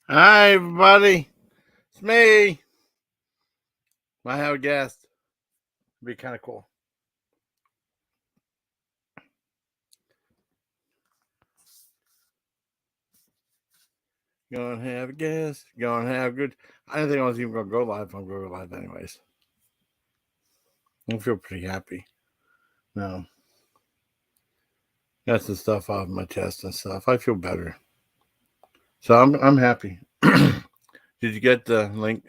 Hi, everybody. It's me. I have a guest. It'd be kind of cool. Gonna have a guest. Gonna have good. I didn't think I was even gonna go live. I'm gonna go live anyways. I feel pretty happy. No, got some stuff off my chest and stuff. I feel better. So I'm happy. Did you get the link?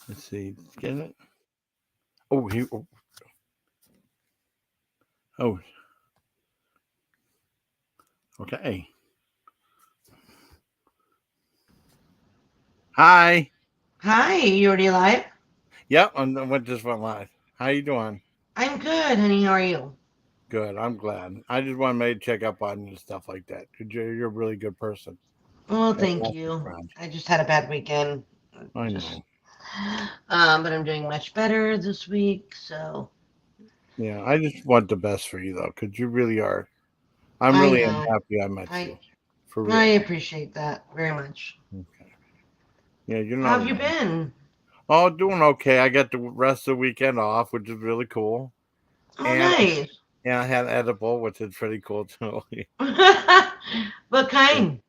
Let's see. Get it? Oh, he. Oh, okay. Hi. Hi, you already live? Yep. I just went live. How you doing? I'm good, honey. How are you? Good. I'm glad. I just wanted to check up on you and stuff like that. 'Cause you're a really good person. Well, And thank awesome you. friend. I just had a bad weekend. I Just, know. but I'm doing much better this week. So Yeah, I just want the best for you though, because you really are. I'm I really know. happy I met I you, for I real. appreciate that very much. Okay. Yeah, you're How not have you alone. been? Oh, doing okay. I got the rest of the weekend off, which is really cool. Oh, And nice. I had edible, which is pretty cool too. What kind?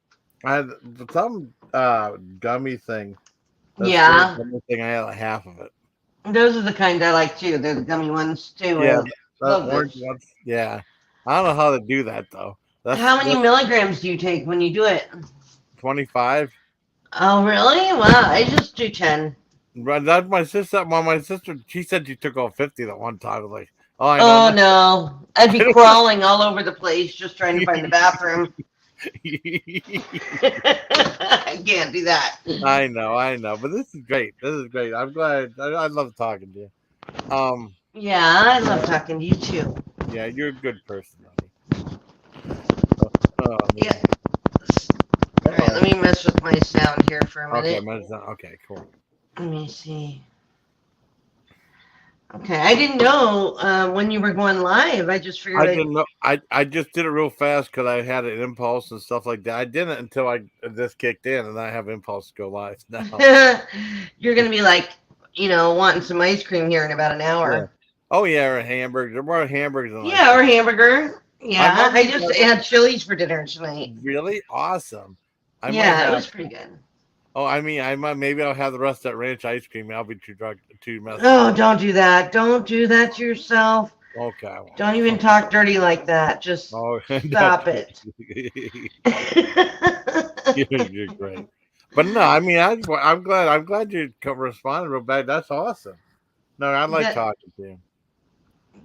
I had some gummy thing. That's little Yeah, gummy thing. I had like half of it. those are the kind I like too. They're the gummy ones too. Yeah, the Love orange those. ones. Yeah, I don't know how to do that though. How many That's milligrams do you take when you do it? 25. Oh, really? Wow, I just do 10. Right, that's my sister. Well, my sister, she said she took all 50 that one time. I was like, oh, I know. Oh No, no, I'd I be don't crawling all over the place just trying to find the bathroom. I can't do that. I know. But this is great. This is great. I'm glad. I love talking to you. Yeah, I love Yeah, talking to you too. yeah, you're a good person, honey. Oh, oh Yeah. man. Uh All right, let oh. me mess with my sound here for a Okay, minute. mine's not. Okay, cool. Let me see. Okay, I didn't know when you were going live. I just figured I I. didn't know. I just did it real fast because I had an impulse and stuff like that. I didn't until I this kicked in, and I have impulse to go live now. You're gonna be like, wanting some ice cream here in about an Yeah. hour. Oh yeah, or hamburgers. There were hamburgers and ice Yeah, cream. or hamburger. I Yeah, love I you. just had Chili's for dinner tonight. Really awesome. I might Yeah, it have. was pretty good. Oh, I mean, I might. Maybe I'll have the rest of that ranch ice cream. I'll be too drunk, too messed up. Oh, don't do that. Don't do that to yourself. Okay, I won't. Don't even Okay. talk dirty like that. Just Oh, that's stop good. it. You're great. But no, I mean, I'm glad. I'm glad you responded real bad. That's awesome. No, I like that talking to you.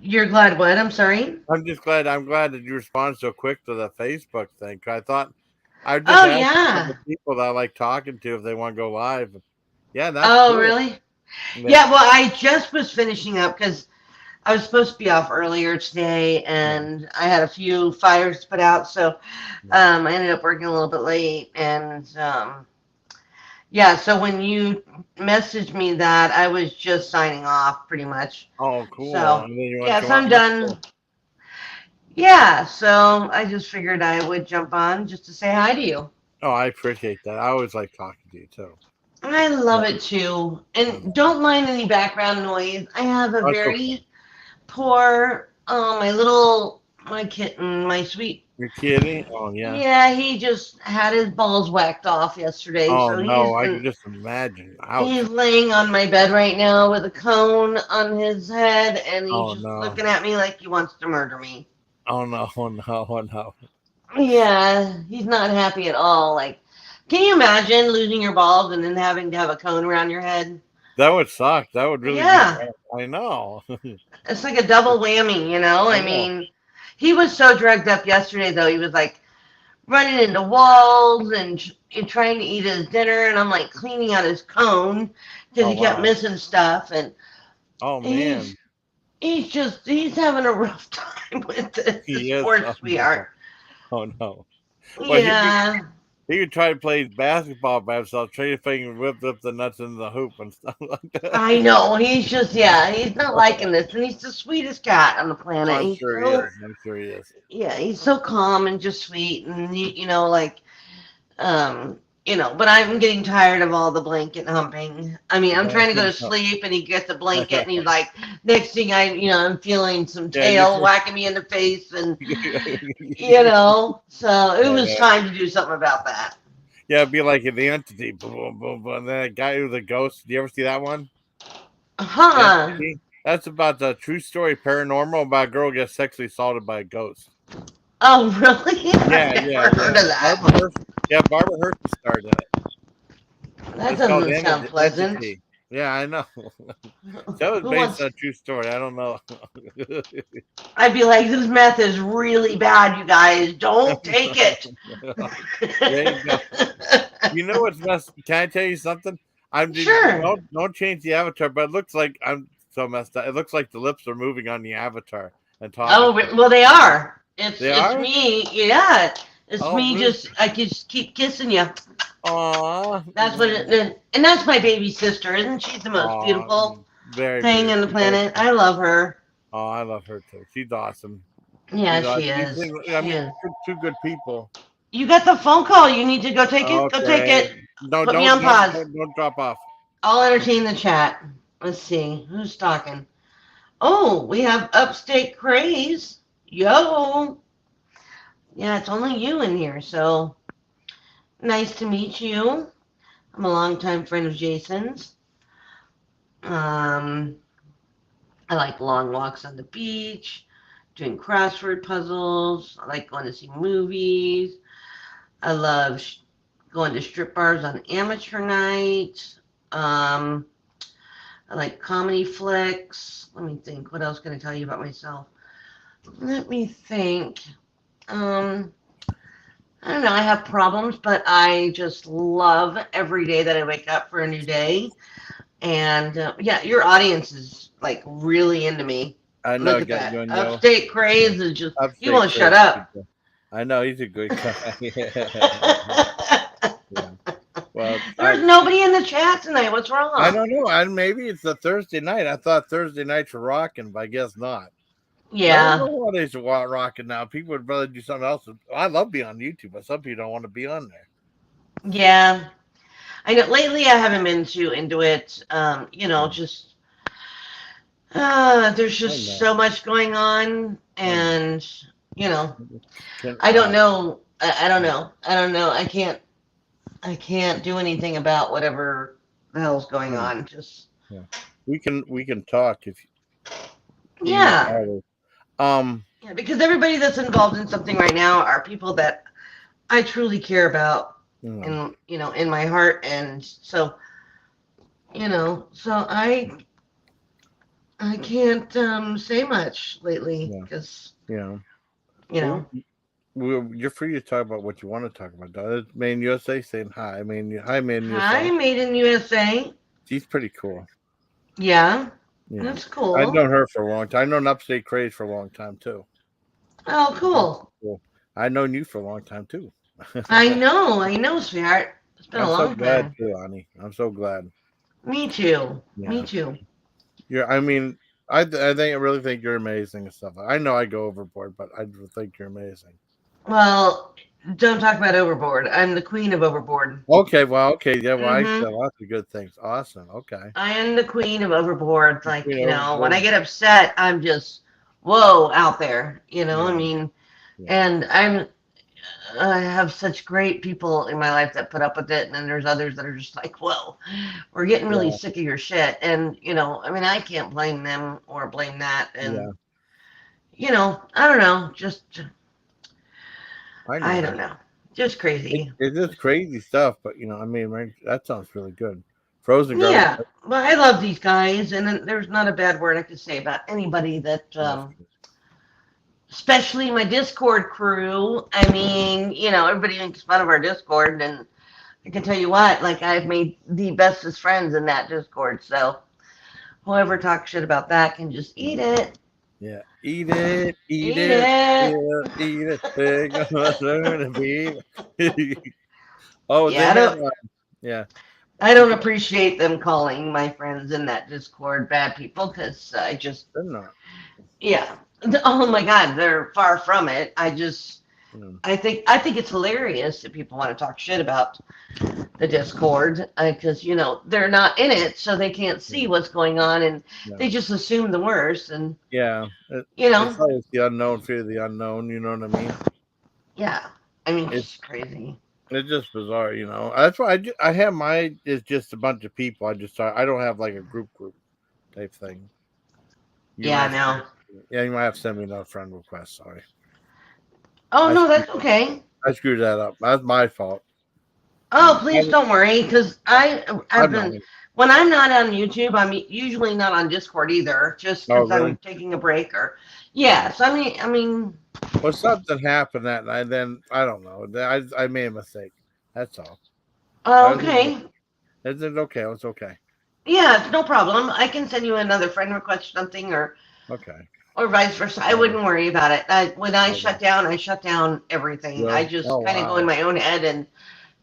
you're glad what? I'm sorry. I'm just glad. I'm glad that you responded so quick to the Facebook thing. 'Cause I thought I'd just Oh ask a couple yeah. of people that I like talking to if they want to go live. Yeah, that's Oh cool. really? Yeah. Yeah. Well, I just was finishing up because I was supposed to be off earlier today, Yeah. and I had a few fires to put out, so Yeah. I ended up working a little bit late, and yeah. So when you messaged me that, I was just signing off pretty much. Oh, cool. So And then you want to yes, come on? I'm That's done. cool. Yeah, so I just figured I would jump on just to say hi to you. Oh, I appreciate that. I always like talking to you too. I Yeah. love it too. I And know. don't mind any background noise. I have a That's okay. very poor, my kitten, my sweet. You're kidding? Oh yeah. Yeah, he just had his balls whacked off yesterday, Oh so no, I can just imagine. Ouch. he's laying on my bed right now with a cone on his head, and he's Oh just no. looking at me like he wants to murder me. Oh no. Oh no. Oh no. Yeah, he's not happy at all. Like, can you imagine losing your balls and then having to have a cone around your head? That would suck. That would really be Yeah, bad. I know. it's like a double whammy, you know? I I know. mean, he was so drugged up yesterday, though. He was like running into walls and trying to eat his dinner, and I'm like cleaning out his cone because Oh he kept wow. missing stuff. And Oh he's man. he's having a rough time with this He is. poor Oh sweetheart. no. Oh no. Well, Yeah. He could try to play basketball by himself, trade a thing and whip up the nuts in the hoop and stuff like that. I know. He's just, yeah, he's not liking this. And he's the sweetest cat on the planet. I'm He's sure he so, is. I'm sure he is. yeah, he's so calm and just sweet. And, like, but I'm getting tired of all the blanket humping. I mean, I'm trying to go to sleep and he gets a blanket and he's like, next thing I'm feeling some Yeah, you tail whacking me in the face and, so it was time to do something about that. Yeah, it'd be like in the entity, boom, boom, boom, boom. And then a guy who's a ghost. Do you ever see that one? Huh. That's about the true story paranormal about a girl gets sexually assaulted by a ghost. Oh, really? Yeah, I've never heard of that. Barbara Hershey starred in it. That doesn't sound pleasant. Entity. Yeah, I know. That was based on a true story. I don't know. I'd be like, this meth is really bad, you guys. Don't take it. There you go. You know what's messed? Can I tell you something? Sure. Don't change the avatar, but it looks like I'm so messed up. It looks like the lips are moving on the avatar and talking. Oh, well, they are. It's are? me. Yeah. It's me. Really? I just keep kissing you. Aww. That's what and that's my baby sister. Isn't she the most beautiful thing on the planet? I love her. Oh, I love her too. She's awesome. Yeah, she is. I mean, two good people. You got the phone call. You need to go take it. Okay. Go take it. No, Put me on pause. Don't drop off. I'll entertain the chat. Let's see. Who's talking? Oh, we have Upstate Craze. Yo. Yeah, it's only you in here, so nice to meet you. I'm a longtime friend of Jason's. I like long walks on the beach, doing crossword puzzles. I like going to see movies. I love going to strip bars on amateur nights. I like comedy flicks. Let me think. What else can I tell you about myself? Let me think. I don't know. I have problems, but I just love every day that I wake up for a new day. And yeah, your audience is like really into me. I know. Look at that. Upstate Craze is just, you won't shut up. I know. He's a good guy. Yeah. Well, there's nobody in the chat tonight. What's wrong? I don't know. Maybe it's a Thursday night. I thought Thursday nights were rocking, but I guess not. Yeah. I don't know what is rocking now. People would rather do something else. I love being on YouTube, but some people don't want to be on there. Yeah. I know lately I haven't been too into it. Just there's just so much going on, and I don't know. I don't know. I can't do anything about whatever the hell's going on. Just we can talk if yeah, because everybody that's involved in something right now are people that I truly care about, and in my heart, and so I can't say much lately because you're free to talk about what you want to talk about. Made in USA saying hi. Hi, Made in USA. Hi, Made in USA. She's pretty cool. Yeah, that's cool. I've known her for a long time. I've known Upstate Craze for a long time too. Oh, cool. I've known you for a long time too. I know, sweetheart. It's been a long time. I'm so glad too, Ani. I'm so glad. Me too. Yeah. Me too. I really think you're amazing and stuff. I know I go overboard, but I think you're amazing. Well, don't talk about overboard. I'm the queen of overboard. Okay, yeah, well, I said lots of good things. Awesome. Okay. I am the queen of overboard. Like, when I get upset, I'm just out there. And I have such great people in my life that put up with it, and then there's others that are just like, whoa, we're getting really sick of your shit. And I can't blame them or blame that. And I don't know, just I don't know, just crazy. It's just crazy stuff, but that sounds really good. Frozen. Yeah, well, I love these guys, and there's not a bad word I could say about anybody that. Especially my Discord crew. Everybody makes fun of our Discord, and I can tell you what, like, I've made the bestest friends in that Discord. So whoever talks shit about that can just eat it. Yeah, eat it. Eat it. Oh, Yeah, they have. Yeah, I you don't can. appreciate them calling my friends in that Discord bad people because I just, They're not. yeah. Oh my God, they're far from it. I just, Mm, I think it's hilarious that people want to talk shit about the Discord because they're not in it, so they can't see mm, what's going on, and yeah. they just assume the worst. And Yeah. you It's know, like it's the unknown, fear of the unknown. You know what I mean? yeah. I mean, It's it's crazy. it's just bizarre. That's why I have my. It's just a bunch of people. I don't have like a group type thing. You might Yeah, have. no. Yeah, you might have to send me another friend request. Sorry, Oh I no, screwed, that's okay. I screwed that up. That's my fault. Oh, please don't worry, because I've I'm not. been when I'm not on YouTube, I'm usually not on Discord either, just Oh, because I'm really? taking a break or Yeah. yes. I mean, Well, something happened that night. Then I don't know. I made a mistake. That's all. I was. okay. It's okay. It's okay. Yeah, it's no problem. I can send you another friend request or something, Okay. or vice versa. I Um, wouldn't worry about it. When okay. I shut down everything. I Really? Oh just kind of go in wow. my own head and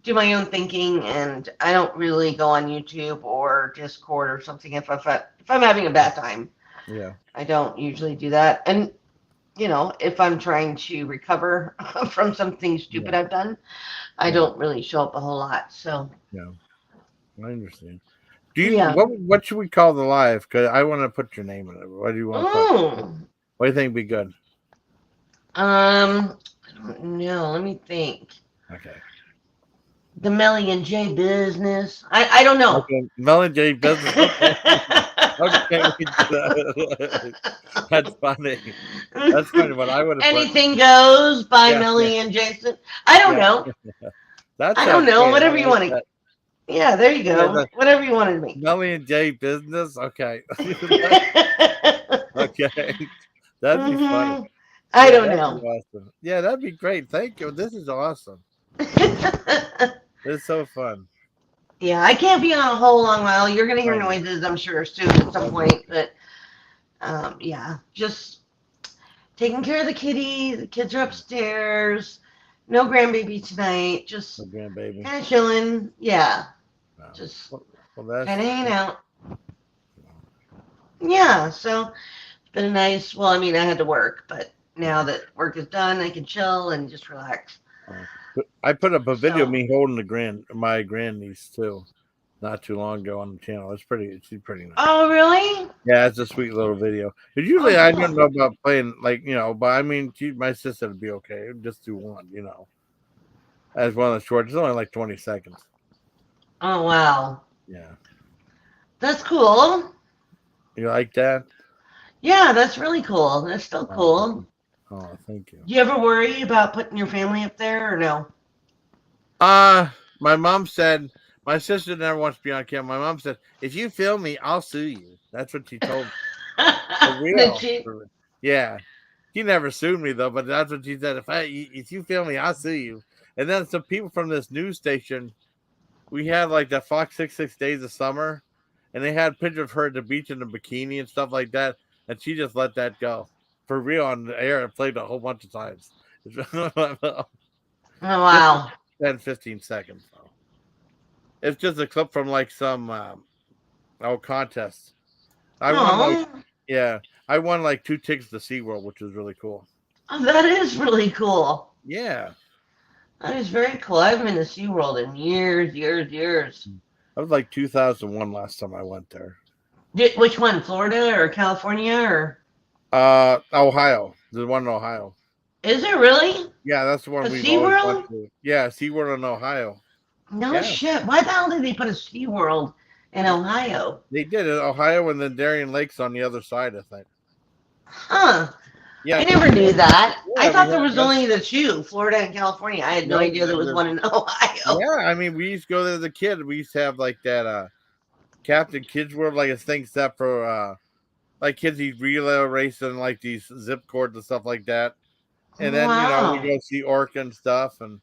do my own thinking, and I don't really go on YouTube or Discord or something if I'm having a bad time. Yeah. I don't usually do that. And if I'm trying to recover from something Yeah. stupid I've done, I Yeah. don't really show up a whole lot. So Yeah. I understand. Do you yeah. what should we call the live? Because I want to put your name in it. What do you want to put? Mm. What do you think would be good? I don't know. Let me think. Okay. The Melly and J business. I don't know. Okay. Melon J business. Okay. Okay. We do that. That's funny. That's funny. What I would have put. Anything goes by Yeah. Yeah. Melly and Jason. I don't Yeah. know. That I don't sounds know. great. I Whatever you like want to. that. Yeah, there you Yeah. go. The Whatever you want to make. Melly and J business. Okay. Okay. That'd be funny. I Yeah, don't that'd be know. awesome. Yeah, that'd be great. Thank you. This is awesome. It's so fun. Yeah, I can't be on a whole long while. You're gonna hear I know. noises, I'm sure, soon at some That's point. okay. But yeah, just taking care of the kitty. The kids are upstairs. No grandbaby tonight. My Just grandbaby. kind of chilling. Yeah, Wow. just Well, kind of hanging out. wow. Yeah, so it's been a nice. Well, I mean, I had to work, but now Yeah. that work is done, I can chill and just relax. But I put up a video of So, me holding my grandniece too, not too long ago on the channel. She's pretty nice. oh really? Yeah, it's a sweet little video. Because Oh, usually I don't cool. know about playing but I mean, my sister would be okay. Just do one. As one of the short. It's only like 20 seconds. Oh wow, Yeah, that's cool. you like that? Yeah, that's really cool. That's still Oh, cool. thank you. Do you ever worry about putting your family up there or no? Uh, my mom said my sister never wants to be on camera. My mom said, if you film me, I'll sue you. That's what she told me. For Did real. she? Yeah. She never sued me though, but that's what she said. If you film me, I'll sue you. And then some people from this news station, we had like the Fox 66 Days of Summer, and they had pictures of her at the beach in a bikini and stuff like that, and she just let that go. For real on the air. It played a whole bunch of times. Oh Just wow. 10, 15 seconds though. It's just a clip from like some contest. I won like Oh, yeah, I won like 2 tickets to SeaWorld, which was really cool. that is really cool. Yeah. That is very cool. I haven't been to SeaWorld in years, years, years. That was like 2001 last time I went there. Which one, Florida or California or Ohio. There's one in Ohio. is it really Yeah, that's the a one we've always went SeaWorld? to. Yeah, SeaWorld in Ohio. No Yeah, shit. Why the hell did they put a SeaWorld in Ohio? they did it. Ohio and then Darien Lake's on the other side, I think. Huh. Yeah, I because never knew that. I yeah, we thought there had was only the two, Florida and California. I had no no, idea there was one in Ohio. yeah. I mean, we used to go there as a kid. We used to have like that Captain Kids World, like a thing set for like kids these relay racing, like these zip cords and stuff like that. And then we Wow. go see orca and stuff, and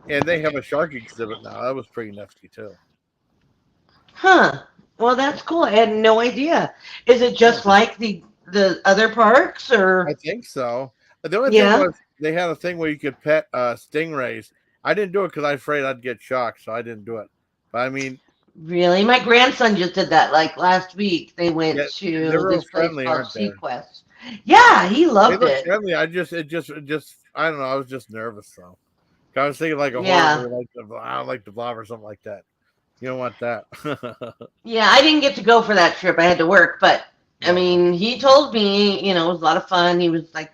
they have a shark exhibit now. That was pretty nifty too. Huh. Well, that's cool. I had no idea. Is it Yeah, just like the other parks I or think so. The only thing yeah? was they had a thing where you could pet stingrays, I didn't do it because I was afraid I'd get shocked, so I didn't do it. But I mean, Really? My grandson just did that like last week. They went yeah, they're to real this place friendly, called aren't they? Sequest. Yeah, he They loved look it. friendly. It just, I don't know. I was just nervous though. I was thinking like a horror Yeah. movie, I don't like the Blob or something like that. You don't want that. Yeah, I didn't get to go for that trip. I had to work, but I No. mean, he told me, it was a lot of fun. He was like,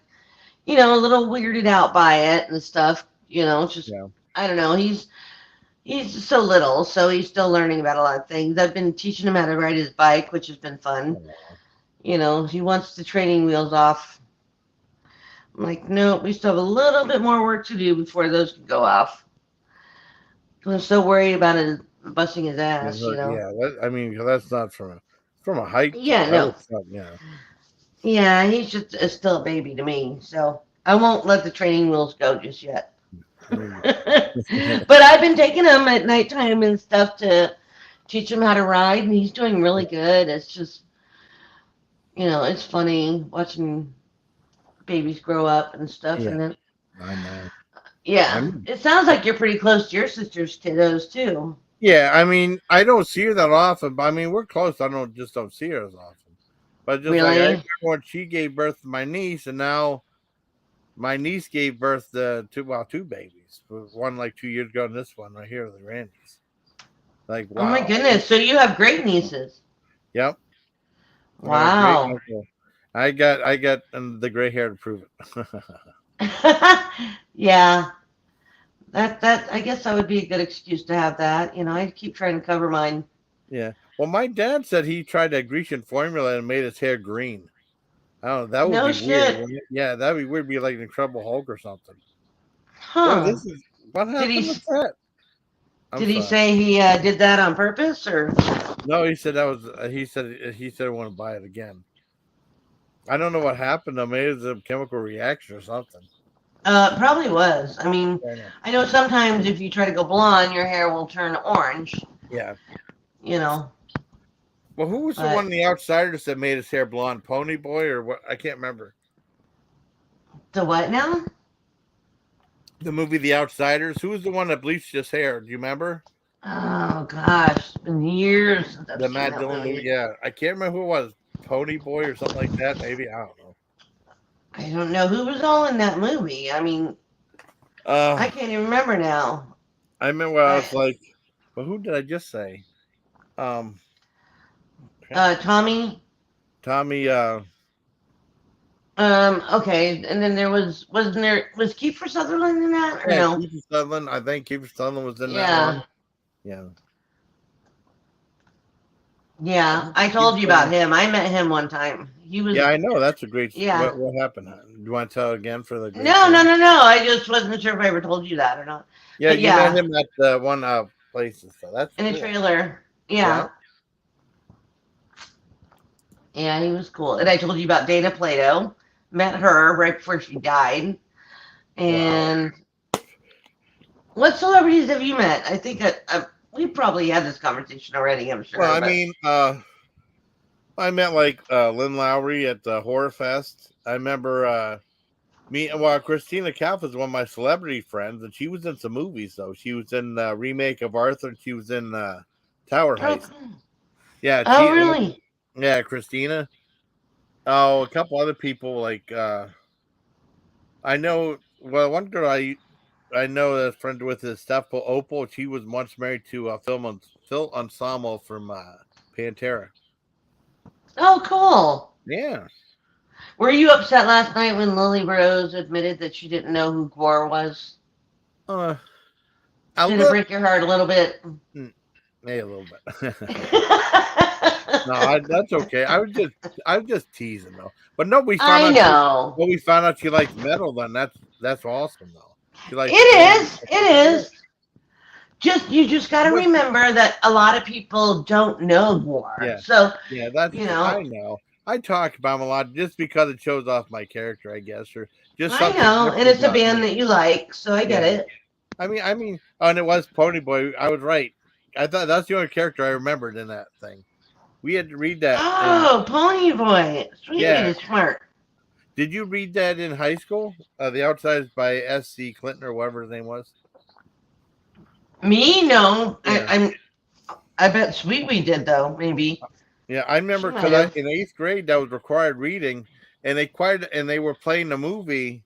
a little weirded out by it and stuff. Just Yeah. I don't know. He's so little, so he's still learning about a lot of things. I've been teaching him how to ride his bike, which has been fun. Oh, He wants the training wheels off. I'm like, no, we still have a little bit more work to do before those can go off. I'm so worried about it busting his ass. yeah. I mean, that's not from a height Yeah, though. That no. was fun. Yeah. Yeah, he's just still a baby to me, so I won't let the training wheels go just yet. I mean, But I've been taking him at nighttime and stuff to teach him how to ride, and he's doing really good. It's just, it's funny watching babies grow up and stuff. yeah. And then, I know. I yeah, mean, it sounds like you're pretty close to your sister's kiddos too. yeah. I mean, I don't see her that often, but I mean, we're close. I don't see her as often. But just like I remember Really? when she gave birth to my niece, and now my niece gave birth to two babies. One like 2 years ago, and this one right here, the Randy's. Like Oh my wow. goodness! So you have great nieces. Yep. I got a great Wow. uncle. I got the gray hair to prove it. Yeah, that I guess that would be a good excuse to have that. I keep trying to cover mine. Yeah. Well, my dad said he tried that Grecian formula and made his hair green. I don't know. That would No be weird. shit. Wouldn't it? Yeah, that'd be weird. Be like an Incredible Hulk or something. Boy, Huh. this is what Did happened he with that. I'm did he sorry. say he did that on purpose or? No, he said that was. He said I want to buy it again. I don't know what happened. though. Maybe it's a chemical reaction or something. Probably was. I mean, I know. I know sometimes if you try to go blonde, your hair will turn orange. Yeah. You know, Well, who was the one but in the Outsiders that made his hair blonde? Pony Boy or what? I can't remember. the what now? The movie The Outsiders. Who was the one that bleached his hair? Do you remember? Oh gosh, it's been years since I've The seen Matt that Dillon movie. movie. Yeah, I can't remember who it was. Pony Boy or something like that. Maybe I don't know. I don't know who was all in that movie. I mean, I Uh, can't even remember now. I remember I I was like, well, who did I just say? Crap. Tommy. Tommy. Okay, and then was Kiefer Sutherland in that or Yeah, no? Kiefer Sutherland. I think Kiefer Sutherland was in that one. Yeah, Yeah. I yeah. think I Kiefer told you about Sutherland. him. I met him one time. He Yeah, was I know. That's a great. yeah. What happened? Do you want to tell again for the great No, no, story? no, no. I just wasn't sure if I ever told you that or not. Yeah, But you met yeah, him at the one place and stuff. That's in a cool. trailer. Yeah. Yeah, yeah. He was cool. And I told you about Dana Plato. Met her right before she died. Wow. And what celebrities have you met? I think we probably had this conversation already. I'm Well, sure, I but mean, I met like Lynn Lowry at the Horror Fest. I remember Christina Kalf is one of my celebrity friends, and she was in some movies though. She was in the remake of Arthur, and she was in Tower oh, Heist. Yeah, oh, really? yeah, Christina. Oh, a couple other people like I know. Well, one girl I know that's friend with is Steph Opal. She was once married to a Phil Ensemble from Pantera. Oh, cool. Yeah. Were you upset last night when Lily Rose admitted that she didn't know who Gore was? Uh, a Did it little, break your heart a little bit? maybe a little bit. No, that's okay. I was just teasing though. But no, we found I out. know. Well, we found out she likes metal. Then that's awesome though. She likes It Korn. is. It Yeah. is. You just got to What? remember that a lot of people don't know Gore. Yeah, So, yeah. That's you true. I know, know. I talk about him a lot just because it shows off my character, I guess, or just I something know, and different it's a about band me. that you like, so I get Yeah. it. Oh, and it was Pony Boy. I was right. I thought that's the only character I remembered in that thing. We had to read that, and Oh, Pony Boy. Sweetie yeah. is smart. Did you read that in high school? The Outsiders by S.C. Clinton or whatever his name was. Me? No. Yeah. I bet Sweet Wee did though. Maybe Yeah, I she remember might because I have. in eighth grade that was required reading, and they were playing the movie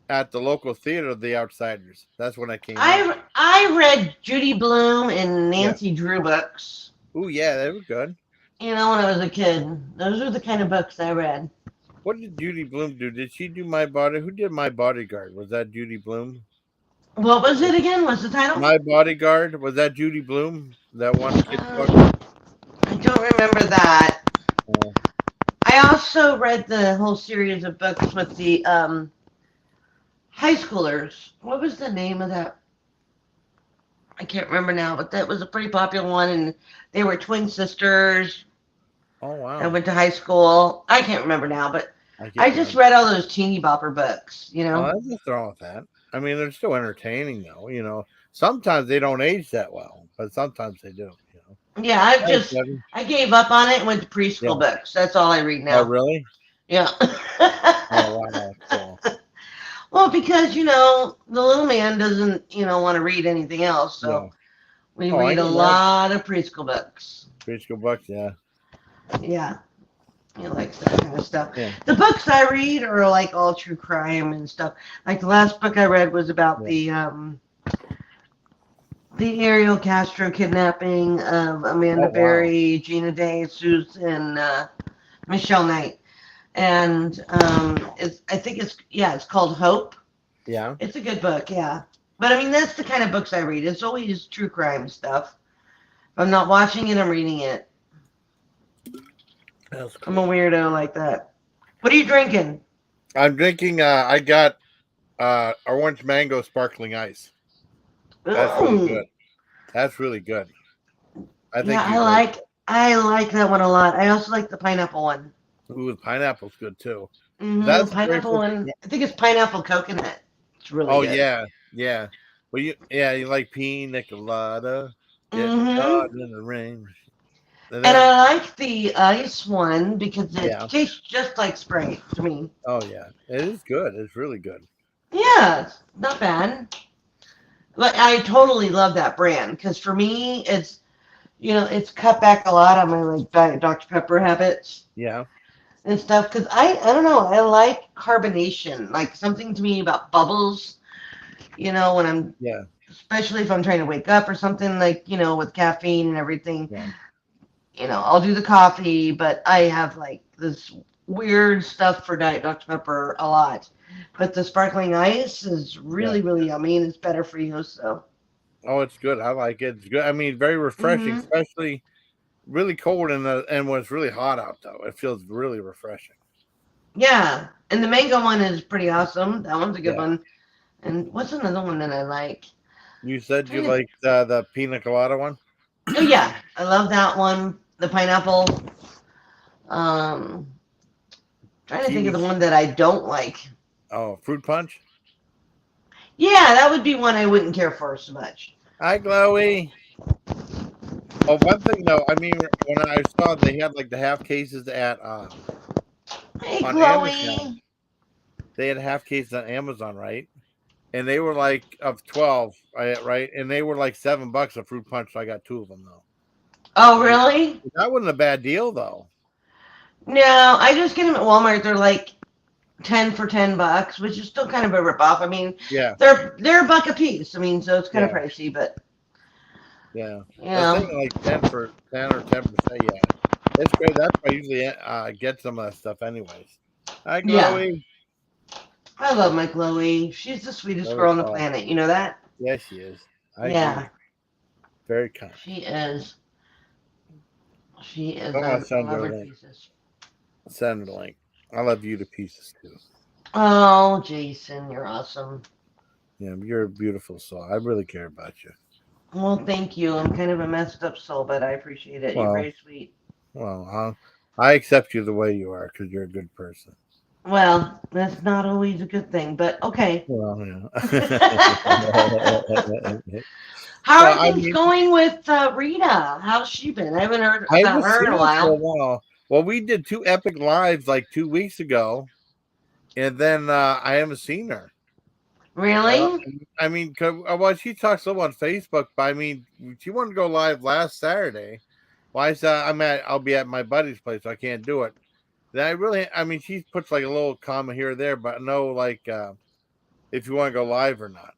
at the local theater, The Outsiders. That's when I came out. I read Judy Blume and Yeah. Nancy Drew books. Oh yeah, they were good. You know, when I was a kid, those are the kind of books I read. What did Judy Bloom do? Did she do My Body? Who did My Bodyguard? Was that Judy Bloom? What was it again? What's the title? My Bodyguard, was that Judy Bloom? That one kid's book? I don't remember that. Oh, I also read the whole series of books with the high schoolers. What was the name of that? I can't remember now, but that was a pretty popular one, and they were twin sisters oh and wow. went to high school. I can't remember now, but I I can't just remember. read all those teeny bopper books, you Oh, know? that's just wrong with that. I mean, they're still entertaining though. Sometimes they don't age that well, but sometimes they do. Yeah, Hey, Kevin. I gave up on it and went to Yeah. preschool books. That's all I read Oh now. really? Yeah. Oh wow, cool. Well, because, the little man doesn't, want to read anything else, Yeah. so we Oh, I read a can imagine. lot of preschool books. Preschool books, yeah. Yeah, he likes that kind of stuff. Yeah. The books I read are like all true crime and stuff. Like the last book I read was about Yeah. the Ariel Castro kidnapping of Amanda Oh wow. Berry, Gina Day, Susan, Michelle Knight, and I think it's called Hope. Yeah. It's a good book, yeah. But I mean, that's the kind of books I read. It's always true crime stuff. If I'm not watching it, I'm reading it. That's I'm a cool. weirdo like that. What are you drinking? I'm drinking I got orange mango sparkling ice. That's really Ooh, good. That's really good. I yeah, think you'd like it. I like that one a lot. I also like the pineapple one. Ooh, the pineapple's good too. Mm-hmm. That's the very Pineapple first. one. I think it's pineapple coconut. It's really Oh good. yeah, yeah. Well, you like pina colada, get Mm-hmm. caught in the rain, and And then I like the ice one because it yeah. tastes just like Sprite to me. Oh yeah, it is good. It's really good. Yeah, it's not bad. Like I totally love that brand because for me, it's cut back a lot on my like Diet Dr Pepper habits Yeah, and stuff. Because I don't know, I like carbonation, like something to me about bubbles. When I'm yeah, especially if I'm trying to wake up or something like with caffeine and everything. yeah, I'll do the coffee, but I have like this weird stuff for Diet Dr Pepper a lot. But the sparkling ice is yeah. really really yummy and it's better for you. So. Oh, it's good. I like it. It's good. I mean, very refreshing, Hmm. especially really cold and when it's really hot out though. It feels really refreshing. Yeah, and the mango one is pretty awesome. That one's a good Yeah. one. And what's another one that I like? You said you Trying to. like the pina colada one? Oh yeah, I love that one. The pineapple. Um, trying to think of Kiwi. the one that I don't like. Oh, fruit punch. Yeah, that would be one I wouldn't care for so much. Hi, Chloe. Oh, one thing though, I mean, when I saw they had like the half cases at Hey, on Amazon, Chloe. they had half cases on Amazon, right? And they were like of 12, right? And they were like $7 a fruit punch. So I got two of them though. Oh, really? That wasn't a bad deal though. No, I just get them at Walmart. They're like 10 for $10, which is still kind of a ripoff. I mean, Yeah, they're a buck a piece. I mean, so it's kind of yeah, pricey, but yeah. you I was know. thinking like 10 or 10%. Yeah, it's great. That's why I usually get some of that stuff anyways. Hi, Yeah. Chloe. I love my Chloe. She's the sweetest Chloe. girl on the Oh, planet. You know that? yes, she is. I Yeah, agree. Very kind. she is. She is. I want to I send her love a her to link. pieces. Send her a link. I love you to pieces too. Oh, Jason, you're awesome. Yeah, you're a beautiful soul. I really care about you. Well, thank you. I'm kind of a messed up soul, but I appreciate it. You're Well, very sweet. I accept you the way you are because you're a good person. Well, that's not always a good thing, but okay. Well, yeah. How Well, are I things mean, going with Rita? How's she been? I haven't heard I about haven't her in a seen her for a while. while. Well, we did two epic lives like 2 weeks ago, and then I haven't seen her. Uh, Really? I mean, well, she talks so on Facebook, but I mean, she wanted to go live last Saturday. Why is that? I'll be at my buddy's place, so I can't do it. Then I mean, she puts like a little comment here or there, but no, like, if you want to go live or not.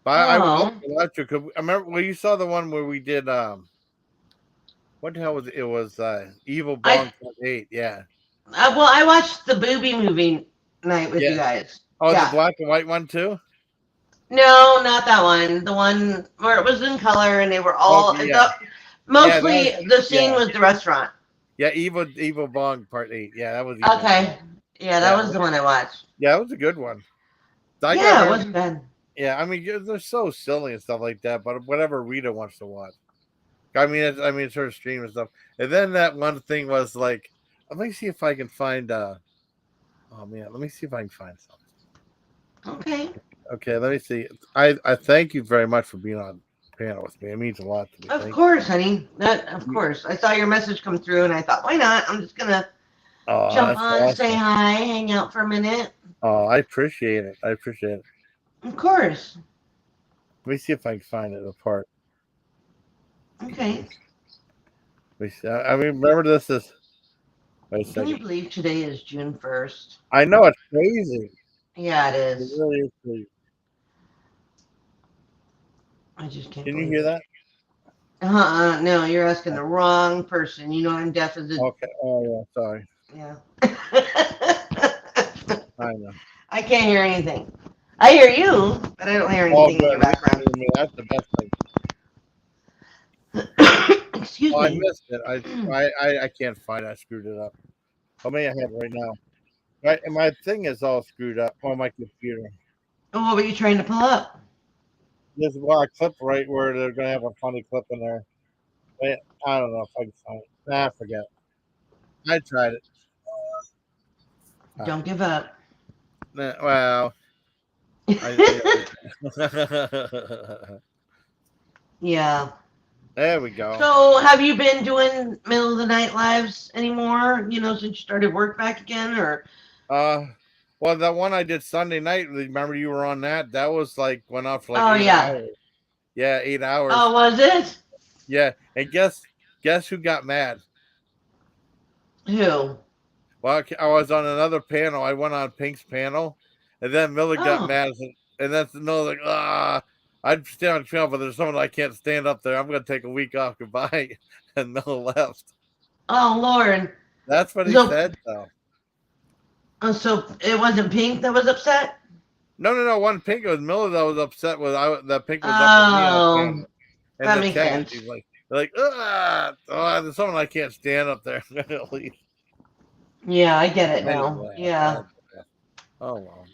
But I would love Oh, to watch you. Cause I remember, well, you saw the one where we did, what the hell was it? It was, Evil I Bong Part 8. Yeah. well, I watched the booby movie night with you Yeah. guys. Oh, the Yeah. black and white one too? No, not that one. The one where it was in color and they were Okay. all Yeah. Yeah. That was, mostly the scene yeah. was the restaurant. Yeah. Evil Bong Part 8. Yeah. That was Evil Bong. Okay. Yeah, that Yeah. was the one I watched. Yeah. That was a good one. I got Yeah, it her. wasn't bad. Yeah. I mean, they're so silly and stuff like that, but whatever Rita wants to watch. I mean, it's her stream and stuff. And then that one thing was like, let me see if I can find, oh man, let me see if I can find something. Okay. Okay, let me see. I thank you very much for being on panel with me. It means a lot to me. Of Thank course, honey. That of course. I saw your message come through and I thought, why not? I'm just gonna you. Oh, jump that's on, say awesome. hi, hang out for a minute. Oh, I appreciate it. I appreciate it. Of course. Let me see if I can find it apart. Okay. Let me see. I mean, remember this is. Wait a Can you second. believe today is June 1st? I know it's crazy. Yeah, it It is. really is crazy. I just can't Can you believe hear it. that? No, you're asking the wrong person. You know I'm deaf as a Okay. Oh yeah. Sorry. yeah. I know. I can't hear anything. I hear you, but I don't hear Oh, anything in good. your At least you background. hear me. That's the best thing. Excuse Oh, I me. missed it. I can't find it. I screwed it up. Oh, maybe I have it right now. Right, and my thing is all screwed up on my computer. What were you trying to pull up? There's a clip right where they're gonna have a funny clip in there. Wait, I don't know if I can find it. Nah, forget. I tried it. All Don't right. give up. Nah, well, Yeah. there we go. So, have you been doing middle of the night lives anymore? Since you started work back again, or? Uh, well, that one I did Sunday night. Remember you were on that? That was like went on for like Oh eight yeah. hours. Yeah, 8 hours. Oh, was it? Yeah, and guess who got mad? Who? Well, I was on another panel. I went on Pink's panel, and then Miller got Oh. mad, and that's no like I'd stay on the panel, but there's someone I can't stand up there. I'm gonna take a week off. Goodbye, and Miller left. Oh Lord. That's what he So, said, though. so it wasn't Pink that was upset. No, no, no. One Pink, it was Miller that was upset with that Pink was up with me on Oh, panel, and that the makes chat. sense. He's like, there's someone I can't stand up there. Leave. Yeah, I get it now. Anyway, Yeah. oh well.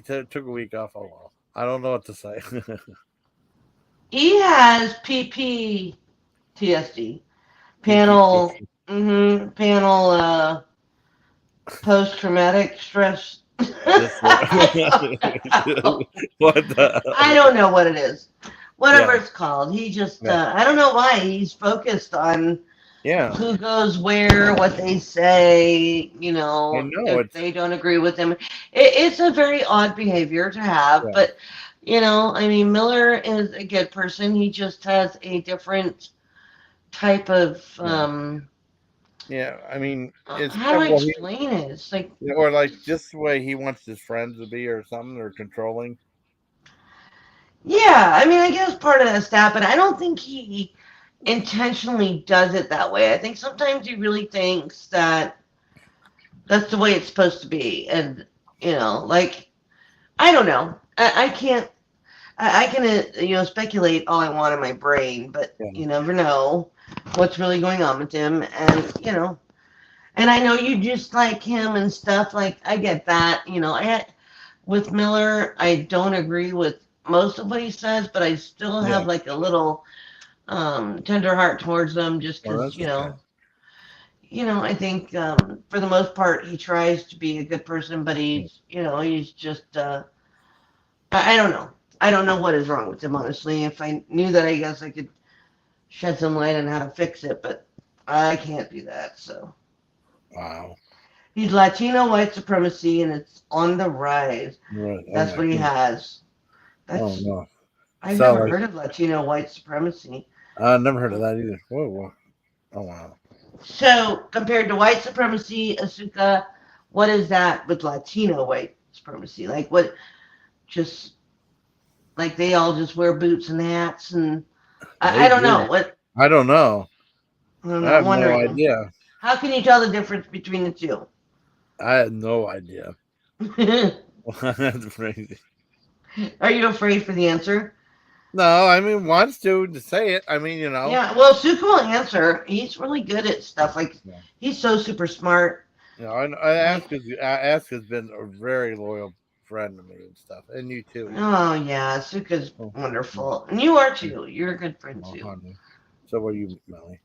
Took a week off. Oh well. I don't know what to say. He has PPTSD. Panel, PPTSD. panel, post traumatic stress. This what the I don't know what it is. Whatever yeah, it's called. He just, yeah, I don't know why. He's focused on yeah. who goes where, what they say, I know if it's they don't agree with them. It's a very odd behavior to have, yeah, but, I mean, Miller is a good person. He just has a different type of, yeah, yeah. I mean, it's how do I well, explain it? It's like, or like just the way he wants his friends to be, or something, or controlling. yeah, I mean, I guess part of that's that, but I don't think he intentionally does it that way. I think sometimes he really thinks that that's the way it's supposed to be. And, like, I don't know. I can't, I can, speculate all I want in my brain, but Yeah, you never know what's really going on with him. And, and I know you just like him and stuff. Like, I get that. With Miller, I don't agree with most of what he says, but I still yeah. have like a little tender heart towards them just Well, because, that's okay. I think for the most part he tries to be a good person, but Yeah. he's just I don't know. I don't know what is wrong with him, honestly. If I knew that, I guess I could shed some light on how to fix it, but I can't do that. So Wow. He's Latino white supremacy, and it's on the rise. Right. Oh That's my what he goodness. has. Oh That's no. I've Sound never like heard of Latino white supremacy. I never heard of that either. Whoa, whoa. Oh wow. So compared to white supremacy, Asuka, what is that with Latino white supremacy? Like what? Just like they all just wear boots and hats, and I They don't know do. what. I don't know. I I'm have no wondering. idea. How can you tell the difference between the two? I have no idea. That's crazy. Are you afraid for the answer? No, I mean, wants to say it. I mean, Yeah, well, Suka will answer. He's really good at stuff. Like, yeah. he's so super smart. I Like, Ask has been a very loyal friend to me and stuff, and you too. oh, yeah, Suka's Oh, yeah. wonderful. And you are too. You're a good friend Oh, too. honey. So are you, Melly?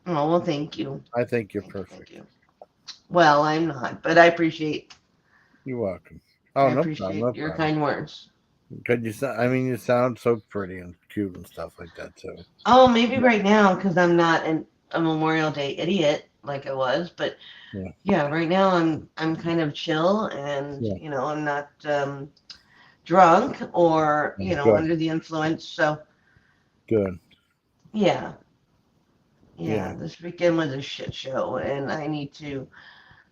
Oh, well, thank you. I think you're Thank you, thank perfect. you. Well, I'm not, but You're welcome. I Oh, no problem, appreciate no your problem. kind words. Could you? I mean, you sound so pretty and cute and stuff like that too. Oh, maybe Yeah, right now, because I'm not a Memorial Day idiot like I was, but yeah, yeah, right now I'm kind of chill and, yeah. I'm not drunk or, Good, under the influence. So, good. yeah, Yeah, yeah, this weekend was a shit show, and I need to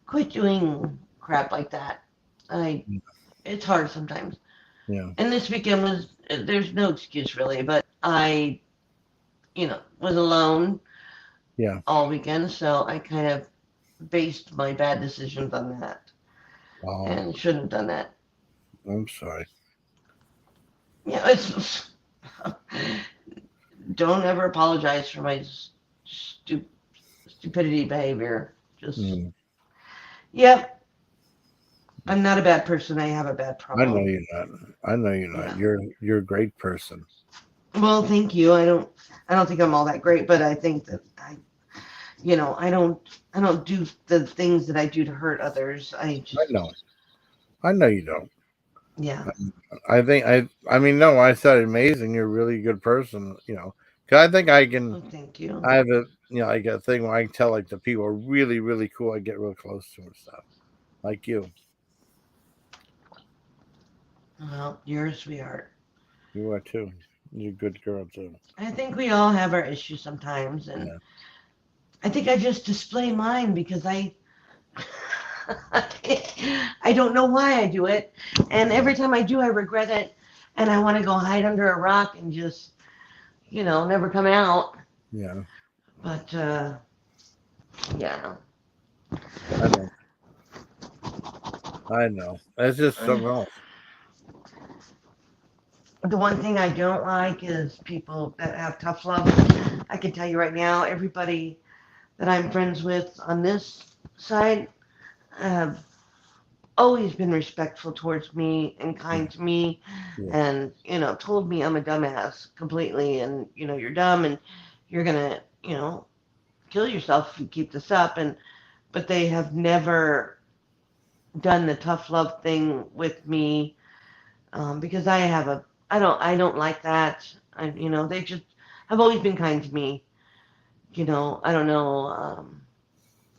quit doing crap like that. I It's hard sometimes. yeah, And this weekend was there's no excuse really, but I, was alone yeah. all weekend, so I kind of based my bad decisions on that Oh, and shouldn't have done that. I'm sorry. Yeah, it's don't ever apologize for my stu- stupidity behavior. Just, Mm. yep, I'm not a bad person. I have a bad I know problem. you're not. I know you're not. Yeah. You're a great person. Well, thank you. I don't think I'm all that great, but I think that I don't do the things that I do to hurt others. I I just, know. I know you don't. yeah. I think I mean no, I said amazing. You're a really good person. 'Cause I think I can. Oh, thank you. I have a like a thing where I can tell like the people are really really cool. I get real close to and stuff. Like you. Well, you're a sweetheart. You are too. You're a good girl too. I think we all have our issues sometimes, and Yeah. I think I just display mine because I don't know why I do it, and every time I do, I regret it, and I want to go hide under a rock and just, never come out. Yeah. But yeah, I know. I know. That's just something else. the one thing I don't like is people that have tough love. I can tell you right now, everybody that I'm friends with on this side have always been respectful towards me and Yeah. kind to me, Yeah. and told me I'm a dumbass completely, and you're dumb and you're gonna kill yourself if you keep this up, and but they have never done the tough love thing with me, because I don't like that. They just have always been kind to me. I don't know.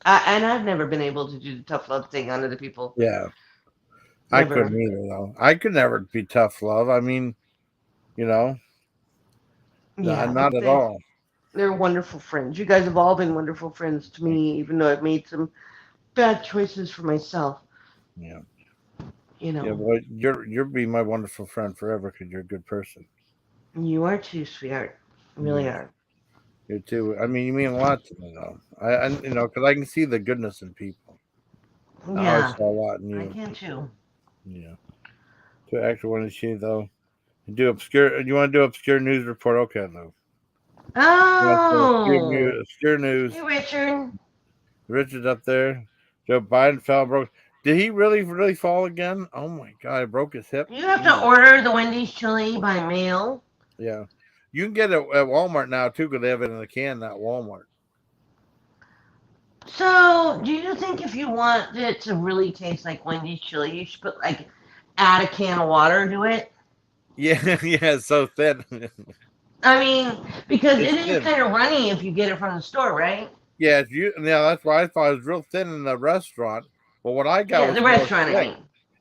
And I've never been able to do the tough love thing on other people. Yeah. I couldn't Never. either though. I could never be tough love. I mean, you know, Yeah, not but at all. they're wonderful friends. You guys have all been wonderful friends to me, even though I've made some bad choices for myself. Yeah. You Yeah, know, well, you're be my wonderful friend forever because you're a good person. you are too, sweetheart. You really Yeah, are. you too. I mean, you mean a lot to me though. Because I can see the goodness in people. I always Yeah, saw a lot in I you. can too. Yeah. To actually want to see though, do obscure. You want to do obscure news report? Okay, though. You want to do obscure news? Oh, Obscure hey, news. Richard. Richard's up there. Joe Biden fell broke. Did he really really fall again? Oh my god, he broke his hip. You have to Jeez. order the Wendy's chili by mail. Yeah. You can get it at Walmart now too because they have it in a can at Walmart. So, do you think if you want it to really taste like Wendy's chili, you should add a can of water to it? Yeah, yeah, it's so thin. I mean, because it It's is thin. kind of runny if you get it from the store, right? Yeah, that's why I thought it was real thin in the restaurant. But what I got Yeah, was the more restaurant, I thick. mean.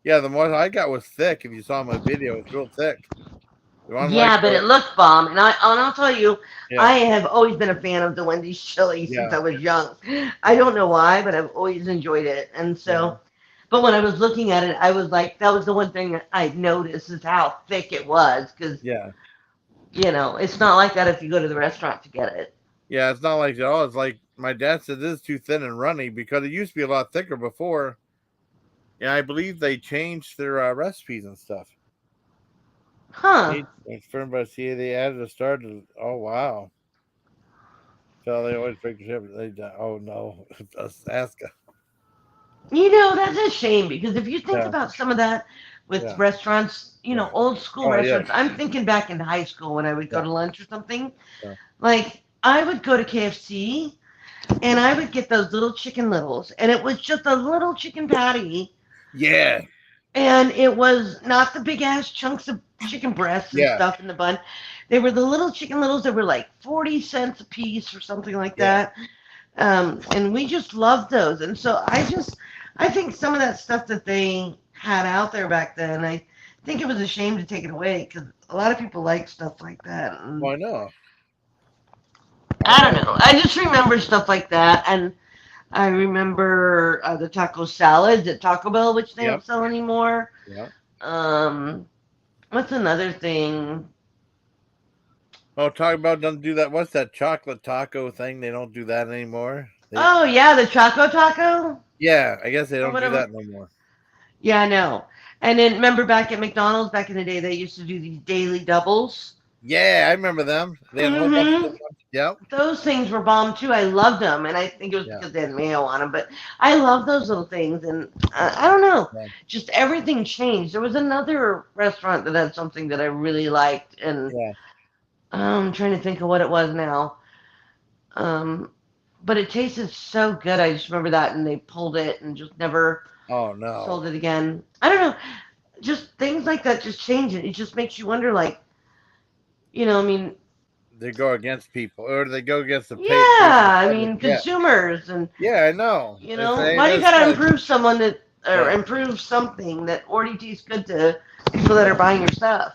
Yeah, the one I got was thick. If you saw my video, it's real thick. Unlike Yeah, but the it looked bomb, and I'll tell you, yeah, I have always been a fan of the Wendy's chili since yeah, I was young. I yeah, don't know why, but I've always enjoyed it, and yeah, so. But when I was looking at it, I was like, that was the one thing I noticed is how thick it was, because yeah, it's not like that if you go to the restaurant to get it. yeah. It's not like oh, it's like my dad said this is too thin and runny because it used to be a lot thicker before. Yeah, I believe they changed their recipes and stuff. Huh. It's firm by see they added a star to. Oh wow! So they always pick the ship. Oh no, ask. That's a shame because if you think Yeah, about some of that with yeah, restaurants, yeah. old school Oh yeah, restaurants, I'm thinking back in high school when I would go yeah, to lunch or something. yeah. Like, I would go to KFC and I would get those little chicken littles, and it was just a little chicken patty, Yeah, and it was not the big ass chunks of chicken breasts and yeah, stuff in the bun. They were the little chicken littles that were like 40 cents a piece or something like yeah. that. And we just loved those. And so I think some of that stuff that they had out there back then, I think it was a shame to take it away because a lot of people like stuff like that. And Why not? I I don't know. know. I just remember stuff like that. And I remember the taco salads at Taco Bell, which they Yep. don't sell anymore. Yeah. Um, what's another thing? Oh, talk about don't do that. What's that chocolate taco thing? They don't do that anymore. Oh, yeah, the Choco Taco Yeah, I guess they or don't do whatever. that no more. Yeah, I know. And then remember back at McDonald's back in the day, they used to do these daily doubles. Yeah, I remember them. They had a whole bunch of Mm-hmm. different ones. Yep. Those things were bomb too. I loved them, and I think it was Yeah. because they had mayo on them. But I love those little things, and I don't know, Yeah. just everything changed. There was another restaurant that had something that I really liked, and Yeah. I'm trying to think of what it was now. Um, but it tasted so good. I just remember that, and they pulled it and just never Oh sold no. it again. I don't know, just things like that just change it. It just makes you wonder, like, I mean, They go against people, or they go against the people the yeah, I public mean, get. consumers and Yeah, I know. They say why do you that's got to like improve someone that or yeah, improve something that already tastes good to people that are yeah. buying your stuff?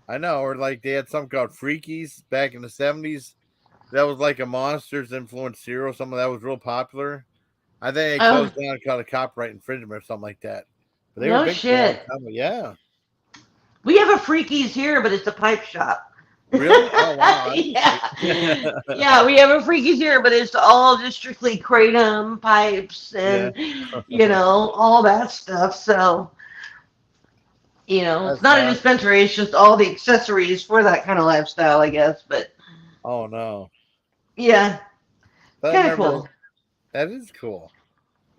I know. Or like they had something called Freakies back in the 70s. That was like a Monsters influenced cereal. Something that was real popular. I think they Oh, closed down because of copyright infringement or something like that. But they were no big for a long shit. time. Yeah. We have a Freakies here, but it's a pipe shop. Really? Oh wow. Yeah, That's yeah, we have a Freakies here, but it's all just strictly kratom pipes yeah. and all that stuff. So it's That's not a fun. dispensary; it's just all the accessories for that kind of lifestyle, I guess. But Oh no. yeah, it's I kind of remember cool. that is cool.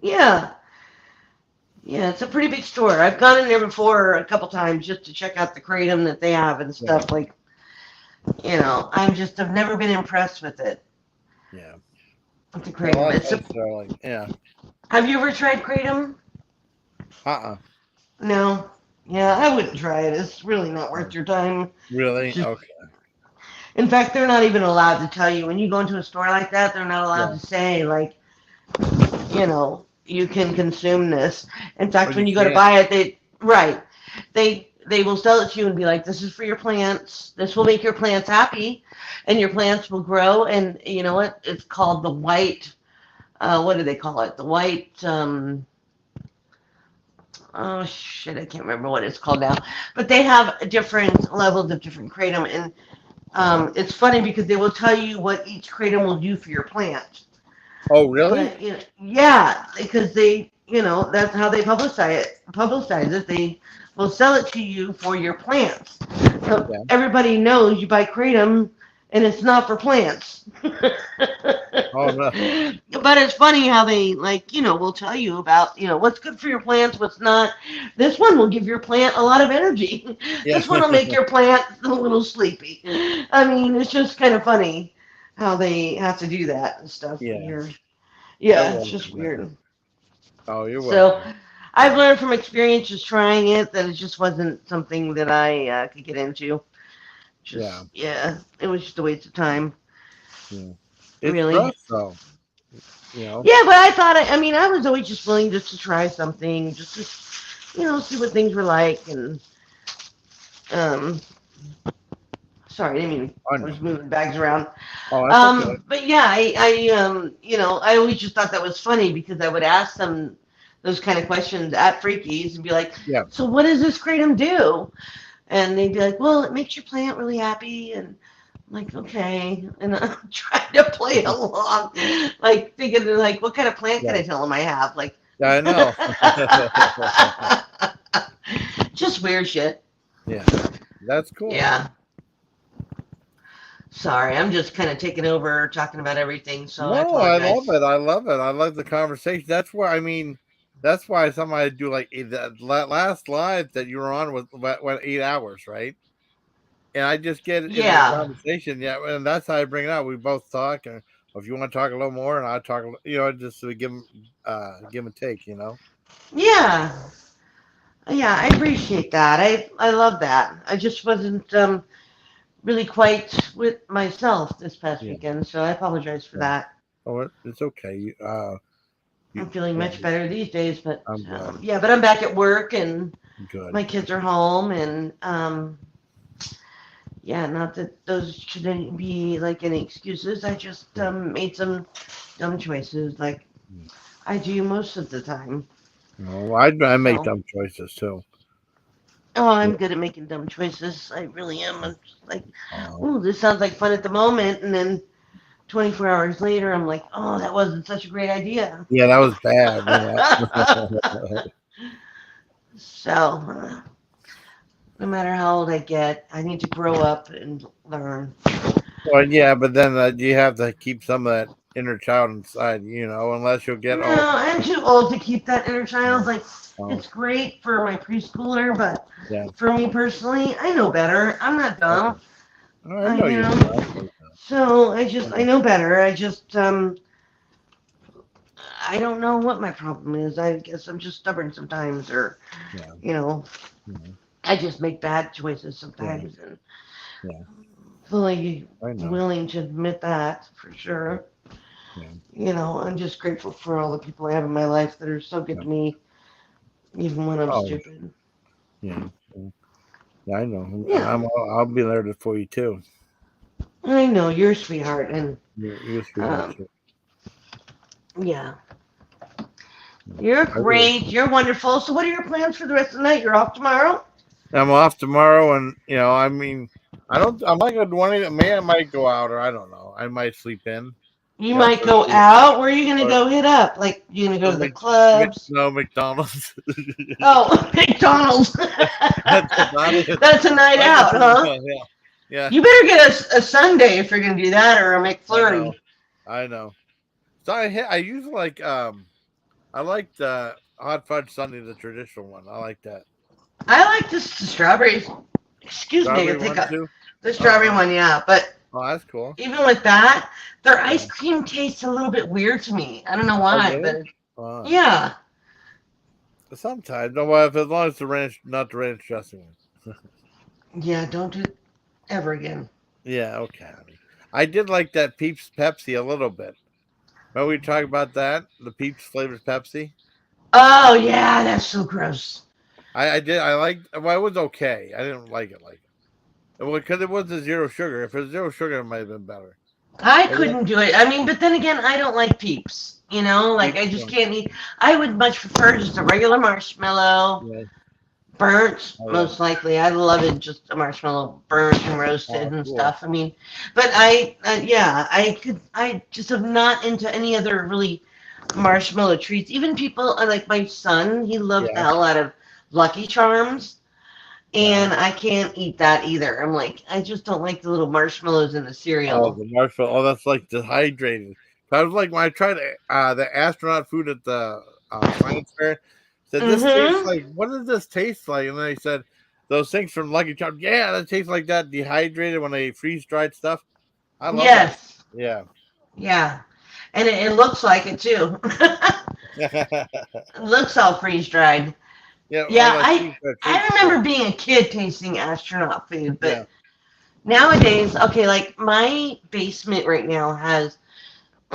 Yeah. Yeah, it's a pretty big store. I've gone in there before a couple times just to check out the kratom that they have and Yeah. stuff. Like, I've never been impressed with it. Yeah. With the A lot kratom. of places are like, yeah. Have you ever tried kratom? Uh-uh. No. Yeah, I wouldn't try it. It's really not worth Oh, your time. really? Just, Okay. in fact, they're not even allowed to tell you when you go into a store like that. They're not allowed Yeah. to say like, you can consume this. In Oh, fact, you when you go to can't. buy it, they will sell it to you and be like, "This is for your plants. This will make your plants happy, and your plants will grow." And you know what? It's called the white. What do they call it? The white. Oh shit! I can't remember what it's called now. But they have different levels of different kratom, and it's funny because they will tell you what each kratom will do for your plant. Oh, really? But yeah, because that's how they publicize it. They will sell it to you for your plants. So Yeah. everybody knows you buy kratom, and it's not for plants. Oh no. But it's funny how they will tell you about what's good for your plants, what's not. This one will give your plant a lot of energy. Yeah. This one will make your plant a little sleepy. I mean, it's just kind of funny how they have to do that and stuff. Yeah. You're Yeah, it's just welcome, man. weird. Oh, you're So welcome. I've learned from experience just trying it that it just wasn't something that I could get into. Yeah. Just, yeah, it was just a waste of time, Yeah. It's really. rough though. You know. Yeah, but I thought, I mean, I was always just willing just to try something, just to, see what things were like. And, um, sorry, I mean, I I was know. moving bags around. Oh, that's okay. But yeah, I always just thought that was funny because I would ask them those kind of questions at Freakies and be like, Yeah. so what does this kratom do? And they'd be like, well, it makes your plant really happy. And I'm like, okay. And I'm trying to play along, like thinking, like, what kind of plant can Yeah. I tell them I have? Like, Yeah, I know. just weird shit. Yeah. That's cool. Yeah. Sorry, I'm just kind of taking over talking about everything, so I No, I love apologize. it. I love it. I love the conversation. That's where I mean. That's why somebody do like that last live that you were on was what 8 hours, right? And I just get into the Yeah. conversation. Yeah, and that's how I bring it up. We both talk, and if you want to talk a little more, and I talk, just to give and take. Yeah. Yeah, I appreciate that. I love that. I just wasn't really quite with myself this past Yeah, weekend, so I apologize for yeah. that. Oh, it's okay. I'm feeling Yeah, much better these days, but I'm glad. yeah, but I'm back at work and Good. my kids are home, and yeah, not that those shouldn't be like any excuses. I just Yeah. made some dumb choices, like I do most of the time. No, I make So, dumb choices too. oh, Yeah. I'm good at making dumb choices. I really am. I'm just like, Uh, ooh, this sounds like fun at the moment, and then 24 hours later, I'm like, oh, that wasn't such a great idea. yeah, that was bad. So, no matter how old I get, I need to grow up and learn. Well, yeah, but then you have to keep some of that inner child inside, unless you'll get No, all. I'm too old to keep that inner child. Like, Oh, it's great for my preschooler, but yeah. for me personally, I know better. I'm not Oh, dumb. I know You you know, do. I know you so I do. know better. I don't know what my problem is. I guess I'm just stubborn sometimes, or Yeah, you know, yeah, I just make bad choices yeah, sometimes, and yeah. fully I know. willing to admit that for Yeah, sure. yeah, I'm just grateful for all the people I have in my life that are so good yeah. to me, even when I'm Oh, stupid. yeah, yeah. Yeah, I know. Yeah, I'll be there for you too. I know you're a sweetheart, and You're a sweetheart um, too. yeah, Yeah. you're I really. great. You're wonderful. So, what are your plans for the rest of the night? You're off tomorrow. I'm off tomorrow, and I mean, I don't. I'm not gonna do anything. Maybe I might go out, or I don't know. I might sleep in. You might For a go few, out. Where are you gonna or go hit up? Like, you gonna go to the Mc, clubs? no McDonald's. Oh, McDonald's. That's about it. That's a night I just, out, huh? yeah, yeah. You better get a Sunday if you're gonna do that, or a I know, McFlurry. I know. So I usually I like the hot fudge sundae, the traditional one. I like that I like this the strawberries. Excuse me, I strawberry gotta take one a too. the strawberry Oh, one, yeah. But that's cool. even with that, their Yeah. ice cream tastes a little bit weird to me. I don't know Oh, why, really? but Oh, yeah, sometimes. No, well, if as long as the ranch, not the ranch dressing one. yeah. Don't do it ever again. Yeah, okay. Honey. I did like that Peeps Pepsi a little bit. Remember we talked about that? The Peeps flavored Pepsi? Oh yeah, that's so gross. I did. I liked. Well, it was okay. I didn't like it. Well, because it was a zero sugar. If it was zero sugar, it might have been better. I But yeah, couldn't do it. I mean, but then again, I don't like Peeps. Like Peeps. I just can't eat. I would much prefer just a regular marshmallow, Yeah. burnt Oh yeah. most likely. I love it just a marshmallow burnt and roasted Oh, and cool. stuff. I mean, but yeah, I just am not into any other really marshmallow treats. Even people like my son, he loves the Yeah. hell out of Lucky Charms. Yeah. And I can't eat that either. I'm like, I just don't like the little marshmallows in the Oh, cereal. the marshmallow. Oh, that's like dehydrated. I was like when I tried the astronaut food at the science fair. Said this tastes Mm-hmm. like. What does this taste like? And they said those things from Lucky Charms. Yeah, that tastes like that dehydrated when they freeze dried stuff. I love that. Yes. Yeah. Yeah. And it looks like it too. Yeah. It looks all freeze dried. Or Yeah, like I freeze dried I fruits too. remember being a kid tasting astronaut food, Yeah. but nowadays, okay, like my basement right now has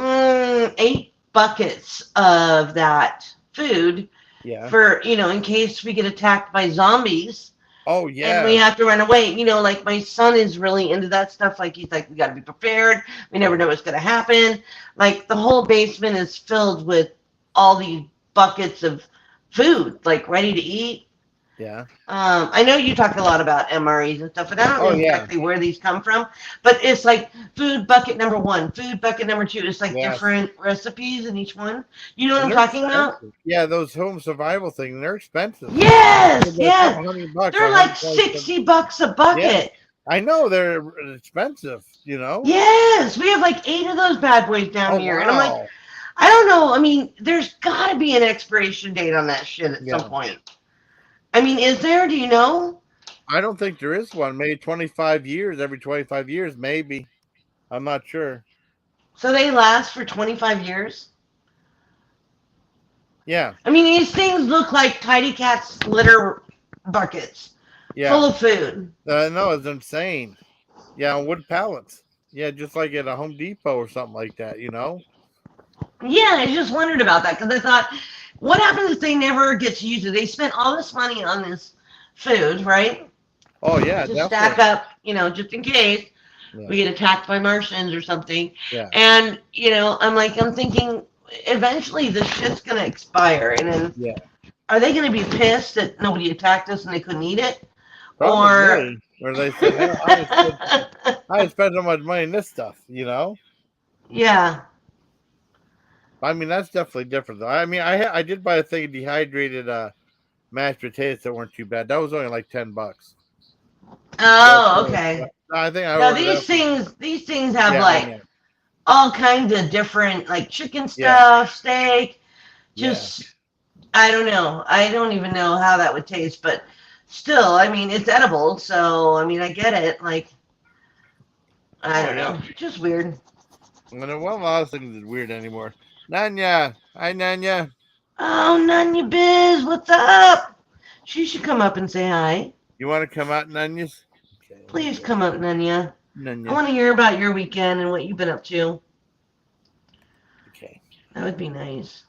8 buckets of that food Yeah. for, in case we get attacked by zombies Oh and we yeah. have to run away. Like my son is really into that stuff. Like he's like, we got to be prepared. We never Yeah. know what's going to happen. Like the whole basement is filled with all these buckets of food, like ready to eat. Yeah. I know you talk a lot about MREs and stuff, and I don't Oh know yeah. exactly where these come from, but it's like food bucket number one, food bucket number two. It's like Yes. different recipes in each one. You know what And I'm they're talking about? expensive. Yeah, those home survival things, they're expensive. They're Yes, about a yes. couple $100, They're like $60 a Yeah, bucket. I know they're expensive. Yes, we have like 8 of those bad boys down Oh here, and I'm like, wow. I don't know. I mean, there's got to be an expiration date on that shit at some Yeah. point. I mean, is there? Do you know? I don't think there is one. Maybe 25 years, every 25 years, maybe. I'm not sure. So they last for 25 years. Yeah. I mean, these things look like Tidy Cat's litter buckets full Yeah. of food. No, it's insane. Yeah, on wood pallets. Yeah, just like at a Home Depot or something like that. Yeah, I just wondered about that because I thought, what happens if they never get to use it? They spent all this money on this food, right? Oh yeah, To stack definitely. up, just in case Yeah. we get attacked by Martians or something. Yeah. And, I'm thinking eventually this shit's going to expire. And then Yeah. are they going to be pissed that nobody attacked us and they couldn't eat it? Or, Probably. Where they said, hell, I spent so much money in this stuff. yeah. I mean, that's definitely different though. I mean, I did buy a thing of dehydrated mashed potatoes that weren't too bad. That was only like $10. That's Oh, okay. I think I Now ordered these that from. things these things have Yeah, I like know. all kinds of different like chicken Yeah, stuff, steak, yeah. just I don't know. I don't even know how that would taste, but still, I mean, it's edible, so I mean, I get it. Like, I Oh don't yeah. know. Just weird. And then one of the last things is weird anymore. Nanya, hi Nanya. Oh, Nunya Biz, what's up? She should come up and say hi. You want to come out, Nanyas? Okay, let me Please go. come up, Nunya. I Nanya. want to hear about your weekend and what you've been up to. Okay. That would be nice.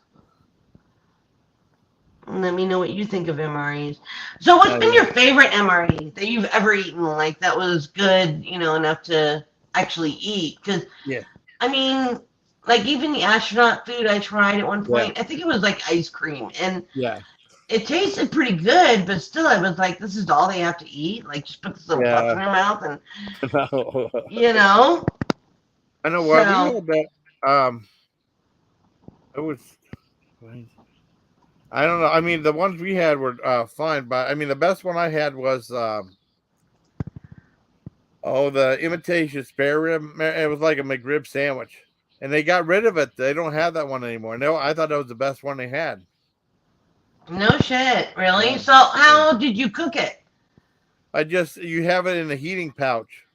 And let me know what you think of MREs. So, what's Oh been yeah. your favorite MRE that you've ever eaten? Like that was good, enough to actually eat? Because Yeah. I mean, like even the astronaut food I tried at one Yeah. point, I think it was like ice cream, and Yeah. it tasted pretty good, but still, I was like, this is all they have to eat. Like, just put this little puff in Yeah. their mouth, and No. you know. I know why we So, had that. It was. I don't know. I mean, the ones we had were fine, but I mean, the best one I had was the imitation spare rib. It was like a McRib sandwich, and they got rid of it. They don't have that one anymore. No, I thought that was the best one they had. no shit, really. Yeah, So, yeah. how did you cook it? You have it in a heating pouch,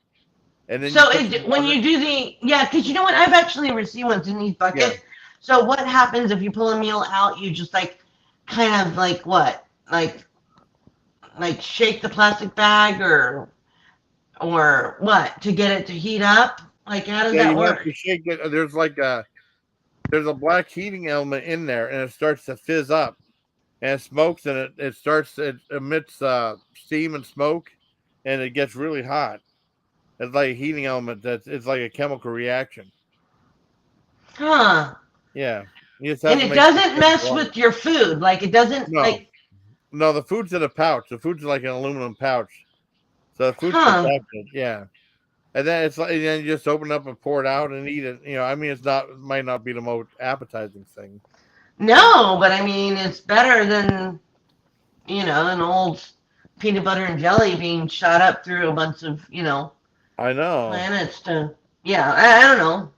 and then you So, put some when water. you do yeah, because you know what, I've actually received ones in these Yeah, buckets. So, what happens if you pull a meal out? You just like kind of like what, like shake the plastic bag or what to get it to heat up? Like, how does yeah. that You have work? to shake it. There's a black heating element in there, and it starts to fizz up, and it smokes, and it emits steam and smoke, and it gets really hot. It's like a heating element. It's like a chemical reaction. Huh. Yeah, you just have And to it make sure doesn't it's mess water. with your food. Like, it doesn't, No, like, no, the food's in a pouch. The food's like an aluminum pouch, so the food's huh. protected. Yeah, and then you just open it up and pour it out and eat it. I mean, it might not be the most appetizing thing. No, but I mean, it's better than, an old peanut butter and jelly being shot up through a bunch of, I know. planets to, yeah, I don't know.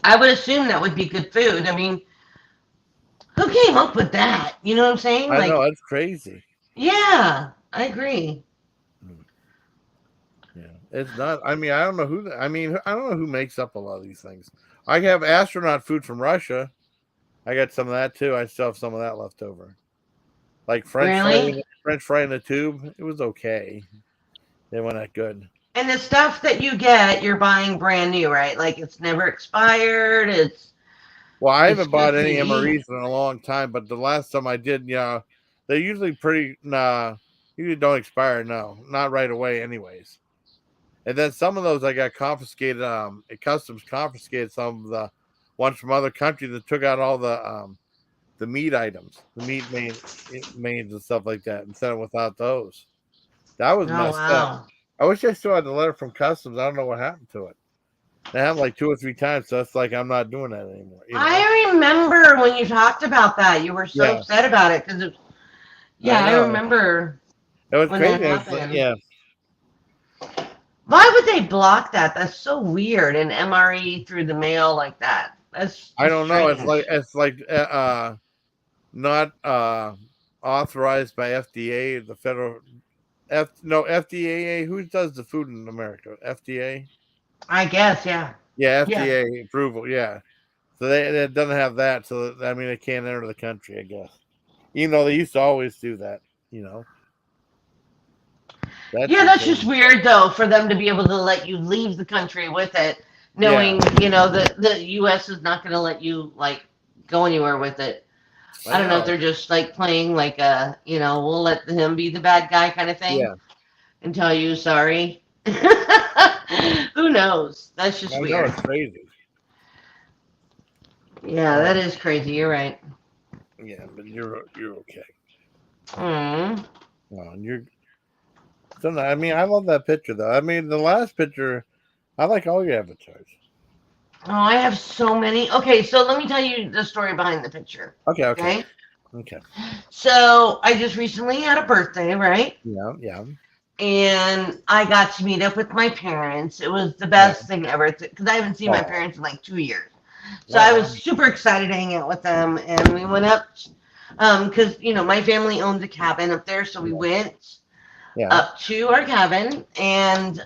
I would assume that would be good food. I mean, who came up with that? You know what I'm saying? I know. Like, That's crazy. yeah, I agree. Hmm. Yeah, it's not. I mean, I don't know who. I mean, I don't know who makes up a lot of these things. I have astronaut food from Russia. I got some of that too. I still have some of that left over. Like Really? French fry in the tube. It was okay. They weren't that good. And the stuff that you get, you're buying brand new, right? Like it's never expired. Well, I It's haven't bought good for any you to eat. MREs in a long time, but the last time I did, they're usually pretty. Usually don't expire. No, not right away, anyways. And then some of those I got confiscated. Customs confiscated some of the ones from other countries that took out all the meat items, the mains and stuff like that, and sent it without those. That was Oh messed up. wow. I wish I still had the letter from customs. I don't know what happened to it. It happened like 2 or 3 times, so it's like I'm not doing that anymore. I remember when you talked about that. You were so Yeah, upset about it because I yeah, I know. remember It was when that crazy. It's like, happened. yeah, Why would they block that? That's so weird. An MRE through the mail like that. That's I just don't know. It's like strange. not authorized by FDA, the federal FDA. Who does the food in America? FDA. I guess, yeah. Yeah, Yeah. FDA approval. Yeah, so they doesn't have that. So I mean, they can't enter the country. I guess, even though they used to always do that. You know, that's Yeah, the that's just crazy part. weird though for them to be able to let you leave the country with it, Yeah, knowing, that the US is not gonna let you like go anywhere with it. I I don't know if know. they're just like playing like a, we'll let him be the bad guy kind of thing Yeah, and tell you sorry. Who knows? That's just I know. weird. It's crazy. Yeah, that Um, is crazy. You're right. yeah, but you're okay. Mm. And you're so. I mean, I love that picture though. I mean, the last picture. I like all your avatars. Oh, I have so many. Okay, so let me tell you the story behind the picture. Okay, okay, Okay. okay. So I just recently had a birthday, right? Yeah, yeah, And I got to meet up with my parents. It was the yeah. best thing ever because I haven't seen my Oh, parents in like 2 years. So oh I was wow. super excited to hang out with them, and we went up because my family owns a cabin up there, so we Yeah, went yeah, up to our cabin and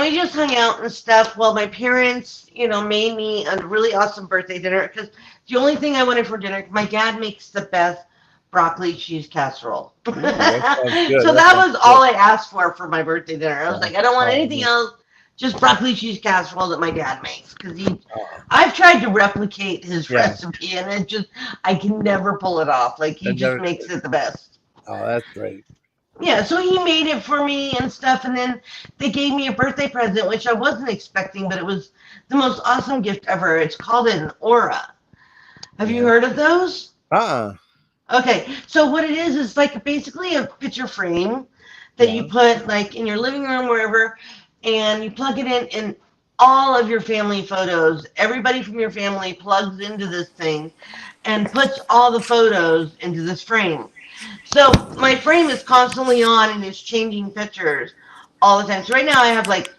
we just hung out and stuff. Well, my parents, made me a really awesome birthday dinner because the only thing I wanted for dinner, my dad makes the best broccoli cheese casserole. so Ooh, that sounds good. That that sounds was good. all I asked for my birthday dinner. I was Yeah. like, I don't want Oh, anything else, just broccoli cheese casserole that my dad makes because oh, I've tried to replicate his yeah. recipe and I can never pull it off. Like he And just then, makes it the best. oh, that's great. Yeah, so he made it for me and stuff, and then they gave me a birthday present, which I wasn't expecting, but it was the most awesome gift ever. It's called an aura. Have you Yeah. heard of those? Uh-uh. Okay, so what it is like basically a picture frame that you Yeah. put like in your living room, wherever, and you plug it in, and all of your family photos, everybody from your family plugs into this thing and puts all the photos into this frame. So my frame is constantly on and it's changing pictures all the time. So right now I have like,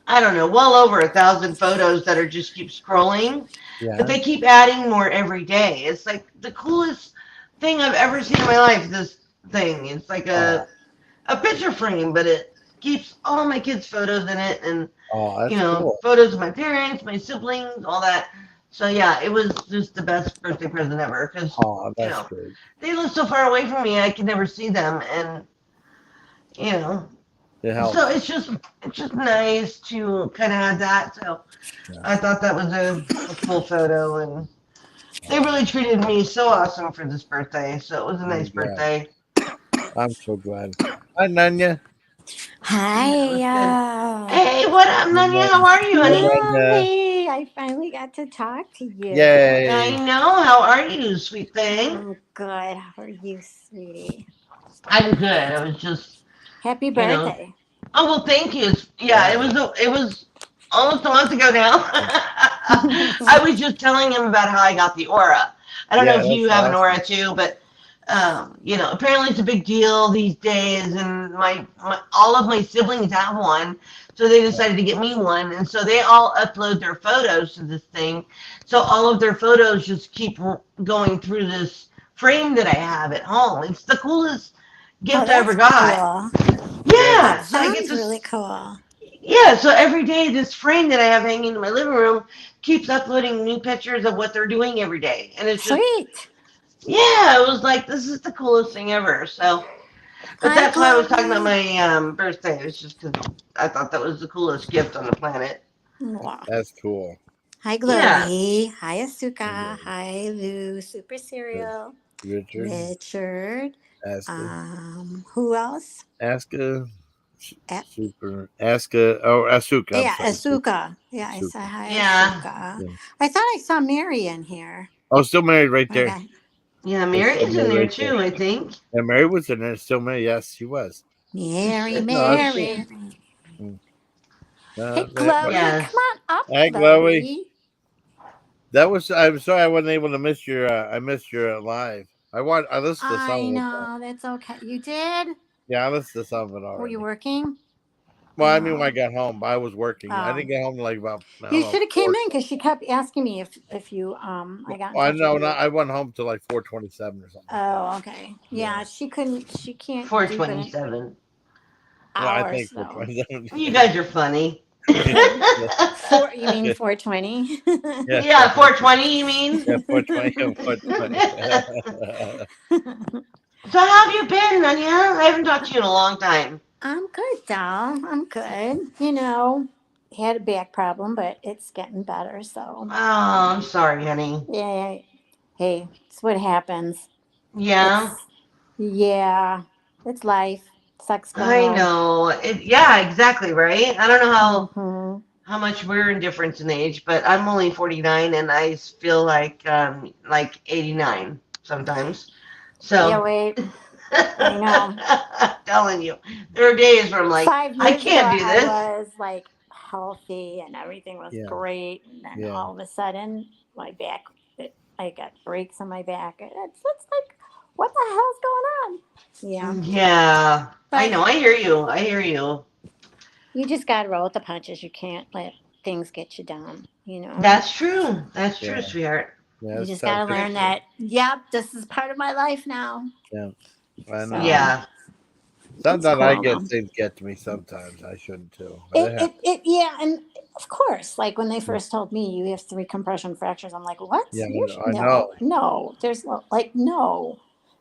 I don't know, well over 1,000 photos that are just keep scrolling, but Yeah. they keep adding more every day. It's like the coolest thing I've ever seen in my life. This thing, it's like Oh, a picture frame, but it keeps all my kids' photos in it, and oh, that's cool. photos of my parents, my siblings, all that. So yeah, it was just the best birthday present ever because Oh, you that's know great. they live so far away from me, I can never see them, and you know, It so helps. it's just nice to kind of have that. So Yeah. I thought that was a cool photo, and they Oh, really treated me so awesome for this birthday. So it was a nice I'm glad. birthday. I'm so glad. Hi, Nunya. Yeah, it Hi, was good. Hey, what up, Nanya? How are you, Hi, honey? Nunya. yay! I finally got to talk to you. I Yay. know. How are you, sweet thing? I'm good. How are you, sweetie? I'm good. I was just, Happy you know. birthday. Oh well, thank you. Yeah, Yeah. it was almost a month ago now. I was just telling him about how I got the aura. I don't know Yeah, if that's you have an awesome. aura too, but apparently it's a big deal these days, and my all of my siblings have one, so they decided to get me one, and so they all upload their photos to this thing. So all of their photos just keep going through this frame that I have at home. It's the coolest Oh, gift I ever that's got. cool. That That Yeah, is. so I get sounds this. really cool. Yeah, so every day this frame that I have hanging in my living room keeps uploading new pictures of what they're doing every day, and it's just Sweet. yeah, it was like this is the coolest thing ever. So But Hi, that's why I was talking about Chloe. my birthday. It's just because I thought that was the coolest gift on the planet. Mwah. That's cool. Hi, Yeah. Chloe. Hi, Asuka. Okay. Hi, Lou. Super Serial. Richard, Richard. Aska, Who else? Aska, A- Super, Aska. Oh, Asuka. I'm yeah, sorry, Asuka. Yeah, I said Asuka. hi, Yeah. Asuka. Yeah. I thought I saw Mary in here. Oh, still married right there. Okay. Yeah, That's still Mary's in married there right there. too, I think. And Mary was in there. Still married. Yes, she was. Mary, No, that's cool. Mary. Mm. Hey, But Chloe. Come Yes. on up, hi, Chloe. Chloe. That was. I'm sorry I wasn't able to miss your. I missed your live. I listened to some I of it. know. That's okay. You did? Yeah, I listened to some of it Were you already. working? Well, I mean, when I Oh. got home, I was working. I Oh. didn't get home till like about I don't You know should have came 4. in because she kept asking me if you I got in I touch with know. you. Not. I went home till like 4:27 or something like that. Oh, okay. Yeah. Yeah, she can't do but an 427. Well, I hour, think so 4:27. You guys are funny. four you mean 420? Yeah. Yeah, 420, you mean? Yeah. 4:20. 4:20. So how have you been, Nunya? I haven't talked to you in a long time. I'm good, doll. I'm good. Had a back problem, but it's getting better, so Oh, I'm sorry, honey. yeah. Hey, it's what happens. Yeah, It's yeah, it's life. Sucks going I old. know. Yeah, exactly, right? I don't know Hmm. how much we're in difference in age, but I'm only 49 and I feel like 89 sometimes. Yeah, So wait. I know. I'm telling you, there are days where I'm like, Five I years ago, can't do I this. was like healthy and everything was Yeah. great, and then Yeah. all of a sudden, my back, I got breaks on my back. It's like, what the hell's going on? Yeah, Yeah, I but know. I hear you. I hear you. you just got to roll with the punches. You can't let things get you down. That's true. That's true, Yeah. sweetheart. Yeah. You It's just tough. got to Very learn true. that. Yep, this is part of my life now. Yeah. I know. So Yeah. it's Sometimes I cool get though. things get to me. Sometimes I shouldn't too, but it happens. Yeah, and of course, like when they Yeah. first told me you have three compression fractures, I'm like, what? Yeah. I know. No, there's no,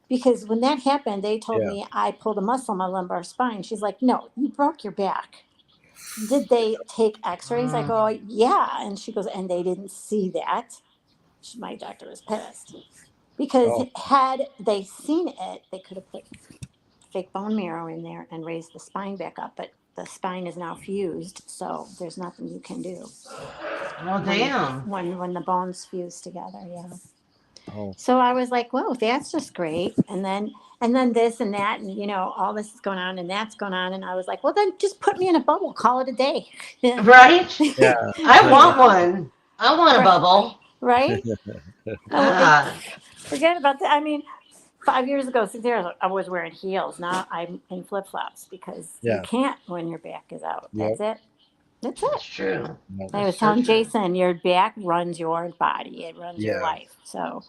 because when that happened, they told Yeah. me I pulled a muscle in my lumbar spine. She's like, no, you broke your back. Did they take X-rays? I Mm. go, yeah, and she goes, and they didn't see that. My doctor was pissed because Oh. had they seen it, they could have put fake bone marrow in there and raise the spine back up, but the spine is now fused, so there's nothing you can do Oh, when damn. the bones fuse together. Yeah. Oh. So I was like, whoa, that's just great. And then this and that, and all this is going on and that's going on. And I was like, well, then just put me in a bubble, call it a day. Right? Yeah. I you want know, one. I want a right? bubble. Right? God. Forget about that. I mean, 5 years ago, 6 years ago, I was wearing heels. Now I'm in flip flops because you Yeah. can't when your back is out. Yep. That's it. That's That's it. true. No. I That's was so telling true. Jason, your back runs your body. It runs your Yeah. life. So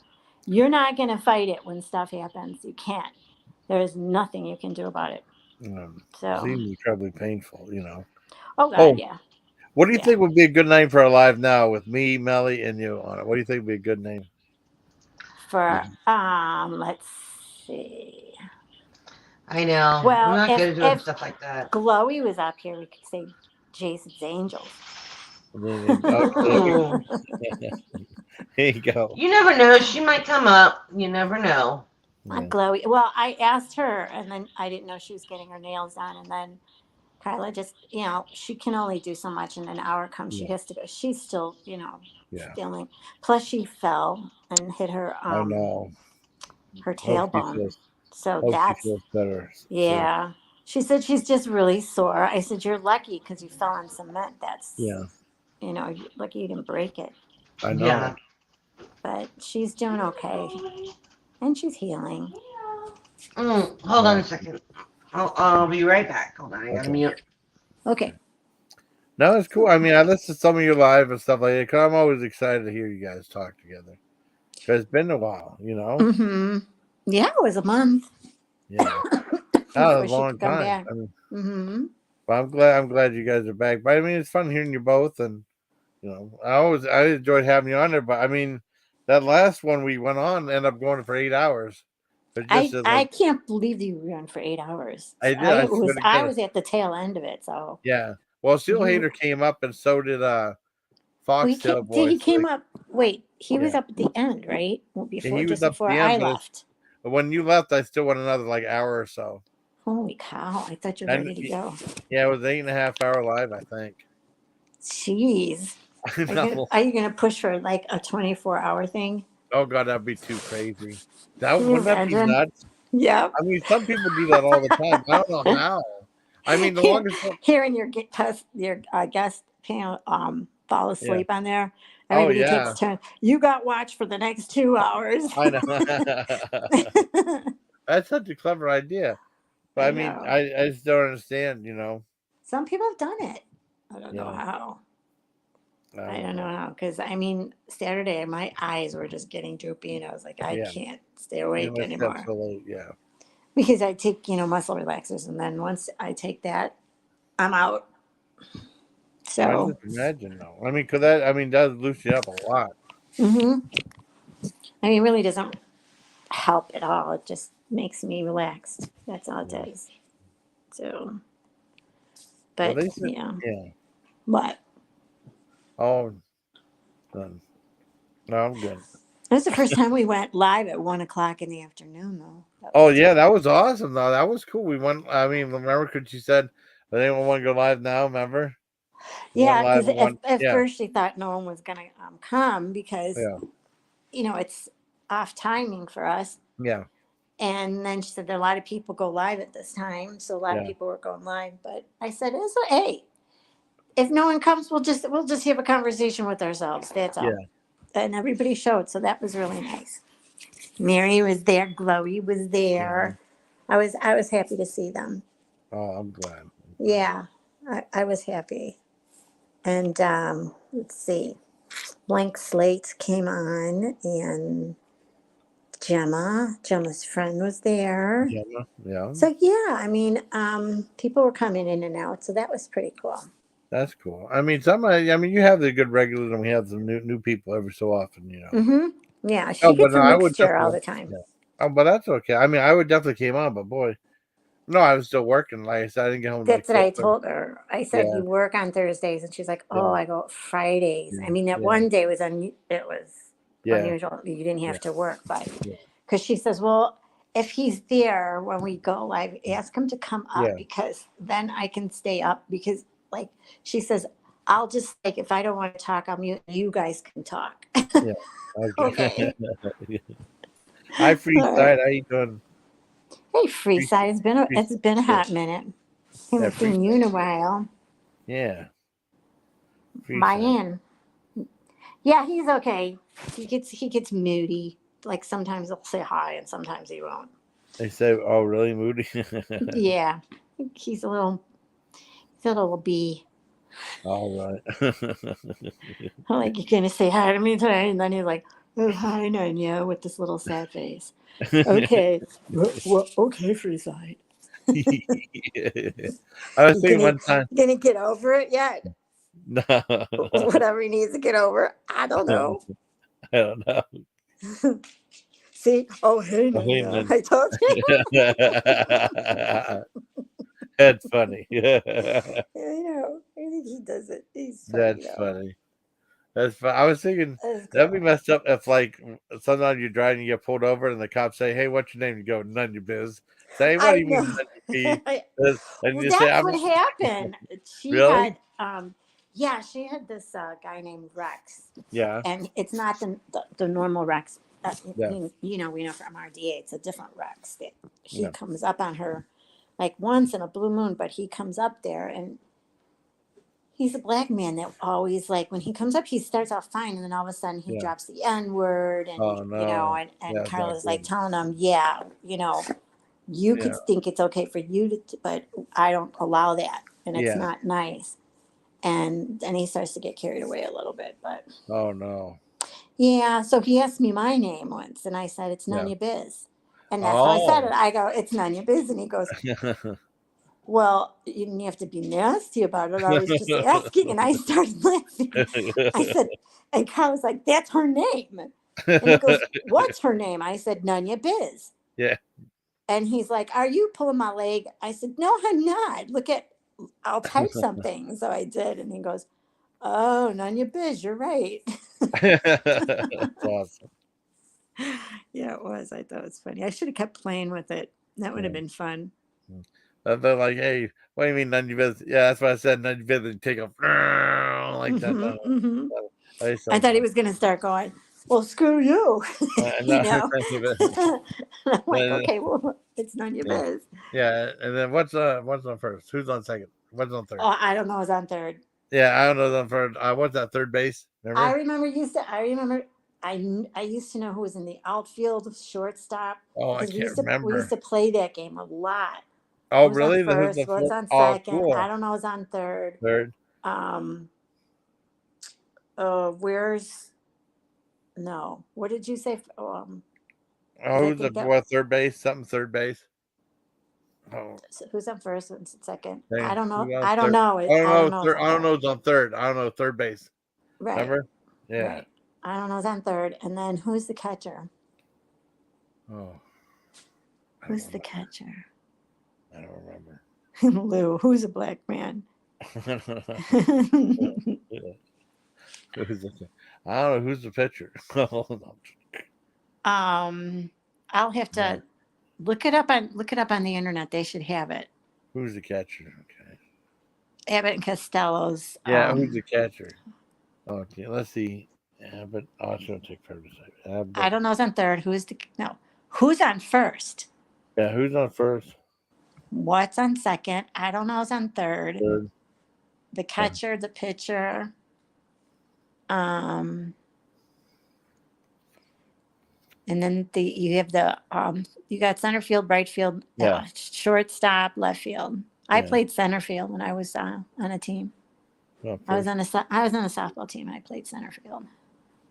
you're not going to fight it when stuff happens. You can't. There is nothing you can do about it. So, Seems incredibly painful. oh God, Oh, yeah, what do you yeah. think would be a good name for a live now with me, Melly, and you on it? What do you think would be a good name? For let's see. I know. I'm Well, not if good at doing if stuff like that. Glowy was up here, we could say Jason's Angels. Okay, Ooh. here you go. You never know. She might come up. You never know. Not Yeah. Glowy. Well, I asked her, and then I didn't know she was getting her nails done, and then Kyla just, she can only do so much in an hour comes. She Yeah. has to go. She's still, Yeah. feeling. Plus, she fell and hit her I know. her Hope she tailbone. feels. So Hope she that's feels better soon. yeah. She said she's just really sore. I said you're lucky because you fell on cement. That's Yeah. lucky you didn't break it. I know. Yeah. But she's doing okay and she's healing. Hold on Yeah. a second. I'll be right back. Hold on. I gotta Okay. mute. Okay. No, it's cool. I mean, I listen to some of your live and stuff like that because I'm always excited to hear you guys talk together. Because it's been a while. Mm-hmm. Yeah, it was a month Yeah. That was before a she long could come time. back. I mean, Mm-hmm. but I'm glad you guys are back. But I mean, it's fun hearing you both, and I enjoyed having you on there. But I mean, that last one we went on ended up going for 8 hours. But just as, I like, can't believe you ran for 8 hours. I did. I swear to I God. was at the tail end of it. So Yeah. Well, Steel Mhm. Hater came up, and so did Foxtail He Boy. So came up. Wait, he was yeah. up at the end, right? Before, He was just up at before the I end, left. but when you left, I still went another like hour or so. Holy cow! I thought you were And ready to go. yeah, it was 8.5 hour live, I think. Jeez, I know. are you gonna push for like a 24-hour thing? Oh God, that'd be too crazy. Can you Wouldn't that be imagine? nuts? Yep. I mean, some people do that all the time. I don't know how. I mean, the longest one. Hearing your guest panel fall Yeah. asleep on there. Oh Everybody yeah. takes turns. You got watch for the next 2 hours. I know. That's such a clever idea. But I I mean, know. I just don't understand. Some people have done it. I don't know Yeah. how. I I don't don't know know. how. Because I mean, Saturday my eyes were just getting droopy, and I was like, I Yeah. can't stay You awake must up anymore. so late. Yeah. Because I take muscle relaxers, and then once I take that, I'm out. I So. just imagine though. I mean, I mean, does loosen you up a lot. hmm I mean, it really doesn't help at all. It just makes me relaxed. That's all it Yeah. does. So, Well, but they said, yeah, yeah. what? Oh, done. No, I'm good. That was the first time we went live at 1 o'clock in the afternoon, though. That Oh was yeah, that was awesome though. That was cool. We went. I mean, remember because you said, "Does anyone want to go live now?" Remember? We went yeah. live Because at one. at Yeah. first she thought no one was gonna come because Yeah. it's off timing for us. Yeah. And then she said that a lot of people go live at this time, so a lot of Yeah. people were going live. But I said, "It's hey, if no one comes, we'll just have a conversation with ourselves. That's all." Yeah. And everybody showed, so that was really nice. Mary was there, Chloe was Mhm. there. I was happy to see them. Oh, I'm glad. I'm glad. Yeah, I was happy. And let's see, Blank Slate came on, and Gemma's friend was there. Yeah. Yeah. So yeah, I mean, people were coming in and out, so that was pretty cool. That's cool. I mean, I mean, you have the good regulars, and we have some new people every so often. Yeah, Oh, she but gets no, a I would mixture all definitely. the time. Yeah. Oh, but that's okay. I mean, I would definitely came on, but boy, no, I was still working. Like I said, I didn't get home like That's what I 4:30. told her. I said, Yeah. "You work on Thursdays," and she's like, "Oh, Yeah. I go Fridays." I Yeah. mean, that Yeah. one day it was Yeah. unusual. You didn't Yeah. have to work, but Yeah. because she says, "Well, if he's there when we go live, ask him to come up Yeah. because then I can stay up." Because, like, she says, "I'll just like if I don't want to talk, I'll mute. You guys can talk." Yeah. Okay. Okay. Hi, All right. Freeside. How you doing? Hey, Free, Freeside. free, It's been a yeah. hot minute. Yeah. Haven't seen you Freeside. in a while. Yeah. Freeside. Mayan. Yeah, he's okay. He gets moody. Like sometimes he'll say hi and sometimes he won't. They say, "Oh, really, Moody?" Yeah, he's a little bee. All right. I'm like, you're gonna say hi to me today, and then he's like, oh hi Nunya with this little sad face. Okay, okay, free side. I was You thinking gonna one time. you gonna get over it yet? No, Whatever he needs to get over. I don't know. I don't know. See? Oh hey Oh, hey, Nunya, man. I told you. That's funny. I know. I think he does it. He's funny That's though. funny. That's fun. I was thinking That's that'd be cool. messed up if, like, sometimes you're driving, you get pulled over, and the cops say, "Hey, what's your name?" You go, "Nunya Biz." Say, "What do I you mean, know. Nunya B?" And Well, you say, that's "I'm what happened. She really." had, yeah, she had this guy named Rex, Yeah. and it's not the normal Rex. Yeah. We know from RDA, it's a different Rex. That he Yeah. comes up on her like once in a blue moon, but he comes up there and he's a black man that always like when he comes up, he starts off fine, and then all of a sudden he Yeah. drops the N word, and Oh no. and Yeah, it's not Carla's like good. telling him, yeah, you Yeah. could think it's okay for you but I don't allow that, and it's Yeah. not nice. And then he starts to get carried away a little bit, but Oh no. yeah. So he asked me my name once, and I said it's Yeah. Nunya Biz, and that's how I said Oh. it. I go, it's Nunya Biz, and he goes, well, you didn't have to be nasty about it. I was just asking, and I started laughing. I said, and Carl was like, that's her name. And he goes, what's her name? I said, Nunya Biz. Yeah. And he's like, "Are you pulling my leg?" I said, "No, I'm not. Look at, I'll type something." So I did. And he goes, "Oh, Nunya Biz, you're right." That's awesome. Yeah, it was. I thought it was funny. I should have kept playing with it. That would have Yeah. been fun. They're like, hey, what do you mean Nunya Biz? Yeah, that's what I said. Nunya Biz and take a like that. Hmm, hmm. It's I so thought he funny. was going to start going, "Well, screw you," you No, know. And I'm like, then, "Okay, well, it's none of your yeah, biz." yeah. And then what's on first? Who's on second? What's on third? Oh, I don't know. It was on third. Yeah, I don't know on third. What's that third base? I Remember? remember I used to know who was in the outfield, shortstop, Oh, I because can't we used remember. to play that game a lot. Oh, Who's on really? Who's first? the What's first? on Oh, second? I cool. don't know. Who's on third? Third. Um, where's no? What did you say? Oh, Because I who's the think that what? Third base? Something third base. Oh, who's on first and second? I dang. don't know. Who's on I don't third? know. I don't I don't know. know. Who's Third. on I don't third. know who's on third. I don't know third base. Right, Remember? Yeah. right. I don't know. Who's on third, and then who's the catcher? Oh, I don't Who's the remember. catcher? I don't remember. Lou. Who's a black man? Yeah. Who's the, I don't know who's the pitcher. Hold on. I'll have Yeah. to look it up on the internet. They should have it. Who's the catcher? Okay. Abbott and Costello's. Yeah, who's the catcher? Okay, let's see. Yeah, but it's gonna take forever to say. I But don't know who's on third. Who's on first? yeah, who's on first? What's on second? I don't know who's on third. Third. The catcher, the pitcher. Um, and then you have you got center field, right field, Yeah. shortstop, left field. I Yeah. played center field when I was on a team. Not I was first. on a softball team. I played center field.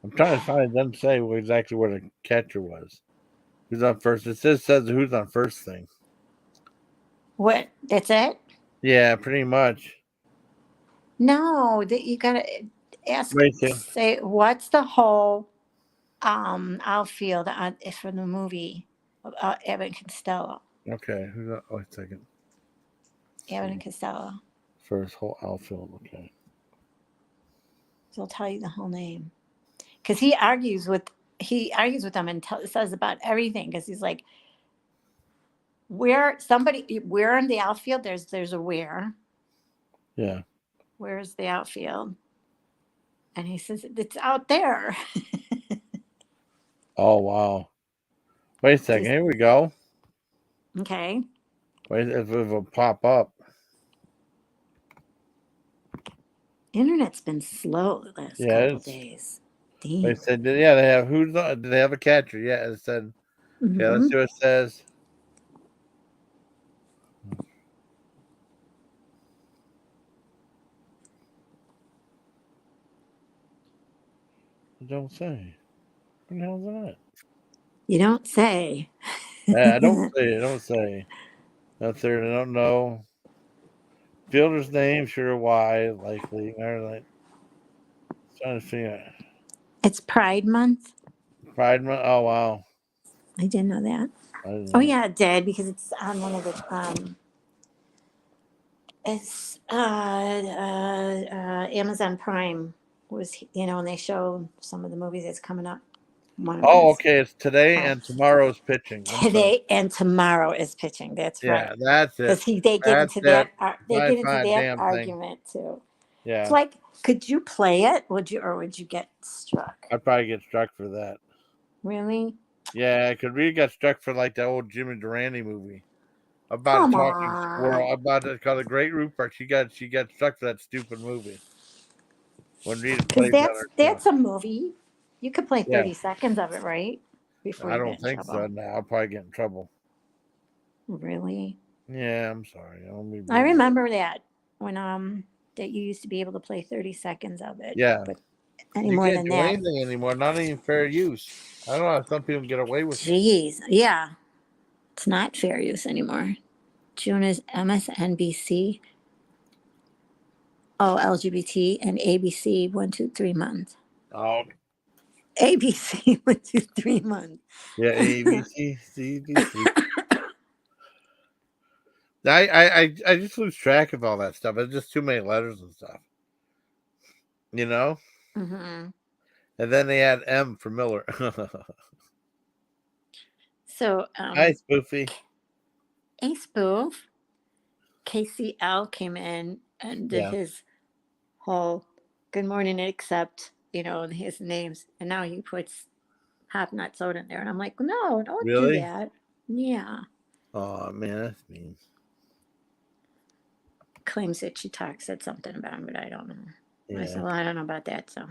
I'm trying to find them say exactly where the catcher was. Who's on first? It says who's on first thing. What? That's it? Yeah, pretty much. No, that you gotta ask. Wait, see. Say what's the whole outfield for the movie Abbott and Costello. Okay, who's on? Oh, wait a second. Abbott and Costello. First whole outfield. Okay. So I'll tell you the whole name because he argues with them and says about everything because he's like where in the outfield there's a Yeah. where's the outfield and he says it's out there. Oh wow. Wait a second. Here we go. Okay. Wait, if it will pop up. Internet's been slow the last couple days. They said, yeah, they have who's on? Do they have a catcher? Yeah, it said. Mm-hmm. Yeah, let's see what it says. It don't say. What the hell is that? You don't say. Yeah, I don't say. I don't say. That's there. I don't know. Fielder's name, sure. Why? Likely. All right. Trying to figure out. It's Pride Month. Pride Month. Oh wow. I didn't know that. I didn't Oh know. yeah, it did because it's on one of the it's Amazon Prime was and they show some of the movies that's coming up. One of them Oh, is okay. It's today and tomorrow's pitching. I'm sorry. today and tomorrow is pitching. That's right. Yeah, that's it. Because they get That's into it. they I get into find that damn thing. argument too. Yeah. It's like, could you play it? Would you get struck? I'd probably get struck for that. Really? Yeah, because we got struck for like the old Jimmy Durante movie about Come a talking squirrel. on. About it called The Great Rupert. She got struck for that stupid movie. When Rita Because plays that that's herself. a movie. You could play Yeah. 30 seconds of it, right? Before I you don't get in think trouble. so. No, I'll probably get in trouble. Really? Yeah, I'm sorry. I remember that when that you used to be able to play 30 seconds of it. Yeah. But any You more can't than do that. anything anymore. Not even fair use. I don't know how some people get away with it. Jeez. Yeah. It's not fair use anymore. June is MSNBC. Oh, LGBT and ABC 1, 2, 3 months. Oh, ABC 1, 2, 3 months. Yeah, ABC, CBC. I just lose track of all that stuff. It's just too many letters and stuff. You know? Mm-hmm. And then they add M for Miller. So, Hi, Spoofy. a spoof, KCL came in and did Yeah. his whole good morning, except, his names. And now he puts half nut soda in there. And I'm like, no, don't do Really? that. Yeah. Oh, man, that's mean. Claims that she said something about him, but I don't know. I Yeah. said, well, I don't know about that. So,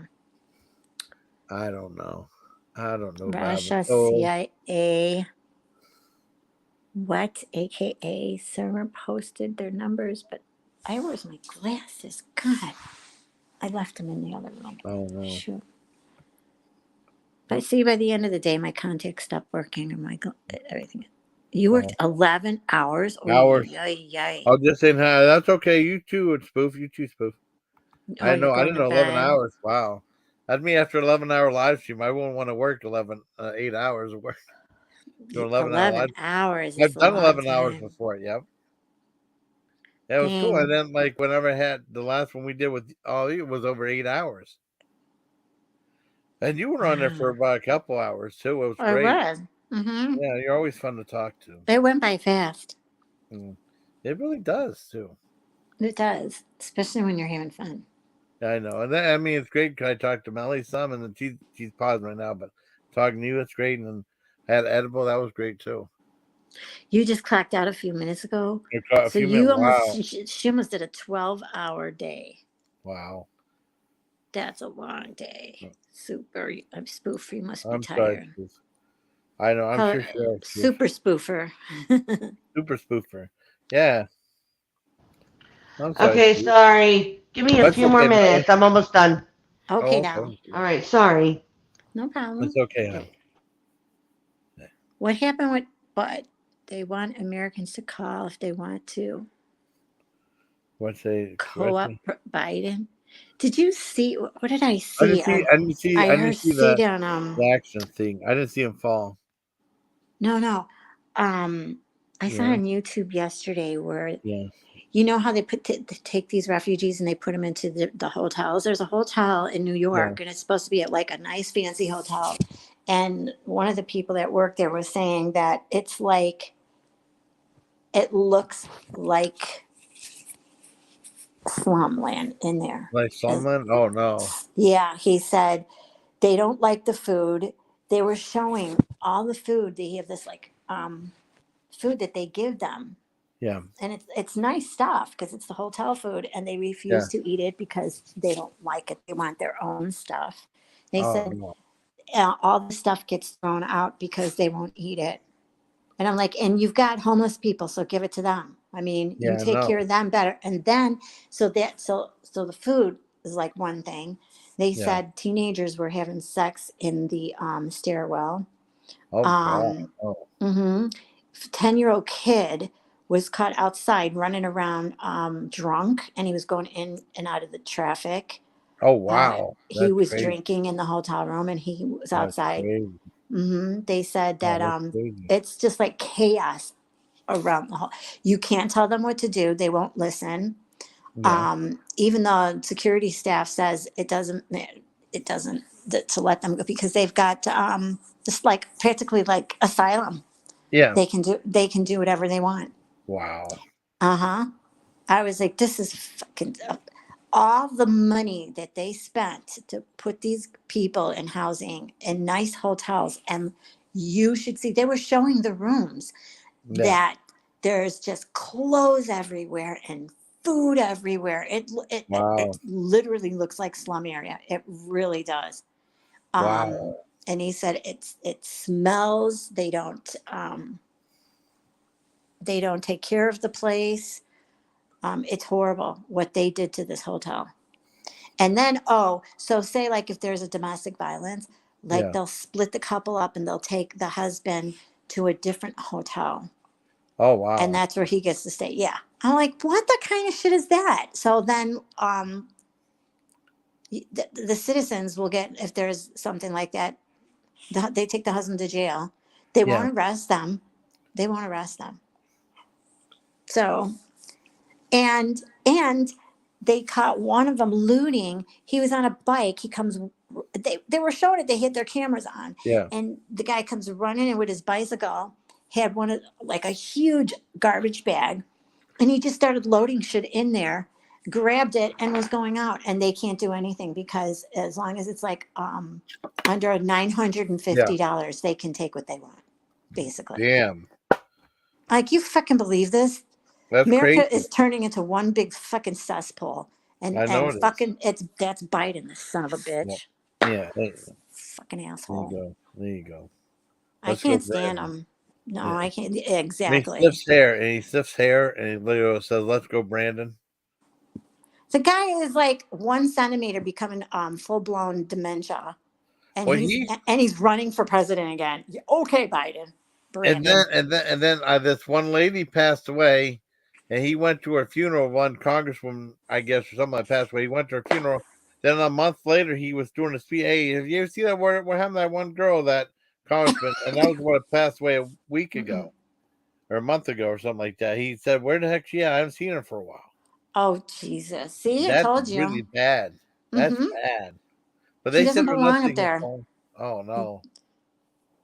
I don't know. I don't know about it. Russia, Oh, CIA, what, AKA, server posted their numbers, but where's my glasses? God, I left them in the other room. oh no. Shoot. But see, by the end of the day, my contacts stopped working and everything. You worked 11 hours? Hours. Yay. I'll just say hi. That's okay. You too, Spoof. You too, Spoof. Oh, I you're know. I going didn't to know 11 bed? hours. Wow. That'd mean after 11-hour live stream, I wouldn't want to work 8 hours of work. Do 11-hour 11 live. hours is I've a done long 11 hours time. before. Yep. Yeah, it was cool. And Dang. then, like, whenever I had the last one we did with all you was over 8 hours. And you were on there for Wow. about a couple hours too. It was I great. was. Mm-hmm. Yeah, you're always fun to talk to. It went by fast. It really does too. It does, especially when you're having fun. Yeah, I know. And then, I mean, it's great because I talked to Melly some, and then she's pausing right now, but talking to you, it's great. And then I had Edible, that was great too. You just clocked out a few minutes ago. A So few minutes. Wow. she almost did a 12-hour day. Wow. That's a long day. Super. I'm spoof. You must be I'm sorry, tired. Spoof. I know. I'm Call sure it she is. Spoof. super spoofer. Super spoofer. Yeah. I'm sorry. Okay, Spoof. sorry. Give me a That's few more okay, Melly. minutes. I'm almost done. Okay, Oh, now. okay. All right, sorry. No problem. It's okay, hon. What happened with but they want Americans to call if they want to What's they? co-op Biden? Did you see what did I I see? I didn't heard see see the on action thing. I didn't see him fall. no. I saw Yeah. on YouTube yesterday where Yeah. you know how they take these refugees and they put them into the hotels. There's a hotel in New Yeah. York, and it's supposed to be like a nice fancy hotel. And one of the people that worked there was saying that it looks like slumland in there. Like someone? Oh no. Yeah, he said they don't like the food. They were showing all the food. They have this food that they give them, Yeah. and it's nice stuff because it's the hotel food, and they Yeah. refuse to eat it because they don't like it. They want their own stuff. They Oh said no. all the stuff gets thrown out because they won't eat it. And I'm like, and you've got homeless people, so give it to them. I mean, you Yeah. take care No. of them better. And then, so the food is like one thing. They Yeah. said teenagers were having sex in the stairwell. Oh God. Um, Oh. 10-year-old kid was caught outside running around drunk, and he was going in and out of the traffic. Oh wow. He That's was crazy. drinking in the hotel room, and he was That's outside. crazy. They said Oh, that that's crazy. it's just like chaos around the hall. You can't tell them what to do; they won't listen. Yeah. Even though security staff says it doesn't to let them go because they've got just like practically like asylum. Yeah. They can do whatever they want. Wow. I was like, this is fucking all the money that they spent to put these people in housing in nice hotels, and you should see they were showing the rooms Yeah. that there's just clothes everywhere and food everywhere. It Wow. literally looks like slum area. It really does. Wow. And he said it smells. They don't take care of the place. It's horrible what they did to this hotel. And then, so say like if there's a domestic violence, like Yeah. they'll split the couple up and they'll take the husband to a different hotel. Oh And wow. that's where he gets to stay. Yeah. I'm like, what the kind of shit is that? So then, the citizens will get, if there's something like that, they take the husband to jail. They Yeah. won't arrest them. They won't arrest them. So, and they caught one of them looting. He was on a bike. He comes. They were showing it. They had their cameras on, Yeah. and the guy comes running in with his bicycle. Had one of like a huge garbage bag, and he just started loading shit in there. Grabbed it and was going out, and they can't do anything because as long as it's like under $950, they can take what they want, basically. Damn. Like, you fucking believe this? That's America crazy. is turning into one big fucking cesspool, and I know it is. fucking that's Biden, the son of a bitch, Yeah. There fucking you asshole. go. There you go. I Let's go can't stand Brandon. him. No, Yeah. I can't. And he Exactly. sniffs hair, and he literally says, "Let's go, Brandon." The guy is like 1 centimeter becoming full blown dementia, and Well, he's running for president again. Yeah, okay, Biden, Brandon. and then this one lady passed away, and he went to her funeral. One congresswoman, I guess, or something like passed away. He went to her funeral. Then a month later, he was doing a speech. Hey, have you ever seen that? What happened to that one girl, that congressman? And that was what passed away a week ago, or a month ago, or something like that. He said, "Where the heck's she at? I haven't seen her for a while." Oh Jesus! See, I That's told you. really bad. That's bad. But He they doesn't said there's belong up nothing there. wrong. Oh no.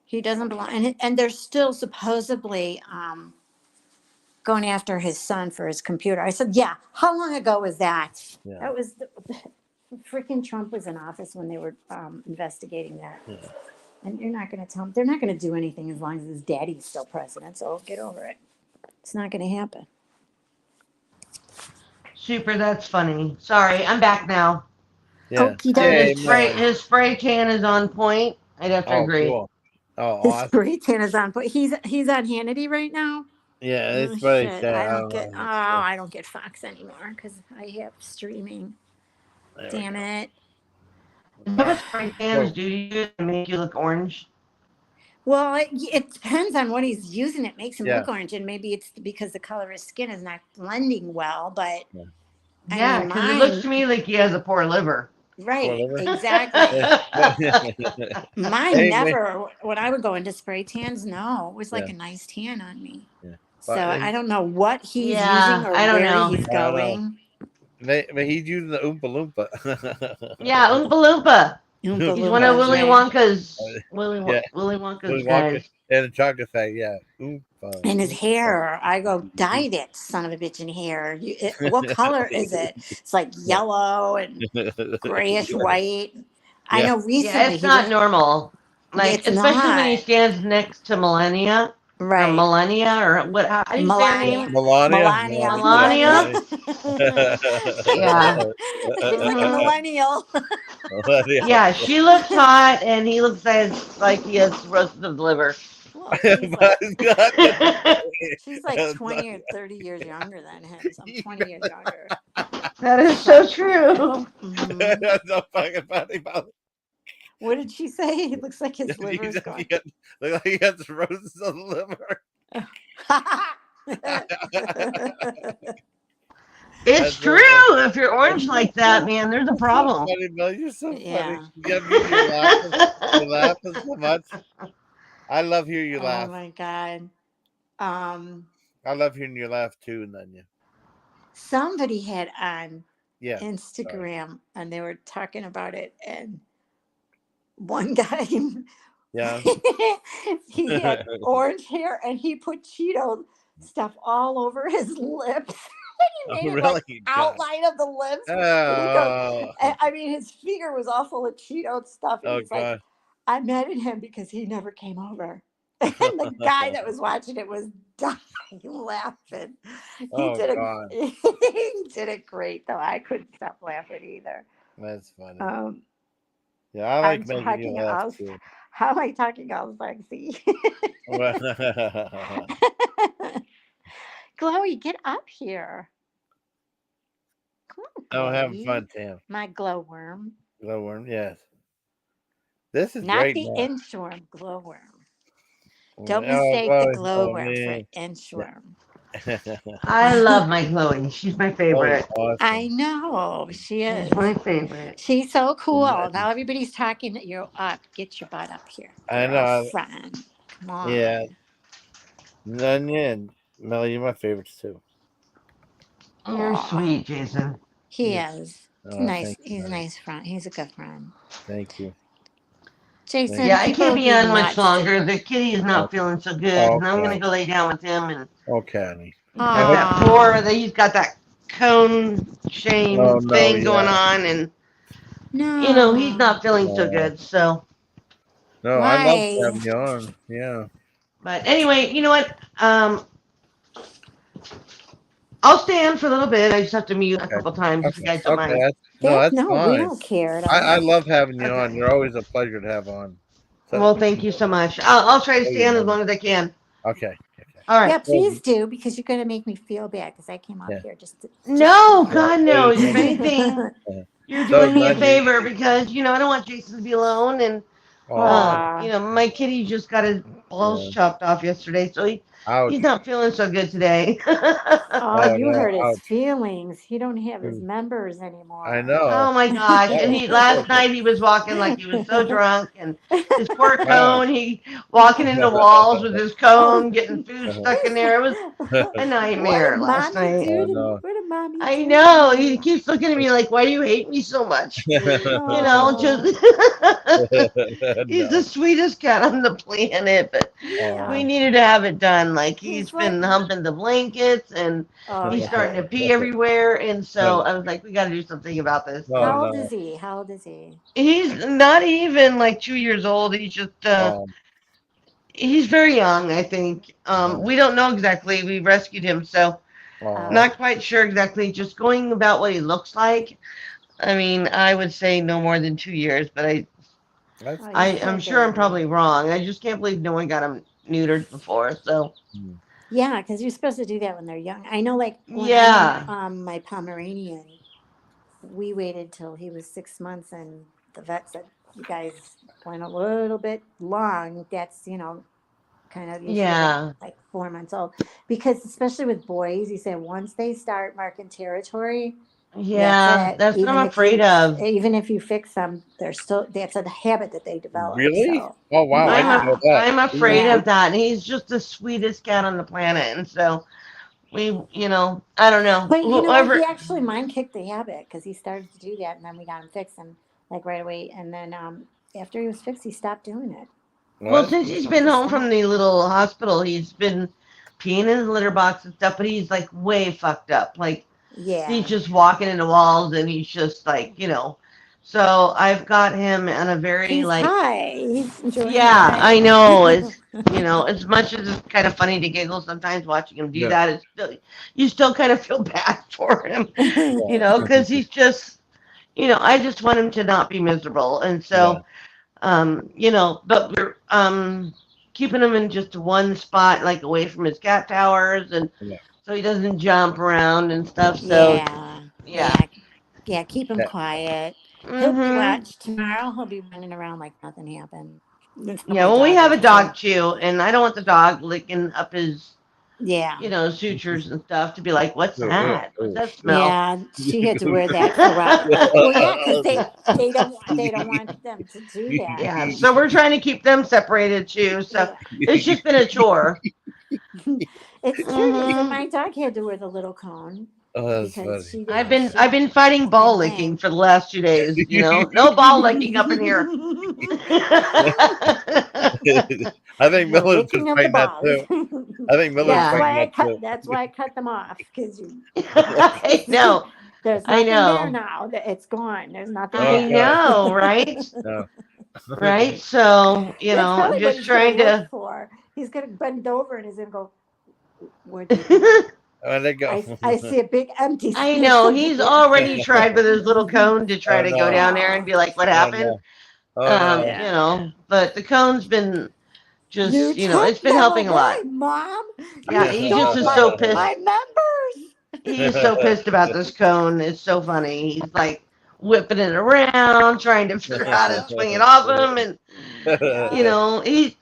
He doesn't belong, and they're still supposedly going after his son for his computer. I said, yeah. How long ago was that? Yeah. That was freaking Trump was in office when they were investigating that. Yeah. And you're not going to tell them. They're not going to do anything as long as his daddy's still president. So get over it. It's not going to happen. Super, that's funny. Sorry, I'm back now. Yeah. Okie And dokie. his spray tan is on point. I'd have to Oh, agree. cool. Oh, His awesome. spray tan is on. But he's on Hannity right now. Yeah, Oh, it's what shit. I don't get. know. I don't get Fox anymore because I have streaming. Damn it. Is that what spray tans do to you to make you look orange? Well, it depends on what he's using. It makes him Yeah. look orange, and maybe it's because the color of his skin is not blending well. But Yeah, because it looks to me like he has a poor liver. Right, Liver? exactly. Mine Hey, never. When I would go into spray tans, no, it was like Yeah. a nice tan on me. Yeah. So But I don't know what he's Yeah, using or I don't where know. he's I don't know. going. But he's using the Oompa Loompa. Yeah, Oompa Loompa. Oompa He's one of Loompas, Willy right? Wonka's Yeah. Willy Wonka's Willy Wonka guys. and a chocolate factory. Yeah. Oompa. And his hair, I go, dye that son of a bitch in hair. What color is it? It's like yellow and grayish white. I know Yeah, recently it's not normal. Like, it's especially when he not. stands next to Melania. Or Right. Melania, or what? How do you say her Melania. name? Melania. Melania? Yeah. She's like a Mhm. millennial. Yeah, she looks hot, and he looks like he has roasted liver. Well, she's like 20 or 30 years younger than him. So I'm 20 years younger. That is so true. That's so fucking funny about it. What did she say? He looks like his liver's gone. Look like he has roses on the liver. It's So true. funny. If you're orange like that, man, there's a problem. So funny, Bill. You're so funny. Yeah. You're laughing. You're laughing so much. I love hearing you Oh laugh. my God. I love hearing you laugh too, Nunya. Somebody had on Instagram, and they were talking about it, and one guy Yeah. he had orange hair and he put Cheeto stuff all over his lips. He made it like outline of the lips. Oh. I mean, his finger was all full of Cheeto stuff. And he's like, I met him because he never came over. And the guy that was watching it was dying laughing. He did it great, though. I couldn't stop laughing either. That's funny. Yeah, I like making you laugh too. How am I talking all sexy? Chloe, get up here. Come on, Chloe. Oh, having fun, Tam. My glowworm. Glowworm, yes. This is Not great. the Now. inchworm, glowworm. Don't mistake the glowworm for inchworm. I love my Chloe. She's my Oh, favorite. I awesome. know she She's is. my favorite. She's so cool. And Now everybody's talking that you're up. Get your butt up here, I know. girlfriend. Come Yeah, on. Nunya and Melly, you're my favorites too. You're Oh, sweet, Jason. he You're, is. He's oh, nice. thank you, He's a honey. nice friend. He's a good friend. Thank you. Thank Jason, Yeah, I people can't would be be on much nuts to. longer. The kitty is you. not feeling so good, Oh, and I'm gonna okay. go lay down with him. And Okay, honey. he's I got hope. that Oh he's got that cone Oh shame no, thing going yeah. on, and he's no. not feeling so No, good. So, no. I love Why? having you on. Yeah. but anyway, you know what? I'll stay on for a little bit. I just have to mute a Okay. couple times if you Okay. guys don't Okay. mind. No, That that's no, we fine. don't care at I all. love having you on. Okay. You're always a pleasure to have on. So, Well, thank you so much. I'll try to oh, stay you're on as welcome. long as I can. Okay. Okay. All Yeah, right. Well, please do because you're going to make me feel bad because I came up yeah. here just for No, you. God, So no. does If Nunya. anything, Uh, you're So doing does me a Nunya. favor because I don't want Jason to be alone, and Oh. Aw. my kitty just got his balls Yeah. chopped off yesterday, so he's Ouch. not feeling so good today. Oh, Oh you no. hurt his Ouch. feelings. He don't have his Ooh, members I anymore. know. Oh my gosh! That And was he last horrible. night he was walking like he was so drunk, and his poor Wow. cone. He walking into walls with his cone, getting food stuck in there. It was a What nightmare did last mommy night. do Oh to no. what did mommy I do to know. He you? keeps looking at me like, "Why do you hate me so much?" Oh, Just he's the No. sweetest cat on the planet, but we yeah. Oh. needed to have it done. Like he's He's like, been humping the blankets and oh he's yeah. starting to pee everywhere, and so I was like, we got to do something about this. No, How old is no. he? How old is he? He's not even like 2 years old. He's just Um, he's very young, I think. um, We don't know exactly. We rescued him, so Oh, oh, not quite sure exactly. Just going about what he looks like. I mean, I would say no more than 2 years, but that's oh, he's good. I'm still a sure I'm baby. probably wrong. I just can't believe no one got him neutered before. So Mm. Yeah, because you're supposed to do that when they're young. I know, like when I had yeah, my Pomeranian, we waited till he was 6 months, and the vet said, "You guys went a little bit long. That's kind of you should have had yeah, like 4 months old because especially with boys, he said once they start marking territory, that's yeah. it. That's what I'm afraid of. Even if you fix them, they're still that's a habit that they develop. Really? So Oh, wow. I didn't yeah, know that. I'm afraid yeah. of that. And he's just the sweetest cat on the planet, and so I don't know. But you know what? Whoever. He actually mind kicked the habit because he started to do that, and then we got him fixed, and like right away, and then after he was fixed, he stopped doing it. Well, What? since he's He been just home from stopped. the little hospital, he's been peeing in his litter box and stuff, but he's like way fucked up. Like he's Yeah, just walking into walls and he's just so I've got him on a very he's like, high. He's enjoying yeah, I life. know. As much as it's kind of funny to giggle sometimes watching him do Yeah. that, you still kind of feel bad for him, Yeah. because he's just, I just want him to not be miserable. And Yeah. so, but we're keeping him in just one spot, like away from his cat towers, and Yeah. so he doesn't jump around and stuff. So, Yeah, yeah. yeah, yeah. Keep him Yeah. quiet. He'll be Hmm. watched tomorrow. He'll be running around like nothing happened. That's how Yeah, my well, we dog have is a the same. dog too, and I don't want the dog licking up his, Yeah, sutures and stuff to be like, what's that? What's Oh, that smell? yeah. She had to wear that for a while. Well, yeah, because they don't want them to do that. Yeah, so we're trying to keep them separated too. So Yeah, it's just been a chore. it's true. Even Hmm. my dog had to wear the little cone oh, that's because funny. she I've didn't. been I've She been fighting ball same licking thing. for the last 2 days. No ball licking up in here. I think The Miller's been licking of the fighting that balls. too. I think Miller's That's Yeah, fighting why I that cut. too. That's why I cut them off because you. I know, There's I nothing there know, now. It's gone. There's nothing Oh I there. God. know, right? No. Right. So That's I'm probably what just he's gonna trying look to. for. He's gonna bend over and he's gonna go, "Where'd they go? Where'd they go? I see a big empty I space know over he's there." already tried with his little cone to try Oh to go no. down there and Oh, be like, "What Oh happened?" no. Oh no. yeah. But the cone's been You just, took it's been them helping a away, lot. Mom. Yeah, You he just stole is my so pissed. my members. He is so pissed about this cone. It's so funny. He's like whipping it around, trying to figure out how to swing it off him, and Yeah. he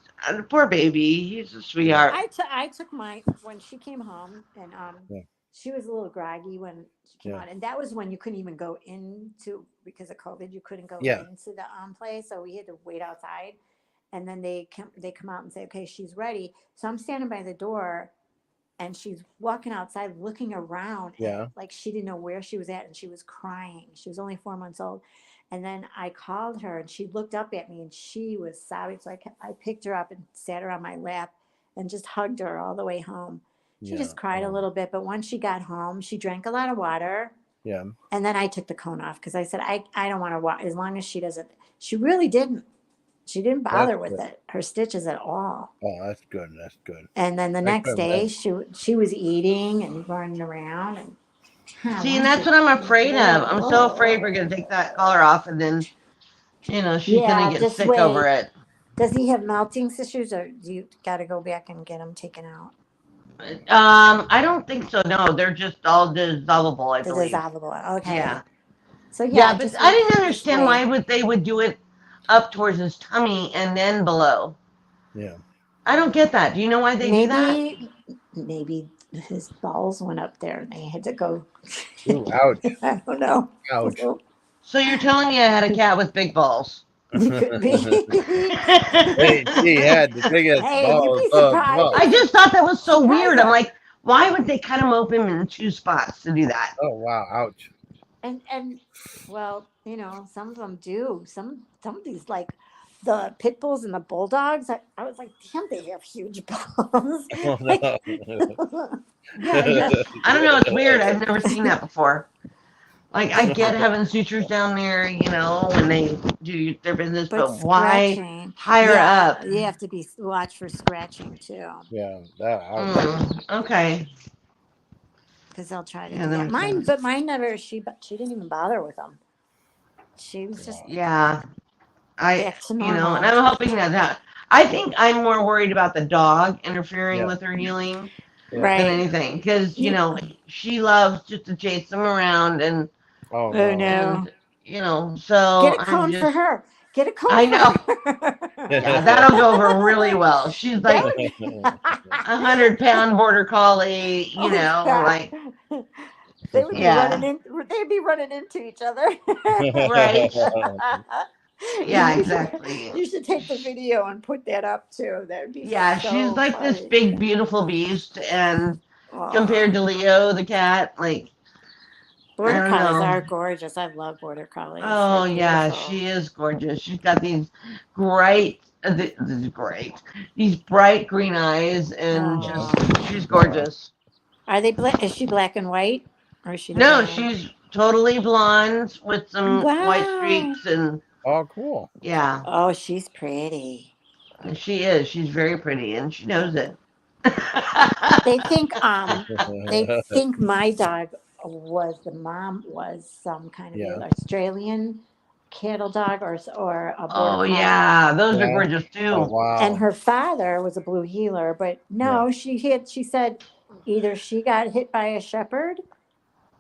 Poor baby. He's a sweetheart. I took my when she came home, and Yeah. she was a little groggy when she came Yeah. out, and that was when you couldn't even go into, because of COVID, you couldn't go Yeah. into the place, so we had to wait outside, and then they come out and say, okay, she's ready. So I'm standing by the door, and she's walking outside looking around, and Yeah. like she didn't know where she was at, and she was crying. She was only 4 months old. And then I called her, and she looked up at me, and she was sobbing. So I picked her up and sat her on my lap and just hugged her all the way home. She Yeah. just cried a little bit, but once she got home, she drank a lot of water. Yeah. And then I took the cone off because I said, I don't want to walk as long as she doesn't. She really didn't. She didn't That's bother with good. it, her stitches at all. Oh, that's good. That's good. And then the I next couldn't day, imagine. she was eating and running around, and See, and once that's you, what I'm afraid of. I'm so afraid we're gonna take that collar off, and then she's gonna yeah, get just sick over wait. it. Does he have melting stitches, or do you got to go back and get them taken out? I don't think so. No, they're just all dissolvable, I The believe. dissolvable. Yeah, Okay. So yeah, yeah, but I didn't just understand wait. why they would do it up towards his tummy and then below. Yeah. I don't get that. Do you know why they do that? Maybe his balls went up there and they had to go. Ooh, ouch. I don't know. Ouch. So you're telling me I had a cat with big balls? It could be. Hey, she had the biggest Hey, you'd balls be of surprised. most. I just thought that was so weird. I'm Surprised. like, why would they cut him open in two spots to do that? Oh wow, ouch. And well, some of them do. Some of these, like the pit bulls and the bulldogs. I was like, damn, they have huge balls. Oh Like, no. Yeah, I don't know. It's weird. I've never seen that before. Like, I get having sutures down there, when they do their business, but but why scratching, higher yeah, up? you have to be watch for scratching too, Yeah, that ouch. Okay. because they'll try to Yeah, do that that. makes Mine, sense. but mine never. She didn't even bother with them. She was just Wow. Yeah. back to And normal. I'm hoping that I think I'm more worried about the dog interfering Yeah, with her healing yeah. than Right. anything, because You, she loves just to chase them around, and Oh oh no. no. Get so a I'm cone for just her. Get a cone I for know. Yeah, her. that'll go over really well. She's That like would be. 100-pound border collie, Oh yeah. like They would be running yeah, in. They'd be running into each other. right. Yeah, you should. exactly. You should take the video and put that up too. That would be Yeah, she's so like this funny. big, beautiful beast, and Aw. compared to Leo, the cat, like I Border don't collies know. are gorgeous. I love border collies. They're Oh yeah, beautiful. she is gorgeous. She's got these great, these bright green eyes, and just Oh, she's Wow. gorgeous. are they black? Is she black and white, or is she the No, brown? she's totally blonde with some white Wow. streaks, and Oh cool. yeah, Oh, she's pretty. she is. She's very pretty, and she knows it. They think they think my dog was the mom was some kind of Yeah. Australian cattle dog, or a border Oh collie, yeah, those are Yeah. gorgeous Oh too. and wow. her father was a blue heeler. But Yeah. no, she said either she got hit by a shepherd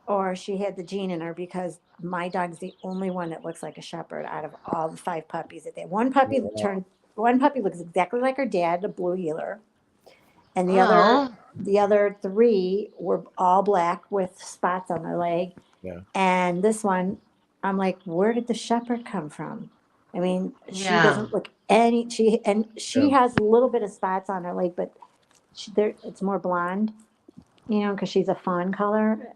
or she had the gene in her, because my dog's the only one that looks like a shepherd out of all the five puppies that they. Wow. One puppy looks exactly like her dad, a blue heeler, and Oh the other three were all black with spots on their leg. Yeah. And this one, I'm like, where did the shepherd come from? I mean, she yeah, doesn't look any. She Yeah. has a little bit of spots on her leg, but it's more blonde, because she's a fawn color.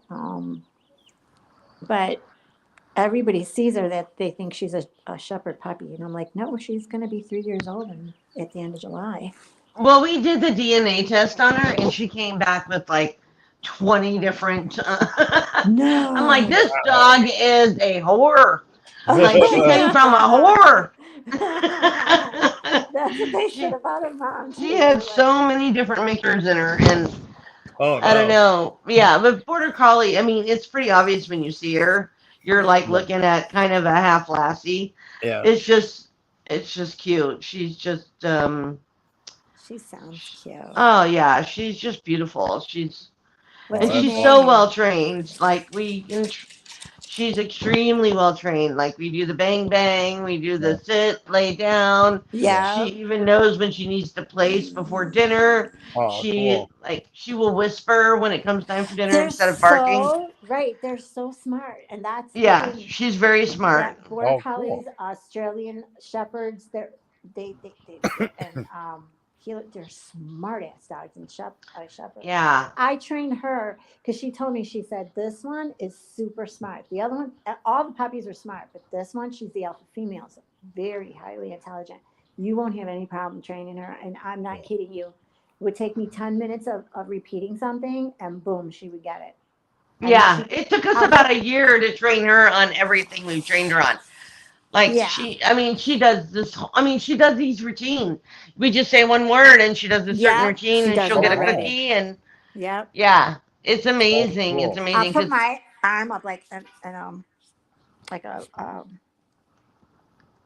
But everybody sees her that they think she's a shepherd puppy, and I'm like, no, she's going to be 3 years old at the end of July. well, we did the DNA test on her, and she came back with like 20 different. I'm like, No. this Wow. dog is a whore. Like, she came Oh, from a whore. that's what they said she about her mom she too. had They're like, so many different makers in her, and Oh I don't no. know. Yeah, but border collie. I mean, it's pretty obvious when you see her. You're like yeah, Yeah. looking at kind of a half lassie. Yeah. It's just it's just cute. She's just she sounds cute. oh yeah, she's just beautiful. What's Oh, And her that's she's so awesome. name? well trained. Like she's extremely well trained. Like we do the bang bang, we do the sit, lay down. She Yeah. even knows when she needs to place before dinner. Oh, cool. She will whisper when it comes time for dinner They're instead of barking. so right. They're so smart, and that's the Yeah, thing. she's very smart. That border Oh, cool. collies, Australian shepherds, and they're smart ass dogs and shepherds. Yeah. I trained her because she told me, she said this one is super smart. The other one, all the puppies are smart, but this one, she's the alpha female, so very highly intelligent. You won't have any problem training her, and I'm not kidding you. It would take me 10 minutes of repeating something, and boom, she would get it. And then Yeah, it took us I'll about put, a year to train her on everything we've trained her on. Like yeah, she does this. She does these routines. We just say one word, and she does a certain yeah, routine, she and does she'll it get a Oh, already. cookie, and Yep. yeah, it's oh, amazing. It's cool. I'll amazing put because my arm up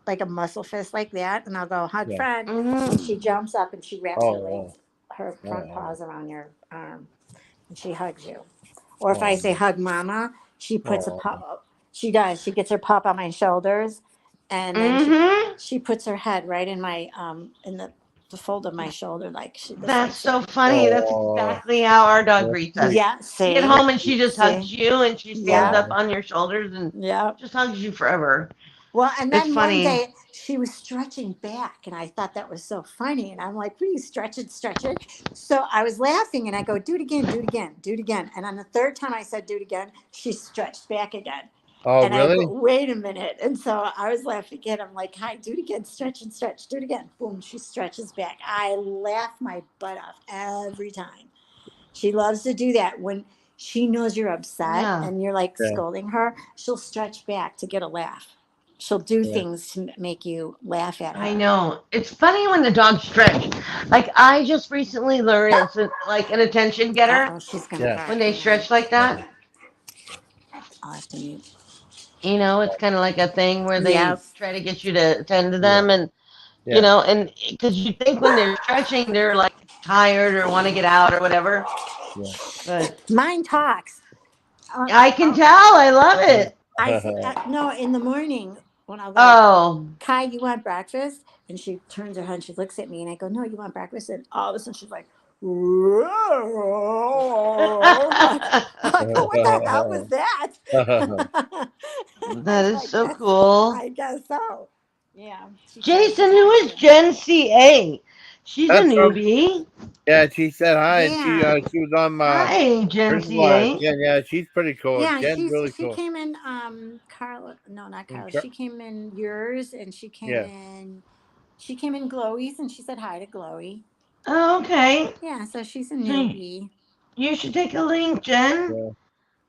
like a muscle fist like that, and I'll go hug Yeah. friend, and mm-hmm. she jumps up and she wraps her Oh, legs, her front oh, paws around your arm, and she hugs you. Or if I oh, say hug mama, she puts a oh, paw. She does. She gets her paw on my shoulders, and then Mm-hmm. she puts her head right in my in the fold of my shoulder, like she this That's likes it. so funny. That's oh, exactly how our dog that's greets us. sweet. Yeah. You get See. home and she just hugs See. you, and she stands Yep. up Oh, on your shoulders and Yep. just hugs you forever. Well, and It's then one funny. day she was stretching back, and I thought that was so funny. And I'm like, please stretch it, stretch it. So I was laughing, and I go, do it again, do it again, do it again. And on the third time I said, do it again, she stretched back again. oh, And I go, really? wait a minute. And so I was laughing again. I'm like, hi, do it again, stretch and stretch, do it again. Boom, she stretches back. I laugh my butt off every time. She loves to do that when she knows you're upset Yeah. and you're like Yeah, scolding her. She'll stretch back to get a laugh. She'll do yeah. things to make you laugh at I her. know. It's funny when the dogs stretch. Like I just recently learned like an attention getter She's gonna Yeah. when bark. they Hang on. stretch like that. I'll have to mute. It's kind of like a thing where they Yep. try to get you to attend to Yeah. them, and Yeah. and because you think when they're stretching, they're like tired or want to get out or whatever. Yeah. But Mine talks. Uh, I can tell. I love Yeah. it. I see. No, in the morning when I'll go, Oh. Kai, you want breakfast? And she turns her head and she looks at me, and I go, no, you want breakfast? And all of a sudden she's like, whoa. I go, what the hell was that? I That go, is so cool. I guess so. Yeah, she tries to Jason, who talk to is you. Gen CA? She's a That's from. newbie. Yeah, she said hi, and Yeah, she was on my Hi, Gen personalized. CA. Yeah, yeah, she's pretty cool. yeah. Jen's really She cool. came in. Carla, no, not And Carla. She came in yours, and she came yeah, in. She came in Glowy's, and she said hi to Glowy. Oh, okay. Yeah, so she's a So newbie. you should take a link, Jen. yeah,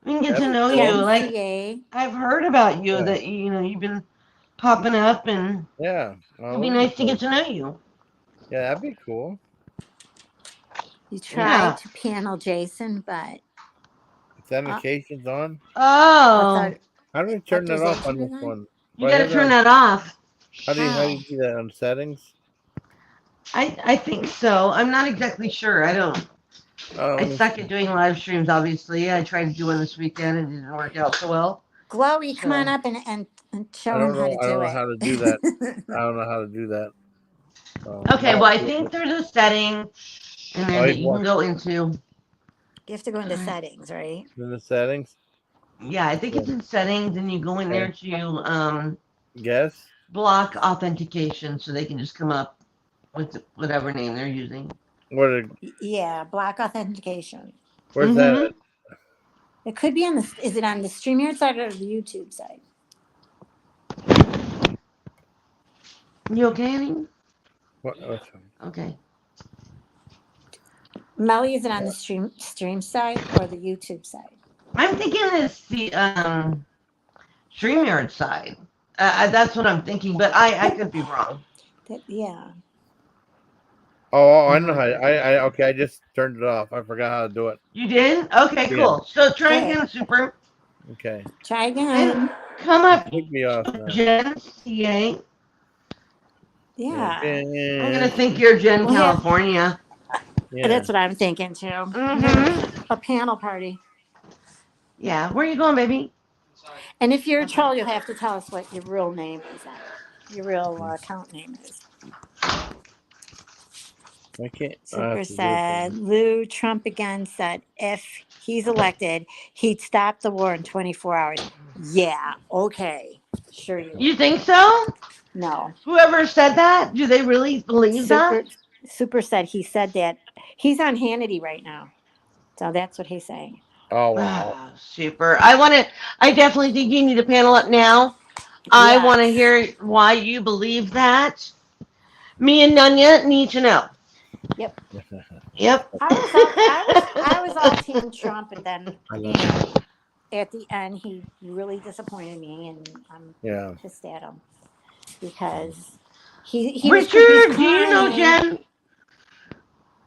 We can get that'd to be know you. cool. Gen Like CA. I've heard about you Yeah, that you've been popping up, and yeah. it'd All be over the nice to get place. to know you. Yeah, that'd be cool. You Yeah. tried Yeah. to panel Jason, but uh, Authentication's on. I Oh, thought How do we turn that off authorization on is this on. one? you Do I got to have it turn on? that off. How do How? you do that on settings? I think so. I'm not exactly sure. I don't. Oh, I let me suck at see. doing live streams. Obviously, I tried to do one this weekend and it didn't work out so well. Glowy, come on So up and I show him don't how know. to I do don't know it. how to do that. I don't know how to do that. okay. Not Well, I doing think it. there's a setting in there Oh, that he's you can one go into. You have to go All into right. settings, right? in the settings. Yeah, I think Yeah. it's in settings, and you go in there Okay. to Guess. block authentication, so they can just come up with whatever name they're using. Where? Yeah, block authentication. Where's that Mm-hmm. at? It could be on the. Is it on the StreamYard side or the YouTube side? You okay, honey? What? Okay. Melly, is it on the stream side or the YouTube side? I'm thinking it's the StreamYard side. That's what I'm thinking, but I could be wrong. Yeah. Oh, I know Mhm. how. Okay. I just turned it off. I forgot how to do it. You did? Okay, Yeah. cool. So try Good. again, Super. Try Okay. And again. come It up took me off to now. Gen CA. Yeah. Yeah. I'm going to think you're Gen We'll have. California. Yeah. That's what I'm thinking too. Mm-hmm. A panel party. Yeah. Where are you going, baby? And if you're a troll, you'll have to tell us what your real name is. Your real account name is. I can't. Super said Lou Trump again said if he's elected, he'd stop the war in 24 hours. Yeah, okay. Sure you You would. think so? No. Whoever said that, do they really believe that? Super said he said that he's on Hannity right now. So that's what he's saying. Oh wow. Ah, super. I definitely think you need to panel up now. I want to Yes. hear why you believe that. Me and Nunya need to know. Yep. Yep. I was all team Trump, and then I you love know you. at the end he really disappointed me, and I'm Yeah. pissed at him because he's Richard, do you know crying. Jen?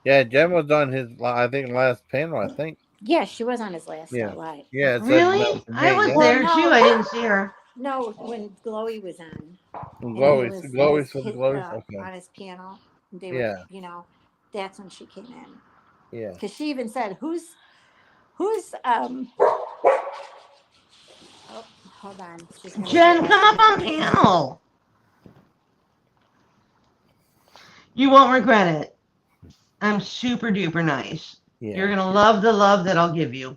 Yeah, Jen was on his, I think, last panel. I think. Yeah, she was on his last Yeah. live. Yeah, it said Really? no for I me. was Yeah. Well, there too. no, I didn't see her. no, when Glowy was on, And and he Glowy, was Glowy's for the Glowy's. Okay. on his panel, they were, Yeah. that's when she came in Yeah. because she even said, "Who's Oh, hold on, she's gonna do Jen, come it." up on panel. You won't regret it. I'm super duper nice. You're Yeah. gonna love the love that I'll give you.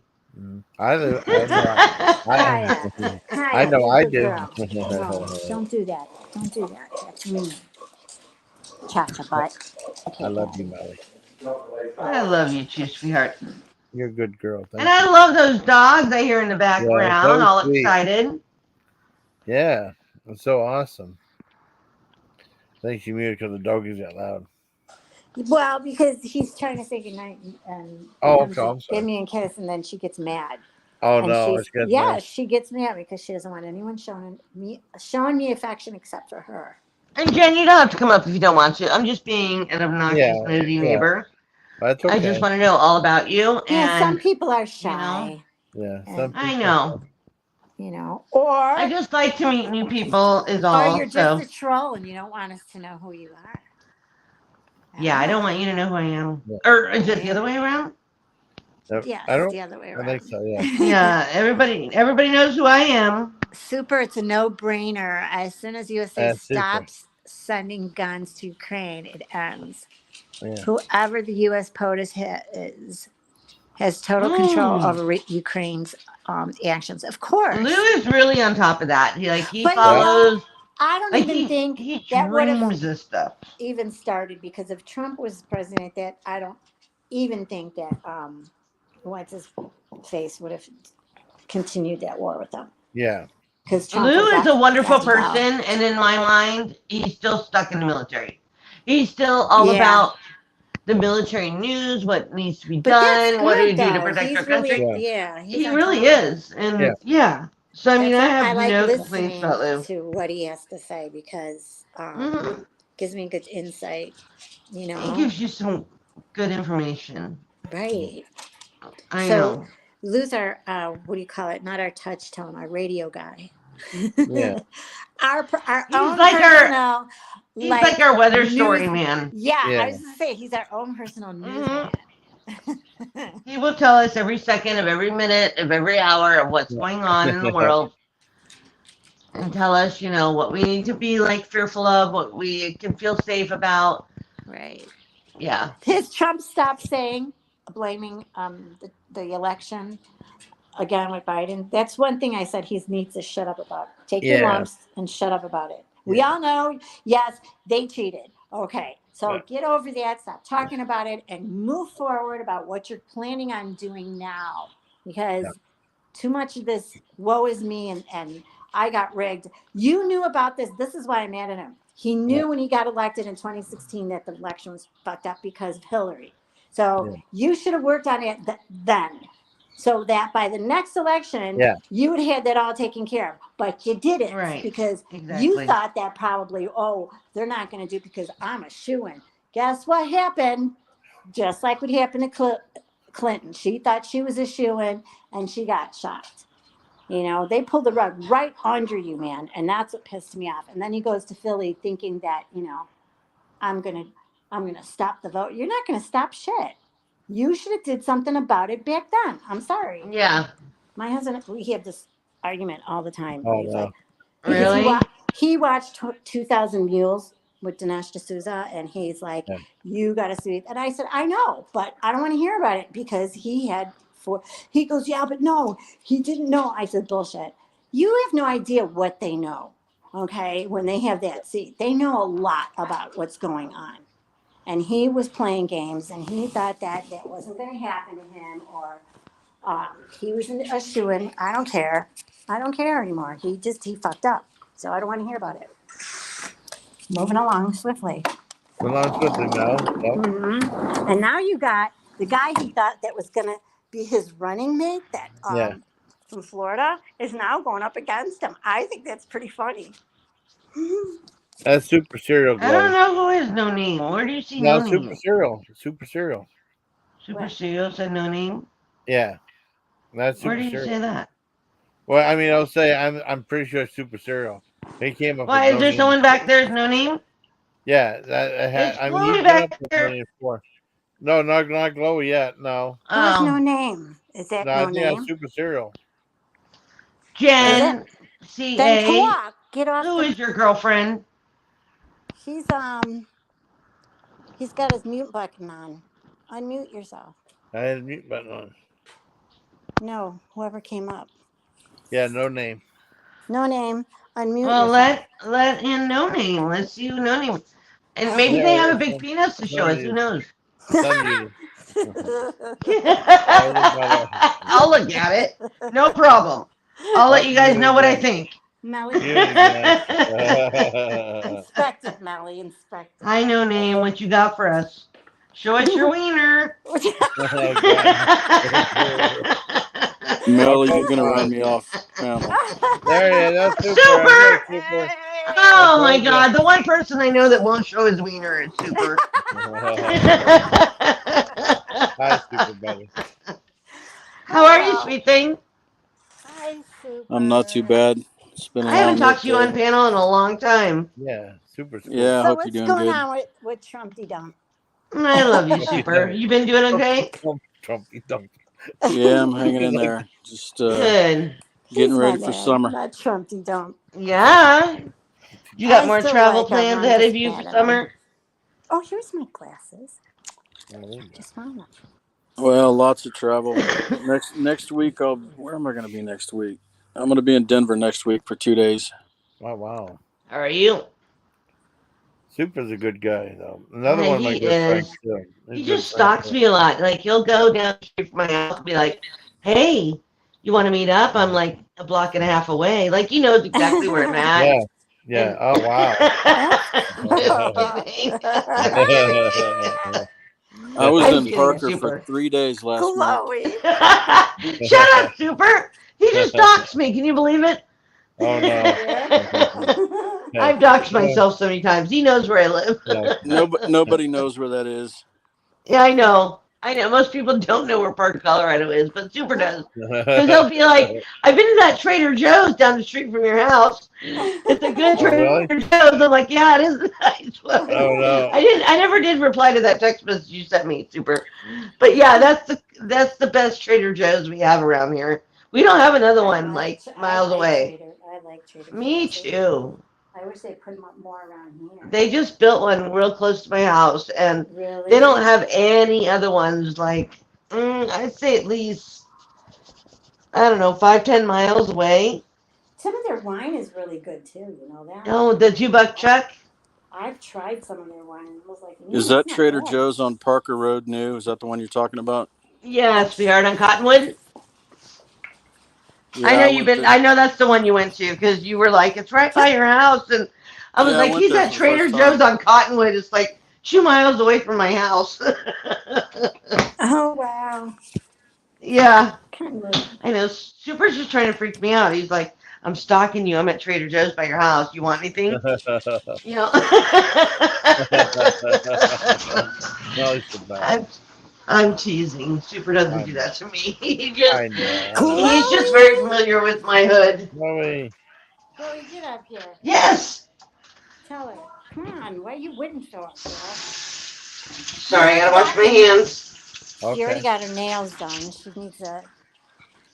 I know. I know. Hiya, I hiya, know. be a I good do. girl. No, don't do that. Don't do that. That's mean. Cha-cha butt. I Okay, love you, Daddy. Melly. I love you too, sweetheart. You're a good girl. And Thank I you. love those dogs I hear in the Yeah, background, so all sweet. excited. Yeah, it's so awesome. I think she muted because the doggies got loud. Well, because he's trying to say goodnight and Oh, comes okay. to I'm give sorry. me a kiss, and then she gets mad. Oh And no, it's good, man. she gets mad because she doesn't want anyone showing me affection except for her. And Jen, you don't have to come up if you don't want to. I'm just being an obnoxious, Yeah, nosy yeah. neighbor. That's I just okay. want to know all about you, Yeah, some and people are you know, shy, Yeah, some and I people. know. or I just like to meet new people, is you're all. just So a troll and you don't want us to know who you are. yeah, I don't Ah, want you to know who I am. Yeah. Or is it the right. other way around? Yes, I it's don't. the other way I think around. so. Yeah. Yeah, everybody knows who I am. Super, it's a no-brainer. As soon as USA Super. stops sending guns to Ukraine, it ends. Yeah. Whoever the U.S. POTUS is has total control Mm. over Ukraine's actions. Of Lou course. is really on top of that. He But Yeah. follows. I don't Like even think he that would have dreams this stuff. even started because if Trump was president, that I don't even think that what's his face would have continued that war with them Yeah. because Trump Lou would is have a wonderful got involved. person, and in my mind, he's still stuck in the military. He's still all Yeah, about the military news, what needs to be but that's done, what do we good do to though. protect our He's really, country. Yeah. yeah, he's He on really top of it. is, Yeah. and yeah. So I mean, That's I why I have like no complaints listening about Lou. to what he has to say because Hmm. gives me good insight. He gives you some good information. Right. I So know. Lou's our what do you call it? Not our touch tone, our radio guy. Yeah. Our He's own like our personal he's like like our weather news. story man. Yeah, I Yeah. was gonna say he's our own personal Hmm. newsman. He will tell us every second of every minute of every hour of what's going on in the world and tell us, what we need to be like fearful of, what we can feel safe about. Right. Yeah. His Trump stopped saying blaming the election again with Biden. That's one thing I said he needs to shut up about. Take your Yeah. lumps and shut up about it. We Yeah. all know, yes, they cheated. Okay, Yeah. so get over that. Stop talking about it and move forward about what you're planning on doing now. Yeah. Because too much of this woe is me and I got rigged. You knew about this. This is why I'm mad at him. He Yeah. knew when he got elected in 2016 that the election was fucked up because of Hillary. So Yeah. you should have worked on it then. So that by the next election, Yeah. you would have had that all taken care of. But you didn't Right. because you Exactly. thought that probably, oh, they're not going to do it because I'm a shoo-in. Guess what happened? Just like what happened to Clinton. She thought she was a shoo-in and she got shot. They pulled the rug right under you, man, and that's what pissed me off. And then he goes to Philly thinking that, I'm gonna I'm gonna stop the vote. You're not gonna stop shit. You should have did something about it back then. I'm sorry. Yeah. My husband, we have this argument all the time. Oh, He's no. like, because Really? he watched 2,000 Mules with Dinesh D'Souza, and he's like, Yeah. you got to see it. And I said, I know, but I don't want to hear about it because he had four. He goes, yeah, but no, he didn't know. I said, bullshit. You have no idea what they know, okay, when they have that seat. They know a lot about what's going on. And he was playing games, and he thought that wasn't going to happen to him, or he was a shoo-in. I don't care. I don't care anymore. He fucked up. So I don't want to hear about it. Moving along swiftly. Milan Swiftly now. Yep. Mm-hmm. And now you got the guy he thought that was going to be his running mate, that Yeah. from Florida, is now going up against him. I think that's pretty funny. That's Super Serial I don't gloves. know who is No Name. Where do you see No, No Super Name? Serial. Super Serial. Super Serial said No Name. Yeah. That's Where Super do you say Serial. that? Well, I mean, I'll say I'm pretty sure it's Super Serial. He came up with Why is No there Name. someone back there? Is No Name? Yeah, that It's I mean, Chloe he's been back up with No there. Name before. No, not Glowy yet. No. Who is No Oh, Name? Is that No, I No think that's Name? Super Serial. Is it? Jen Then CA. talk. Get off Who the. is your girlfriend? He's He's got his mute button on. Unmute yourself. I had a mute button on. No, whoever came up. Yeah, No Name. No Name. Unmute Well, yourself. let in No Name. Let's see who No Name. And maybe they Yeah, have a it's big penis to show us. Who unmuted. knows? It's unmuted. I'll look at it. No problem. I'll let Oh, you guys muted know what I again. think. Melly, Muted again. inspect it, Melly. Inspect it. Hi, No Name. What you got for us? Show us your wiener. Oh, God. Melly, Okay, you're gonna run fine. me off panel. There he is. That's Super. I Super! know Super. I Oh my told you. god, the one person I know that won't show his wiener is Super. Hi, Super buddy. How are you, Hello. sweet thing? Hi, Super. I'm not too bad. It's been a I haven't long work talked to you on day. panel in a long time. Yeah, Super's cool. Yeah, I So hope you're what's doing going good. on with Trumpy Dump? I love you, Trumpy Super. dunk. You been doing okay? Trumpy dunk. Yeah, I'm hanging in Like, there. Just Good. getting He's my ready for man, summer. not Trumpy Dump. Yeah. You got I more still travel like him. plans I'm ahead of just you for mad at him. summer? Oh, here's my glasses. oh, there you go. Just found them. Well, lots of travel. Next week, where am I going to be next week? I'm going to be in Denver next week for 2 days. Oh, wow. How are you? Super's a good guy, though. Another one of my He good friends, is. too. He's He a good just friend, stalks too. me a lot. Like he'll go down the street from my house and be like, "Hey, you want to meet up?" I'm like a block and a half away. Like he knows exactly where I'm at. Yeah. Yeah. And Oh, wow. That's just cool. kidding. I was I'm in kidding, Parker for Super. 3 days last month. Chloe. Shut up, Super. He just doxed me. Can you believe it? Oh, no. Yeah. I've doxed Yeah. myself so many times. He knows where I live. Yeah. Nobody knows where that is. Yeah, I know. I know. Most people don't know where Parker, Colorado is, but Super does. Because he'll be like, I've been to that Trader Joe's down the street from your house. It's a good Oh, Trader really? Joe's. I'm like, yeah, it is nice. Oh, no. I never did reply to that text message you sent me, Super. But yeah, that's the best Trader Joe's we have around here. We don't have another one like miles away. I like Trader Me Joe's. too. I wish they'd put them up more around here. They just built one real close to my house, and Really? they don't have any other ones like I'd say at least I don't know 5-10 miles away. Some of their wine is really good too. You know that? Oh, the $2 chuck. I've tried some of their wine and I was like, Is it's that not Trader bad. Joe's on Parker Road New? Is that the one you're talking about? Yeah, sweetheart on Cottonwood. Yeah, I know I you've went been. there. I know that's the one you went to because you were like, it's right by your house, and I was Yeah, I like, went he's there at for the Trader first Joe's time. on Cottonwood. It's like 2 miles away from my house. Oh wow. Yeah, Kind of. I know. Super's just trying to freak me out. He's like, I'm stalking you. I'm at Trader Joe's by your house. You want anything? You know. No, it's the best. I'm teasing. Super doesn't do that to me. I know. He's just very familiar with my hood. Chloe. Chloe, get up here. Yes. Tell her. Come on. Why you wouldn't show up, girl? Sorry, I gotta wash my hands. She already Okay. got her nails done. She needs a.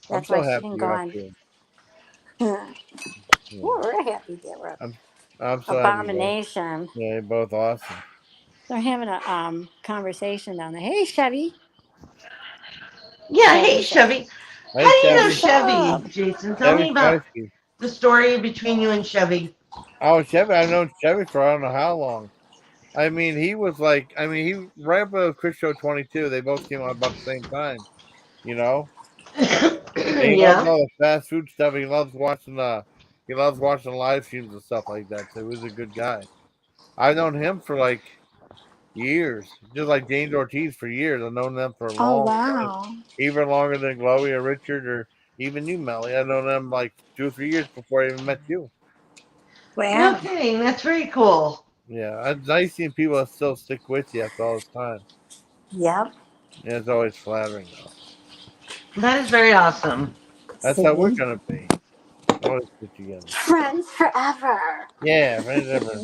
I'm That's so why she happy didn't go you're up on. here. Yeah. We're happy that we're I'm so happy. Abomination. Yeah, they're both awesome. They're having a conversation down there. Hey, Chevy. Yeah, hey Chevy. How Hey, do you know Chevy. What's up? Chevy, Jason? Tell me Chevy about Feisty. the story between you and Chevy. Oh, Chevy. I've known Chevy for I don't know how long. I mean, he was like, he right up with Chris Show 22. They both came out about the same time, you know. And he loves Yeah. all the fast food stuff. He loves watching live streams and stuff like that. So he was a good guy. I've known him for like years, just like James Ortiz for years. I've known them for a Oh, long time, wow. even longer than Chloe or Richard or even you, Melly. I've known them like 2 or 3 years before I even met you. No Wow. kidding. That's very cool. Yeah, it's nice seeing people that still stick with you after all this time. Yep. Yeah, it's always flattering, though. That is very awesome. That's how we're See? gonna be. Always stick together. Friends forever. Yeah, friends ever.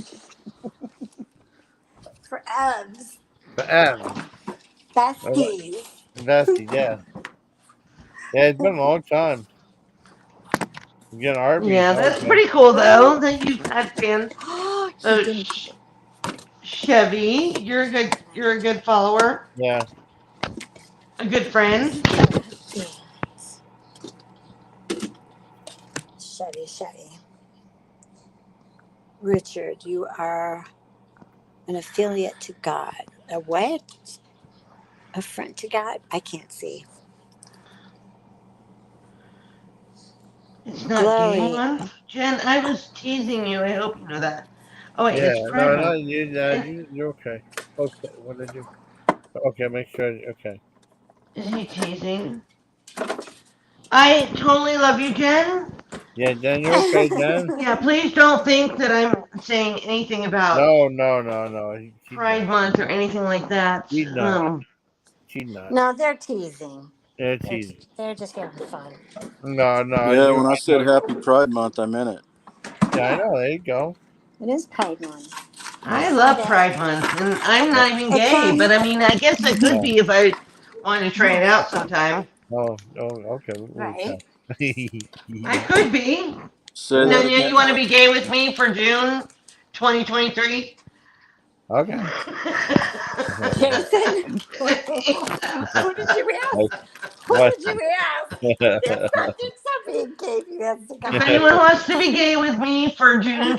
Forevs. Forever. Besties. Invested, yeah. Yeah, it's been a long time. Again, Arby's Yeah, always that's been. pretty cool though that you've had fans. He So didn't. Chevy, you're a good follower, Yeah. a good friend. Chevy. Richard, you are an affiliate to God. A what? A friend to God? I can't see. It's not gay Chloe. month, Jen. I was teasing you. I hope you know that. Oh wait, Yeah. it's Pride No, no, Month. And you're okay. Okay, what did you? Okay, make sure. Okay. is he teasing? I totally love you, Jen. Yeah, Jen, you're okay, Jen? Yeah, please don't think that I'm saying anything about No, no, no, no. She's Pride not. Month or anything like that. She's not. She's not. No, they're teasing. Yeah, They're, she's. they're just having fun. No, no, Yeah, you. when I I said know. Happy Pride Month, I meant it. Yeah, I know. There you go. It is Pride Month. I Yeah, love That, Pride Month, and I'm yeah, not even it gay, but comes. I mean, I guess I could yeah. be if I wanted to try it out sometime. Oh, oh, okay. We'll Right. I could be. Say that Nunya, you again. want to be gay with me for June 2023? Okay. Jason, who did you ask? Who What? did you ask? That's something gave you has to If come anyone wants to be gay with me for June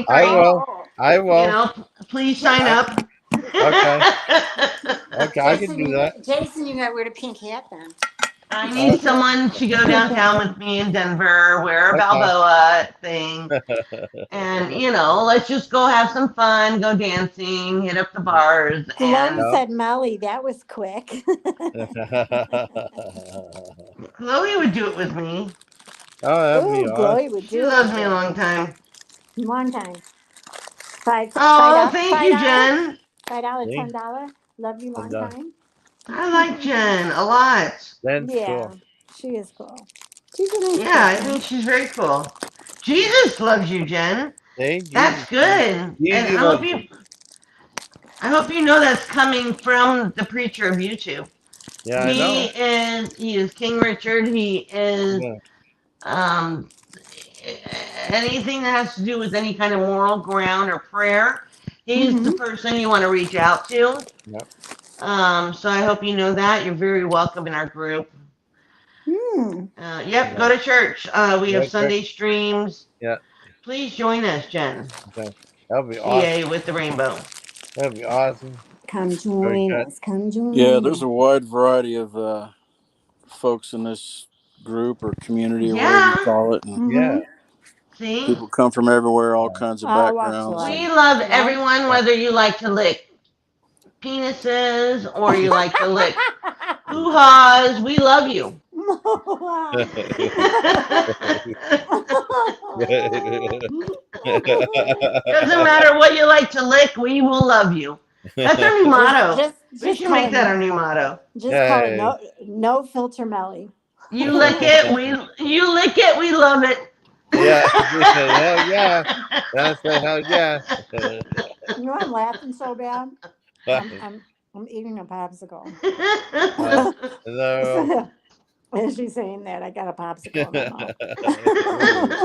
I 2023, will. Oh, I you will. know, please sign I, up. okay. Okay, I can Jason, do that. you got to wear a pink hat then. I need Uh, someone to go downtown with me in Denver, wear a okay. Balboa thing, and let's just go have some fun, go dancing, hit up the bars, Chloe and No. said Melly. That was quick. Chloe would do it with me. Oh, that'd be Ooh, awesome. Chloe would She do it loves with me a you. long time. One time. Five, five, Oh, dollars, thank five you, dollar, Jen. $5, See? $10. Love you And long time. I like Jen a lot. then Yeah, cool. she is cool. She's a nice Yeah, I person. think she's very cool. Jesus loves you, Jen. See? That's Jesus. good. And Jesus loves you. I hope you know that's coming from the preacher of YouTube. Yeah, I He know. is King Richard. He is Yeah. um anything that has to do with any kind of moral ground or prayer. He's the Mm-hmm. person you want to reach out to. Yep. So I hope you know that. You're very welcome in our group. Hmm. Yep, go Yeah. to church. We have Yeah, Sunday streams. yeah. Please join us, Jen. Okay. That'd be awesome. CA with the rainbow. That'd be awesome. Come Very join good. us. Come Yeah, join there's us. a wide variety of folks in this group or community or whatever you Yeah. call it, and Yeah. Mm-hmm. See? people come from everywhere, all kinds of All walks of backgrounds, life. We and love Yep. everyone, whether you like to lick penises or you like to lick hoo-haws. We love you. Doesn't matter what you like to lick, we will love you. That's our new just, motto. just, We just should call make it that our no. new motto. Just call it Hey. no filter Melly. You lick it, you lick it, we love it. Yeah. Hell yeah. That's right. Hell yeah. You know I'm laughing so bad. I'm eating a popsicle. No. As she's saying that, I got a popsicle in my mouth. Ooh.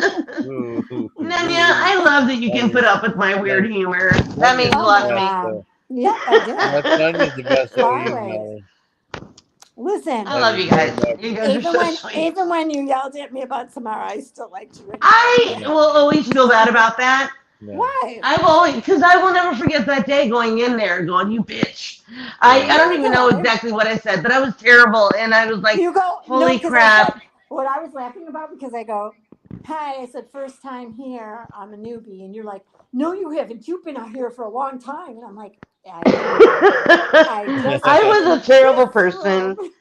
love that you can put up with my weird humor. That means a Oh lot my to me. God. Yep, I do. Nunya's the best with you, Always. Melly. Listen, I love you guys. You guys are so sweet. even when you yelled at me about tomorrow, I still liked you. I will always feel bad about that. Yeah. Why? I've always, because I will never forget that day going in there and going, you bitch. I don't even know exactly what I said, but I was terrible. And I was like, You go, holy no, crap. I said, what I was laughing about, because I go, hi, I said, first time here, I'm a newbie. And you're like, no, you haven't. You've been out here for a long time. And I'm like, I just I came was in a terrible this person. room.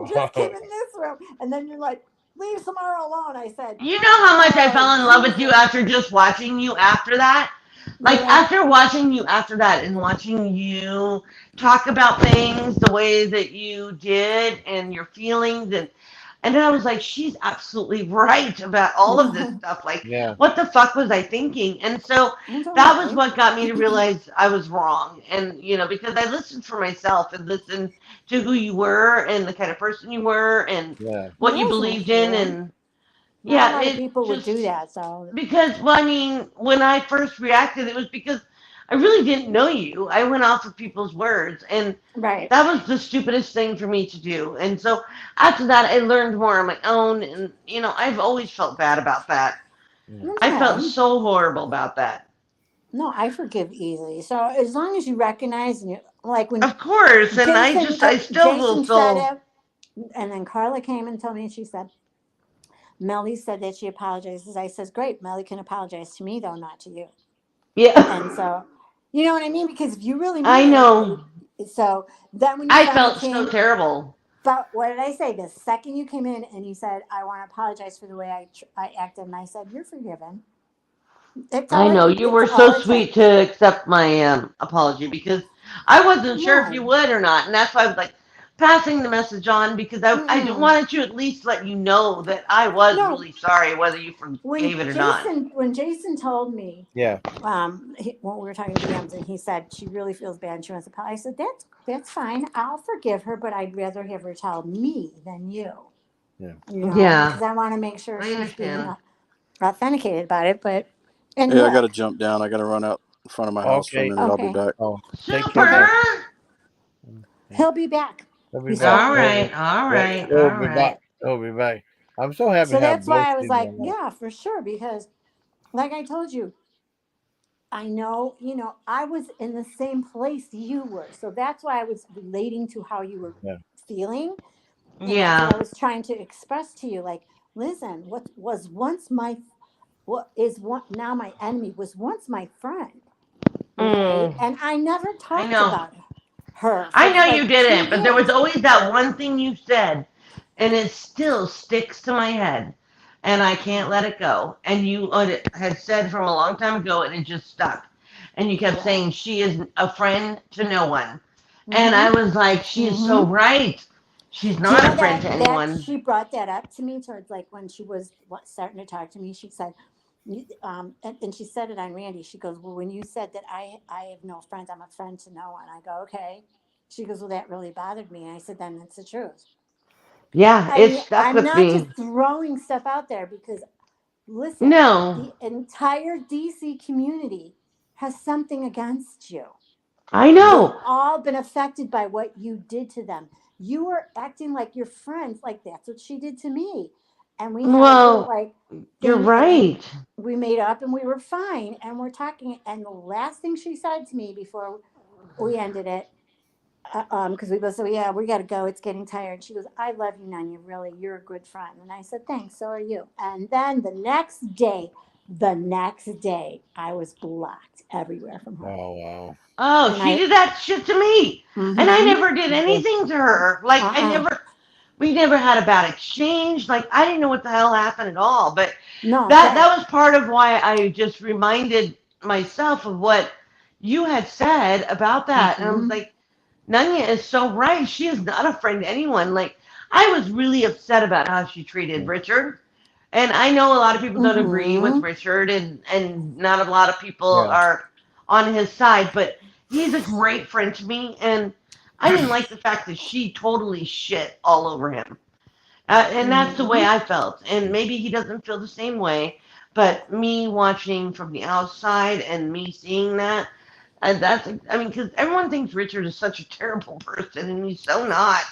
Just came in this room. And then you're like, leave Samara alone. I said, You know how much I oh, fell in love with you Jesus. after just watching you after that? Like, Really? after watching you after that and watching you talk about things the way that you did and your feelings and then I was like, she's absolutely right about all of this stuff. Like, Yeah. what the fuck was I thinking? And so That's all that was right. what got me to realize I was wrong. And, because I listened for myself and listened to who you were and the kind of person you were and Yeah. what That you was nice believed of in. you. And Not a yeah, lot of it people would do just, that. So, because, well, I mean, when I first reacted, it was because I really didn't know you. I went off of people's words, and right. that was the stupidest thing for me to do. And so after that, I learned more on my own, and I've always felt bad about that. I felt Okay. so horrible about that. No, I forgive easily. So as long as you recognize and you like when Of course, and I still will Jason said feel. it, and then Carla came and told me, and she said, Melly said that she apologizes. I says, great, Melly can apologize to me though, not to you. And Yeah, so, you know what I mean? Because if you really I mean know. it, so then when you I finally felt so came, terrible. but what did I say? The second you came in and you said, I want to apologize for the way I acted, and I said, you're forgiven. I know you It's were all so it sweet takes. to accept my apology because I wasn't sure if you No. would or not, and that's why I was like passing the message on because I Mm-mm. wanted to at least let you know that I was No, really sorry, whether you forgave it or not. When Jason told me, Yeah. when we were talking DMs, and he said she really feels bad and she wants to apologize, I said that's fine. I'll forgive her, but I'd rather have her tell me than you. Yeah. Yeah, Because I want to make sure I she's being understand. authenticated about it. But and Hey, I got to look, jump down. I got to run out in front of my house for a Okay. minute. I'll be okay, back. Oh, take care, Super. okay, buddy. Okay. he'll be back. He'll be He back. said, All right, all right, He'll all be back. right. He'll be back. I'm so happy so to have that's both why I of was you in my like, life. yeah, for sure, because like I told you, I know, I was in the same place you were. So that's why I was relating to how you were Yeah. feeling. And that's what Yeah, I was trying to express to you. Like, listen, what was once what is one, now my enemy was once my friend. Okay. mm, And I never I talked know. about her for I know you like two didn't, but there was years. always that one thing you said, and it still sticks to my head, and I can't let it go. And you had said from a long time ago, and it just stuck. And you kept Yeah. saying she is a friend to no one, and Mm-hmm. I was like, she is so Mm-hmm. right. She's Do you not know a friend that to anyone. she brought that up to me towards like when she was starting to talk to me? She said, and she said it on Randy. She goes, "Well, when you said that I have no friends, I'm a friend to no one." I go, "Okay." She goes, "Well, that really bothered me." And I said, "Then it's the truth." Yeah, it stuck I'm with not just me. throwing stuff out there because listen, No, the entire DC community has something against you. I They've know. all been affected by what you did to them. You were acting like your friends, like that's what she did to me. And we had a little Well, like you're thing, and then right. we made up and we were fine. And we're talking. And the last thing she said to me before we ended it, because we both said, yeah, we got to go. It's getting tired. She goes, I love you, Nunya. Really, you're a good friend. And I said, thanks. So are you. And then the next day, I was blocked everywhere from her. Oh wow. Oh, And she did that shit to me. And I mm-hmm, never did anything to her. Like, uh-uh. we never had a bad exchange. Like, I didn't know what the hell happened at all. But No, that right. was part of why I just reminded myself of what you had said about that. And I was Mm-hmm, like, Nanya is so right. She is not a friend to anyone. Like, I was really upset about how she treated Richard. And I know a lot of people don't agree with mm-hmm. Richard, and not a lot of people Yeah. are on his side, but he's a great friend to me. And I didn't like the fact that she totally shit all over him. And that's the way Mm-hmm. I felt. And maybe he doesn't feel the same way, But me watching from the outside and me seeing that, because everyone thinks Richard is such a terrible person, and he's so not.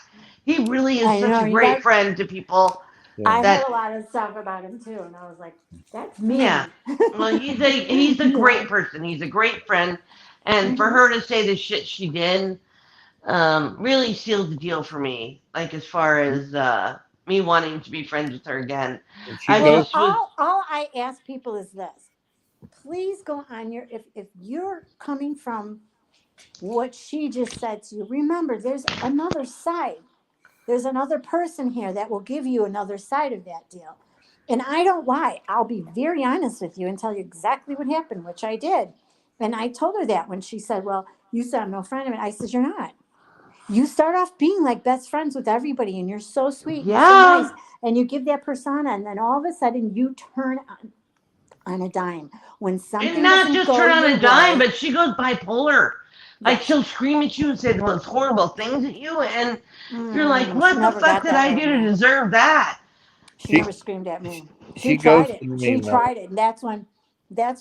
He really is I such know a you great got. friend to people I Yeah. heard that, a lot of stuff about him too, and I was like, "That's yeah. mean." Well, he's a great Yeah. person. He's a great friend, and for Hmm. her to say the shit she did, really sealed the deal for me. Like as far as me wanting to be friends with her again, And she I goes. Well, just was. all I ask people is this: please go on your if you're coming from what she just said to you. Remember, there's another side. There's another person here that will give you another side of that deal. And I don't lie. I'll be very honest with you and tell you exactly what happened, which I did. And I told her that when she said, "Well, you said I'm no friend of it." I said, "You're not. You start off being like best friends with everybody, and you're so sweet and so nice, Yeah, and you give that persona, and then all of a sudden you turn on a dime when and something not doesn't just go turn on your a dime, way." but she goes bipolar. Like Yes. she'll scream at you and say the most horrible things at you, and you're like, She "What the never fuck got did that I way do with to me. deserve that?" She She never screamed at me. she She tried it. ghosted me, She Melly. tried it, and that's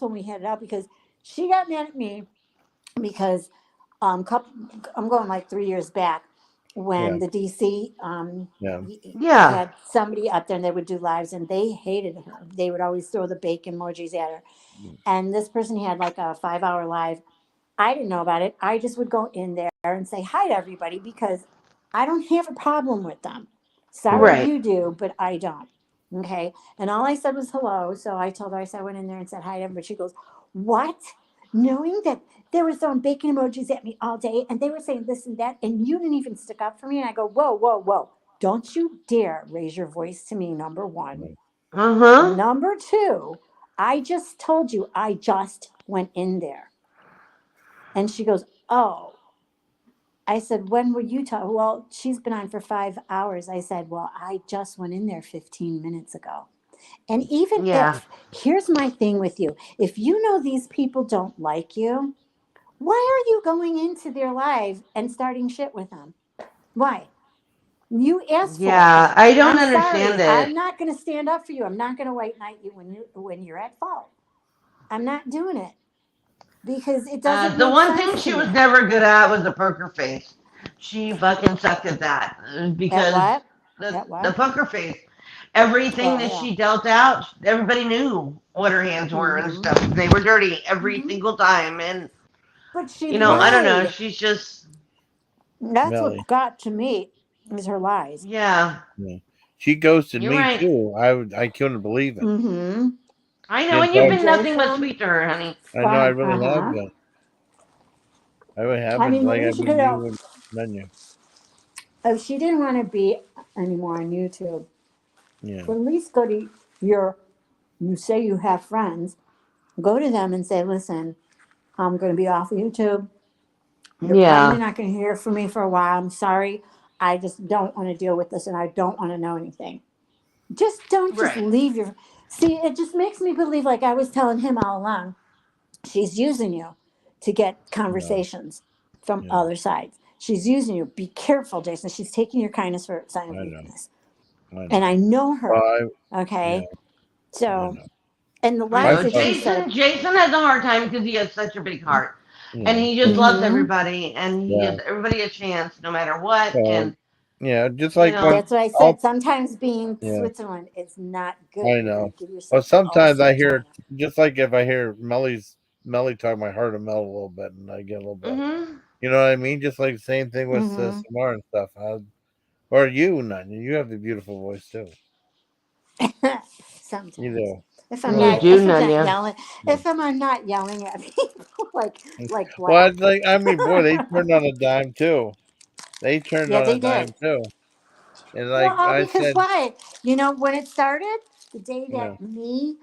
when we had it out because she got mad at me because couple, I'm going like 3 years back Yeah. when the DC Yeah. Yeah, had somebody up there and they would do lives and they hated her. They would always throw the bacon emojis at her. And this person had like a 5 hour live. I didn't know about it. I just would go in there and say hi to everybody because I don't have a problem with them. Sorry right. you do, but I don't. Okay. And all I said was hello. So I told her, I said, I went in there and said hi to everybody. She goes, "What? Knowing that they were throwing bacon emojis at me all day and they were saying this and that, and you didn't even stick up for me." And I go, "Whoa, whoa, whoa. Don't you dare raise your voice to me, number one. Uh huh. Number two, I just told you I just went in there." And she goes, "Oh." I said, "When were you talking?" "Well, she's been on for 5 hours." I said, "Well, I just went in there 15 minutes ago." And even Yeah. if, here's my thing with you, if you know these people don't like you, why are you going into their live and starting shit with them? Why? You asked for it. Yeah, I don't I'm understand sorry. I'm it. not going to stand up for you. I'm not going to white knight you when you're at fault. I'm not doing it because it doesn't The make one thing sense to she was me. never good at was the poker face. She fucking sucked at that At because what? the At the what? poker face. Everything Oh that yeah. she dealt out, everybody knew what her hands were and Hmm. stuff. They were dirty every Hmm. single time, and But she I don't know. lied. She's just, That's Melly. what got to me is her lies. yeah. Yeah. She ghosted You're me right. too. I couldn't believe it. Mm-hmm. I She know, didn't and you've tell. And been nothing but Jason, sweet to her, honey. I know. I fine. really have Uh-huh. been. I really have I been. mean, at Like I've least you been could have, you and Nunya. if she didn't want to be anymore on YouTube, Yeah. at least go to your, you say you have friends, go to them and say, "Listen, I'm going to be off of YouTube. You're probably Yeah. not going to hear from me for a while. I'm sorry. I just don't want to deal with this and I don't want to know anything." Just don't just Right. leave your, see, it just makes me believe, like I was telling him all along, she's using you to get No. conversations from Yeah. other sides. She's using you. Be careful, Jason. She's taking your kindness for a sign of I know. weakness. I And I know. know Well, her. yeah. Okay. I So, know. and the I I lies know that felt. she said, Jason has a hard time because he has such a big heart, and Yeah. he just Yeah. loves mm-hmm. everybody, and he Yeah. gives everybody a chance no matter what. Well, And yeah. Just you like when know, That's what I I'll. said. Sometimes being Yeah. Switzerland is not good. I You got to know. give Well, yourself the sometimes I ulcer, hear, China. just like if I hear Melly talk, my heart will melt a little bit, and I get a little bit. hmm You know what I mean? Just like the same thing with Mm-hmm. Samar and stuff. Or you, Nunya. You have the beautiful voice too. You Sometimes, do. you Well, do, if I'm not Nunya. yelling, yeah. if I'm not yelling at people like Well, Black. it's like I mean, boy, they turned on a dime too. They turned Yeah, on a they did. dime too. And Well, like all I because said, why? You know, when it started, the day yeah, that me,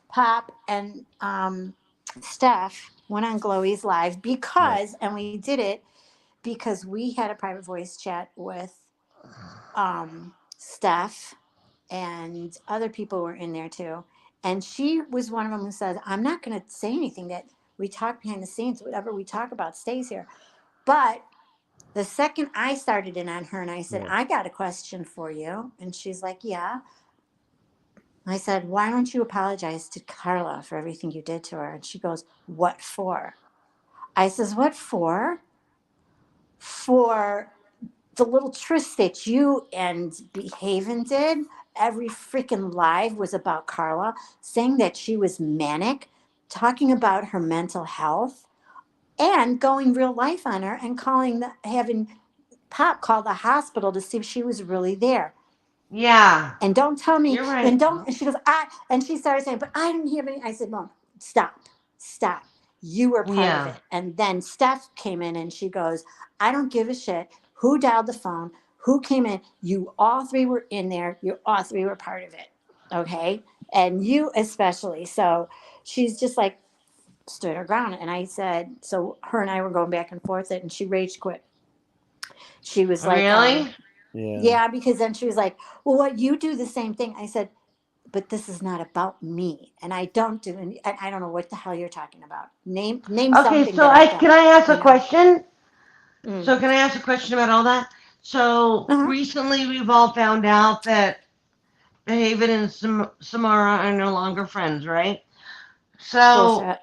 Pop, and Steph went on Glowy's live yeah, because, and we did it because we had a private voice chat with Steph and other people were in there too. And she was one of them who said, "I'm not going to say anything that we talk behind the scenes. Whatever we talk about stays here." But the second I started in on her and I said, yeah, "I got a question for you." And she's like, "Yeah." I said, why don't you apologize to Carla for everything you did to her? And she goes, what for? I says, what for? For the little tryst that you and Behaven did. Every freaking live was about Carla, saying that she was manic, talking about her mental health, and going real life on her and having Pop call the hospital to see if she was really there. Yeah. And don't tell me, You're right. and she goes, and she started saying, but I didn't have any. I said, Mom, stop. You were part of Yeah. it. And then Steph came in and she goes, I don't give a shit who dialed the phone, who came in. You all three were in there. You all three were part of it. Okay. And you especially. So she's just like stood her ground. And I said, so her and I were going back and forth and she rage quit. She was like, Really? Yeah. yeah, because then she was like, well, what you do the same thing. I said, but this is not about me, and I don't do. And I don't know what the hell you're talking about. Name Okay, something so that I I've can done. I ask a You know. question? Mm. So can I ask a question about all that? So Uh-huh. recently we've all found out that Haven and Samara are no longer friends, right? So Bullshit.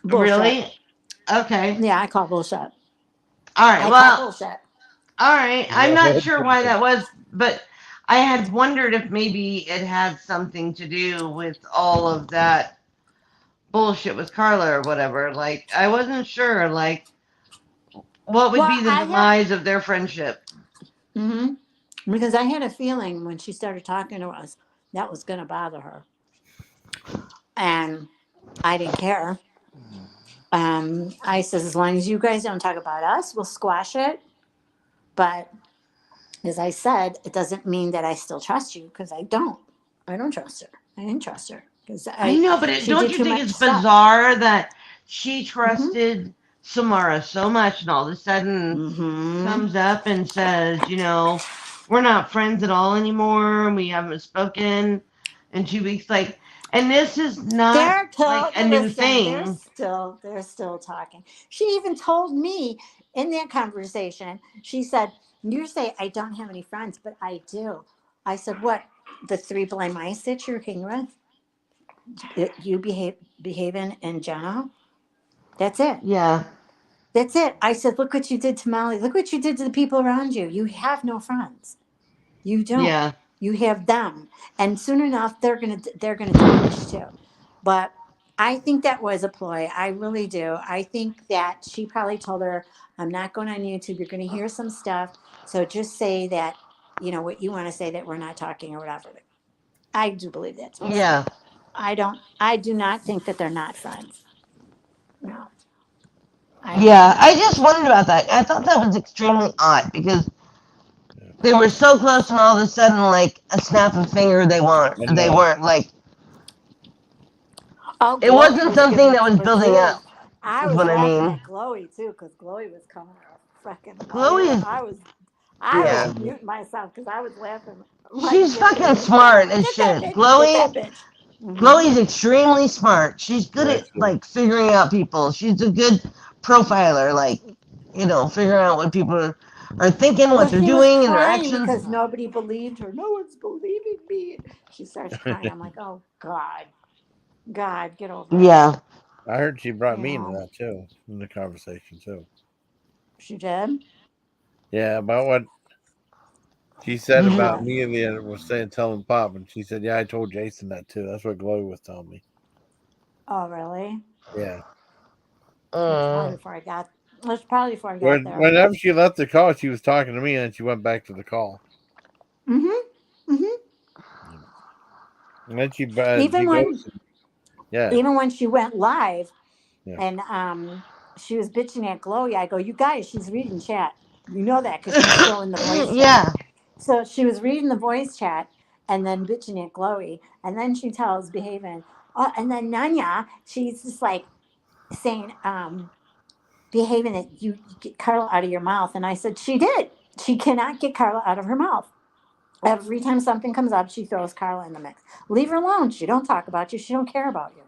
Bullshit. really? Okay. Yeah, I call bullshit. All right. I call Well, bullshit. all right. I'm not What? sure why that was, but I had wondered if maybe it had something to do with all of that bullshit with Carla or whatever. Like, I wasn't sure, like, what would Well, be the I had demise of their friendship. hmm because I had a feeling when she started talking to us that was going to bother her, and I didn't care. I says, as long as you guys don't talk about us, we'll squash it. But as I said, it doesn't mean that I still trust you because I don't. I don't trust her. I didn't trust her because I know, but she don't did you too think much it's stuff. bizarre that she Mm-hmm. trusted Samara so much and all of a sudden Mm-hmm. comes up and says, we're not friends at all anymore and we haven't spoken in 2 weeks? Like, and this is not They're like still a new listen. thing. They're still talking. She even told me in that conversation. She said, "You say I don't have any friends, but I do." I said, "What? The three blind mice that you're king with? You behaving in general? That's it. Yeah, That's it." I said, "Look what you did to Molly. Look what you did to the people around you. You have no friends. You don't. yeah, You have them, and soon enough, they're gonna diminish too." But I think that was a ploy. I really do. I think that she probably told her, "I'm not going on YouTube. You're going to hear some stuff. So just say that what you want to say that we're not talking or whatever." I do believe that's what she yeah. did. I don't. I do not think that they're not friends. No, I don't think Yeah, that. I just wondered about that. I thought that was extremely odd because they were so close and all of a sudden, like a snap of finger, they weren't. I They know. weren't like Oh, it Glowy wasn't was something giving that it to was her building too. up. I Is was what I laughing mean. at Glowy too because Glowy was calling her a freaking liar. Chloe, I was yeah, Yeah. muting myself because I was laughing. I'm like, she's get fucking that bitch smart out! as Get that shit. bitch! Get that bitch! Mm-hmm. Chloe's extremely smart. She's good Yeah. at like figuring out people. She's a good profiler, like figuring out what people are thinking, Well, what they're she was doing, and their crying actions. because nobody believed her. No one's believing me. She starts crying. I'm like, oh God, God, get over it. Yeah, I heard she brought You me into know, that too in the conversation too. she did. Yeah, about what she said did you? about What? me and the was saying telling Pop, and she said, "Yeah, I told Jason that too." That's what Glowy was telling me. Oh, really? Yeah. That's probably Mm, before I got. That's probably before I got When there. whenever she left the call, she was talking to me, and then she went back to the call. Mm-hmm. Mm-hmm. And then Even she when goes, yeah, even when she went live yeah. and she was bitching at Chloe, I go, you guys, she's reading chat. You know that because she's still in the voice chat. yeah, So she was reading the voice chat and then bitching at Chloe, and then she tells behaving. Oh, and then Nunya, she's just like saying, behaving that you get Carla out of your mouth. And I said, she did. She cannot get Carla out of her mouth. Every time something comes up, she throws Carla in the mix. Leave her alone. She don't talk about you. She don't care about you.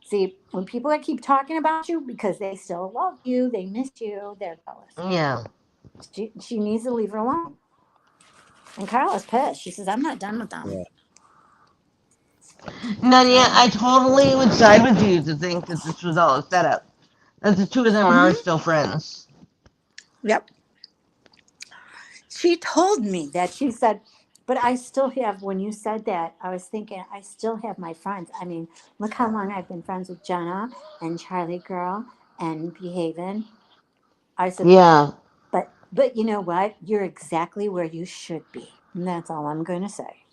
See, when people that keep talking about you because they still love you, they miss you, they're jealous. yeah. She needs to leave her alone. And Carla's pissed. She says, I'm not done with them. Yeah. Nunya, So, I totally would side with you to think that this was all a setup. That the two of them are mhm, still friends. yep. She told me that she said, but I still have, when you said that, I was thinking, I still have my friends. I mean, look how long I've been friends with Jenna and Charlie Girl and Behavin'. I said, Yeah. but you know what? You're exactly where you should be. And that's all I'm going to say.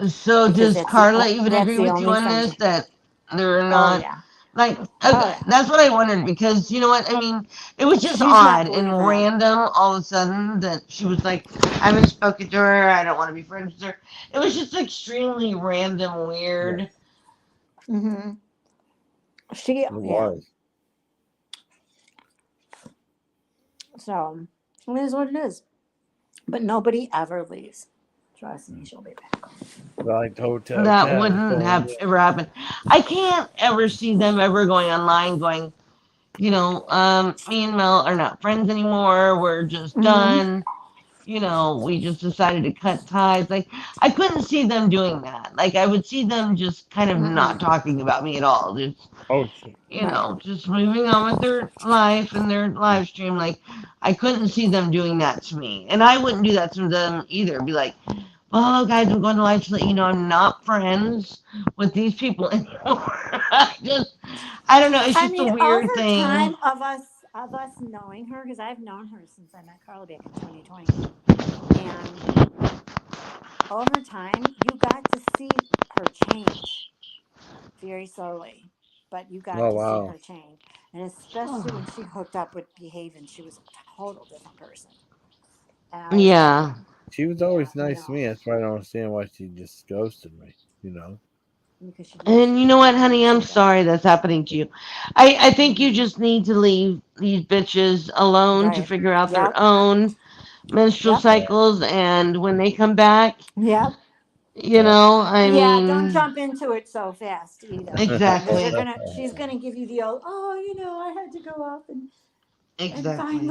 So Because does Carla even that's agree the with you only on friends. this that they're Oh, not yeah. like Oh, yeah. that's what I wondered because you know what I mean it was just She's not odd and believing it. random all of a sudden that she was like I haven't spoken to her I don't want to be friends with her it was just extremely random Yeah, weird Hmm. it Yeah. was. So it is what it is. But nobody ever leaves. Trust me, she'll be back. Like Hotel that wouldn't have California. ever happened. I can't ever see them ever going online going me and Mel are not friends anymore we're just Hmm. done we just decided to cut ties. Like, I couldn't see them doing that. Like, I would see them just kind of Mm-mm. not talking about me at all. Just, Oh, shit. Right. just moving on with their life and their live stream. Like, I couldn't see them doing that to me. And I wouldn't do that to them either. Be like, well, hello, guys, I'm going to live to let you know I'm not friends with these people anymore. I don't know. It's I just a mean, over weird thing. time of us knowing her, because I've known her since I met Carla back in 2020, and over time, you got to see her change very slowly, but you got Oh, to see wow. her change, and especially when she hooked up with Behaving, she was a total different person. And I was Yeah. thinking, She was yeah, always nice to me. That's why I don't understand why she just ghosted me, you know? because she knew And she you know didn't what, want to honey? I'm see that. sorry that's happening to you. I think you Hmm. just need to leave these bitches alone to Right. figure out their Yep. own menstrual Yep. cycles. And when they come back, Yep. Yeah. I Yeah, don't mean, jump into it so fast either, because exactly. she's gonna give you the old, oh, I had to go off and Exactly.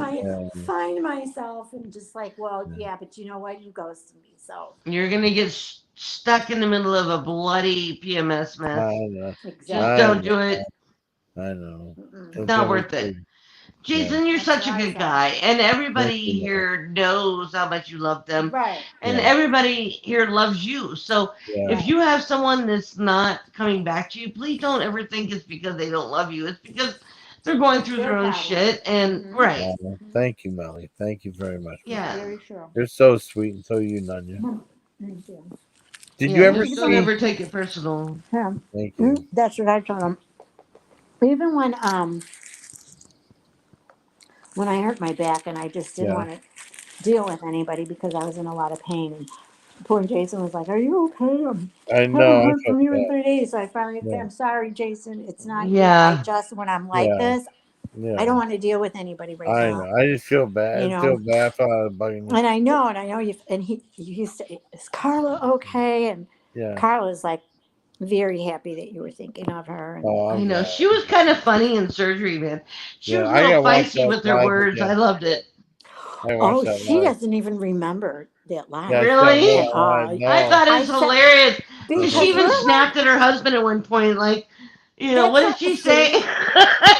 find myself, and just like, well, yeah, but you know what, you ghosted me, so You're going to get stuck in the middle of a bloody PMS I mess. know. Just I don't exactly. know. do it. I know. Mm-mm. It's It's not gonna be worth it. crazy. Yeah. Jason, you're That's what such a I good said. guy, and Thank everybody you, man. here knows how much you love them, Right. and Yeah. everybody here loves you. So Yeah. if Right. you have someone that's not coming back to you, please don't ever think it's because they don't love you. It's because they're going It's through their their own problem. shit, and Mm-hmm. right, Thank you, Melly. Thank you very much, man. yeah, Very true. You're so sweet, and so you, Nunya. Thank you. Did yeah. you ever Just don't see? ever take it personal. Yeah. Thank you. That's what I told him. Even when I hurt my back and I just didn't Yeah. want to deal with anybody because I was in a lot of pain. And poor Jason was like, "Are you okay? I I haven't know. I heard felt from you in bad. 3 days." So I finally said, Yeah. "I'm sorry, Jason. It's not you. I Yeah, just, when I'm like Yeah. this, I don't Yeah. want to deal with anybody right I now, know. I just feel bad. you I feel know." bad. I felt I was bugging you. And I know you. And he used to, "Is Carla okay?" And Yeah. Carla's like very happy that you were thinking of her. And Oh, I I'm know. glad. She was kind of funny in surgery, man. She Yeah. was a I little got watched feisty that with her live words. I again. loved it. I watched oh, that she live. doesn't even remember that Yeah. live. She Really? no. And I I know. thought it I was said, hilarious. She because even we're like, snapped at her husband at one point. Like, that's what did what, she say? see,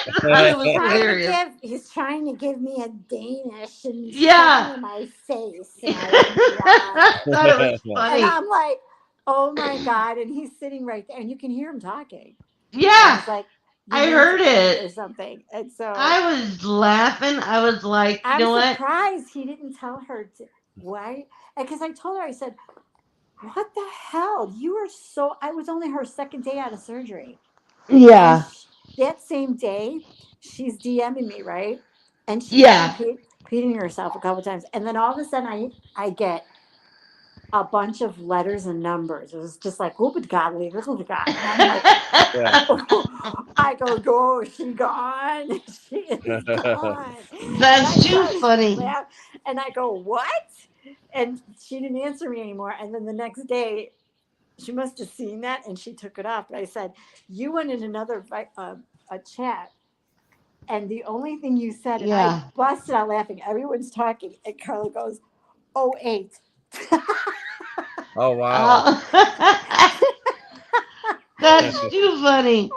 I thought it was hilarious. he's trying to give me a Danish, and he's Yeah. talking in my face, and I don't want I it. thought it was And funny. I'm like, oh my God. And he's sitting right there, and you can hear him talking. And Yeah, he's like, you I need heard to eat it. or something. And so I was laughing. I was like, you I'm know what? surprised he didn't tell her to, why? Because I told her, I said, what the hell? You were so, I was only her second day out of surgery. And Yeah. that same day, she's DMing me, right? And she's Yeah. repeating herself a couple times. And then all of a sudden, I get a bunch of letters and numbers. It was just like, oh, God, oh, God. And I'm like, Yeah. I go, oh, is she gone? She is gone. And I That's too started funny. laughing. And I go, what? And she didn't answer me anymore. And then the next day, she must have seen that and she took it off. But I said, you went in another a chat. And the only thing you said, and I Yeah. busted out laughing. Everyone's talking. And Carla goes, oh, 08. Oh wow. Oh. That's too funny.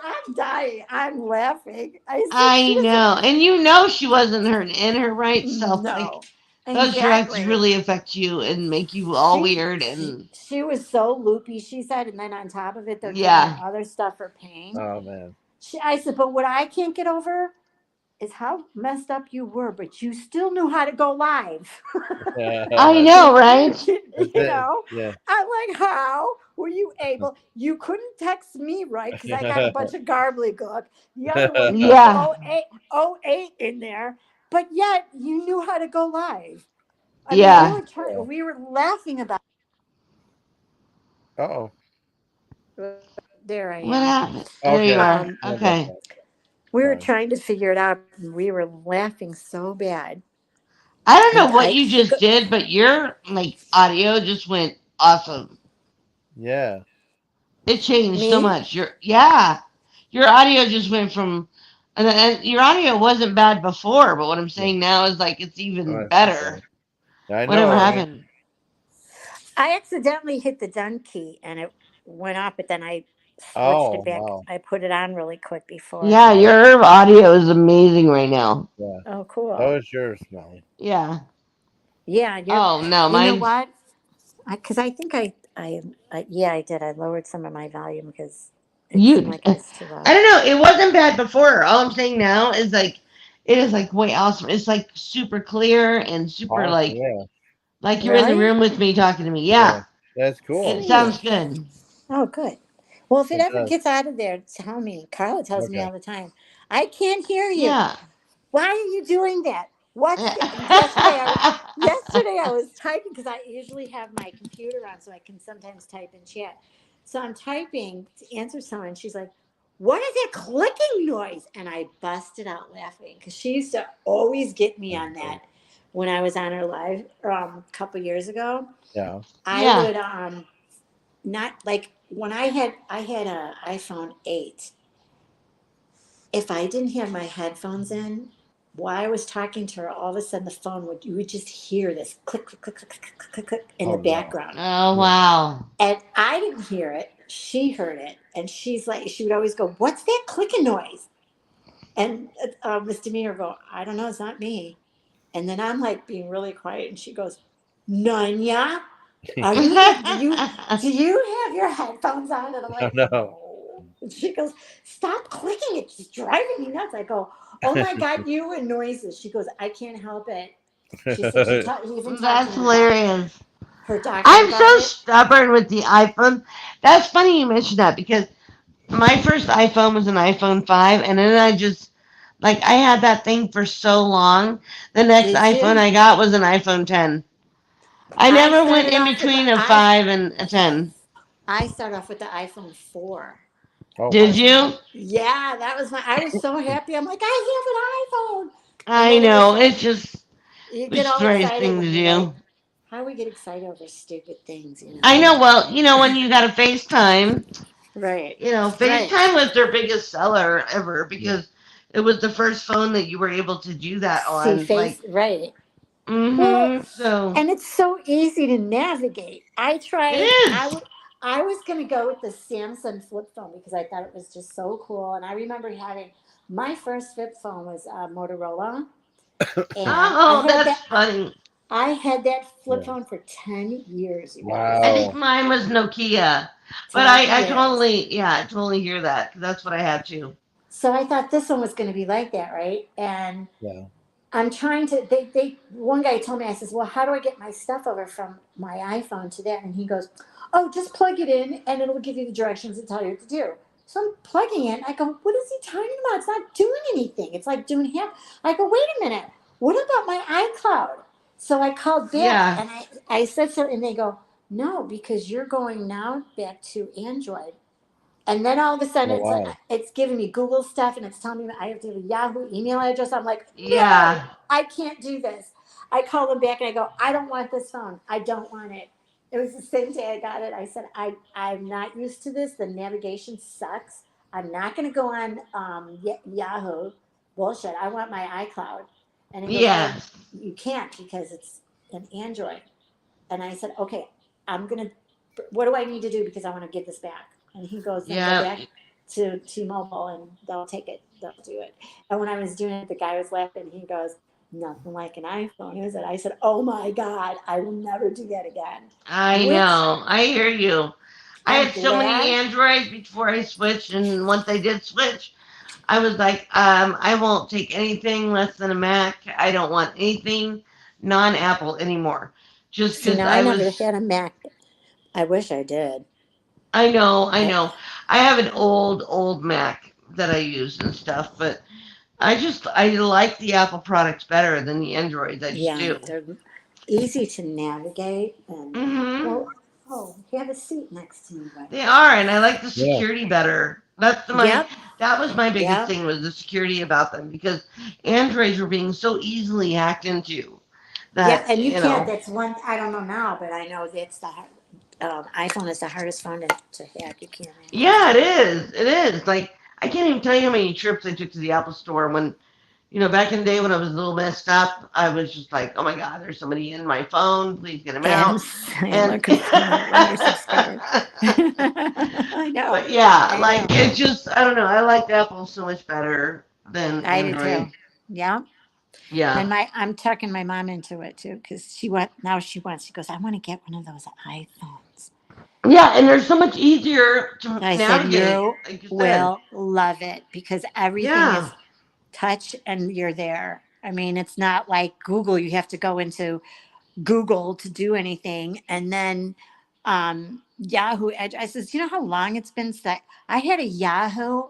I'm dying. I'm laughing. I said she I doesn't. know. And you know she wasn't in her right self. Like, No, those drugs exactly. really affect you and make you all She, weird. she And she was so loopy. She said, and then on top of it, they're giving her yeah, other stuff for pain. Oh man. I said, but what I can't get over is how messed up you were, but you still knew how to go live. I That's know, right? You it. know, Yeah. I'm like, how were you able? You couldn't text me right because I got a bunch of gobbledygook. The other one was Yeah, 08 in there, but yet you knew how to go live. I mean, yeah. Yeah. we were laughing about. Oh. There I What am. happened? There you Okay. are. Um, Sorry about Okay. that. we were Sorry. trying to figure it out, and we were laughing so bad. I don't know And what you just did, but your like audio just went awesome. Yeah. It changed so me, much. Your audio just went from, and your audio wasn't bad before, but what I'm Yeah. saying now is like it's Oh, even that's too funny. better. I Whatever know. And happened? I accidentally hit the done key and it went off, but then I switched oh it back. wow. I put it on really quick before. Yeah, Oh your audio is amazing right now. yeah. Oh, That cool. was yours, Melly. Yeah. Yeah, you're. Oh no, You know mine's. what? Because I think yeah, I did. I lowered some of my volume because it seemed You, like it I was too loud. don't know. It wasn't bad before. All I'm saying now is like, it is like way awesome. It's like super clear and super Awesome. Yeah. like you're in the Really? room with me talking to me. Yeah. Yeah, That's it cool. Sweet. Yeah. sounds good. Oh, good. Well, if it It ever does. gets out of there, tell me. Carla tells me Okay. all the time, I can't hear you. Yeah. Why are you doing that? What's the, yesterday I was typing because I usually have my computer on so I can sometimes type in chat. So I'm typing to answer someone. She's like, "What is that clicking noise?" And I busted out laughing because she used to always get me on that when I was on her live a couple years ago. Yeah. I Yeah. would not like when I had a iPhone 8. If I didn't have my headphones in, while I was talking to her, all of a sudden the phone would you would just hear this click click click click click click click, click in the Oh no. background, Oh Yeah. wow. and I didn't hear it. She heard it, and she's like, she would always go, "What's that clicking noise?" And Miss Demeanor would go, "I don't know, it's not me." And then I'm like being really quiet, and she goes, "Nunya, are you do you have your headphones on?" And I'm Oh like, no. "No." And she goes, "Stop clicking, it's just driving me nuts." I go, "Oh my god, you and noises." She goes, "I can't help it." She said she even talked to That's hilarious. her doctor I'm about so it. stubborn with the iPhone. That's funny you mentioned that because my first iPhone was an iPhone 5, and then I just, like, I had that thing for so long. The next Did iPhone you? I got was an iPhone 10. I I never went started in off with between a 5 and a 10. I started off with the iPhone 4. Oh That Did was wow. my you? yeah, that was my I was so happy. I'm like, I have an iPhone. And I then it was know. like It's just you the get all strangest excited thing to when you like do. how we get excited over stupid things, I Yeah. know. Well, when you got a FaceTime, Right. Right. FaceTime was their biggest seller ever Yeah. because it was the first phone that you were able to do that See on. Like, face right. Well, so and it's so easy to navigate. it is. I was gonna go with the Samsung flip phone because I thought it was just so cool. And I remember having my first flip phone was Motorola, and Oh, that's funny. I had that flip Yeah. phone for 10 years, you guys. I think Wow. mine was Nokia, but 10 years. I totally hear that. That's what I had too. So I thought this one was going to be like that, right? And Yeah. I'm trying to. One guy told me. I says, "Well, how do I get my stuff over from my iPhone to that?" And he goes, "Oh, just plug it in, and it'll give you the directions and tell you what to do." So I'm plugging in. I go, "What is he talking about? It's not doing anything. It's like doing half." I go, "Wait a minute. What about my iCloud?" So I called back, Yeah, and I said so, and they go, "No, because you're going now back to Android." And then all of a sudden, Oh wow. it's giving me Google stuff, and it's telling me I have to have a Yahoo email address. I'm like, no, yeah, I can't do this. I call them back and I go, I don't want this phone. I don't want it. It was the same day I got it. I said, I'm not used to this. The navigation sucks. I'm not going to go on Yahoo. Bullshit. I want my iCloud. And he goes, oh, yeah. you can't because it's an Android. And I said, okay. I'm gonna, what do I need to do because I want to get this back? And he goes, then go Yeah. back to T-Mobile and they'll take it, they'll do it. And when I was doing it, the guy was laughing. He goes, nothing like an iPhone, is it? I said, oh my God, I will never do that again. I Which know. I hear you. I I'm had so many glad. Androids before I switched, and once I did switch, I was like, I won't take anything less than a Mac. I don't want anything non-Apple anymore. Just See, because now I I never was, had a Mac. I wish I did. I know, I I, know. I have an old Mac that I use and stuff, but I like the Apple products better than the Androids. I just yeah, do. they're easy to navigate and Hmm. well, oh, have a seat next to me, buddy. They are, and I like the Yeah. security better. Yep, That was my biggest yep. thing was the security about them because Androids were being so easily hacked into Yeah, that and you you can't. know. That's one. I don't know now, but I know that's the iPhone is the hardest phone to hack. You can't hack those Yeah, it things. is. It is. Like I can't even tell you how many trips I took to the Apple Store when back in the day when I was a little messed up. I was just like, oh my God, there's somebody in my phone. Please get him And out. I'm And looking for it when you're so scared. I know, but yeah, I like know. it just I don't know. I like Apple so much better than I do too. Android. Yeah. Yeah. And I'm tucking my mom into it too because she wants. She goes, I want to get one of those iPhones. Yeah, and they're so much easier to I said, navigate, you like you said. will love it because everything Yeah. is touch and you're there. I mean, it's not like Google. You have to go into Google to do anything. And then Yahoo Edge. I says, you know how long it's been since I had a Yahoo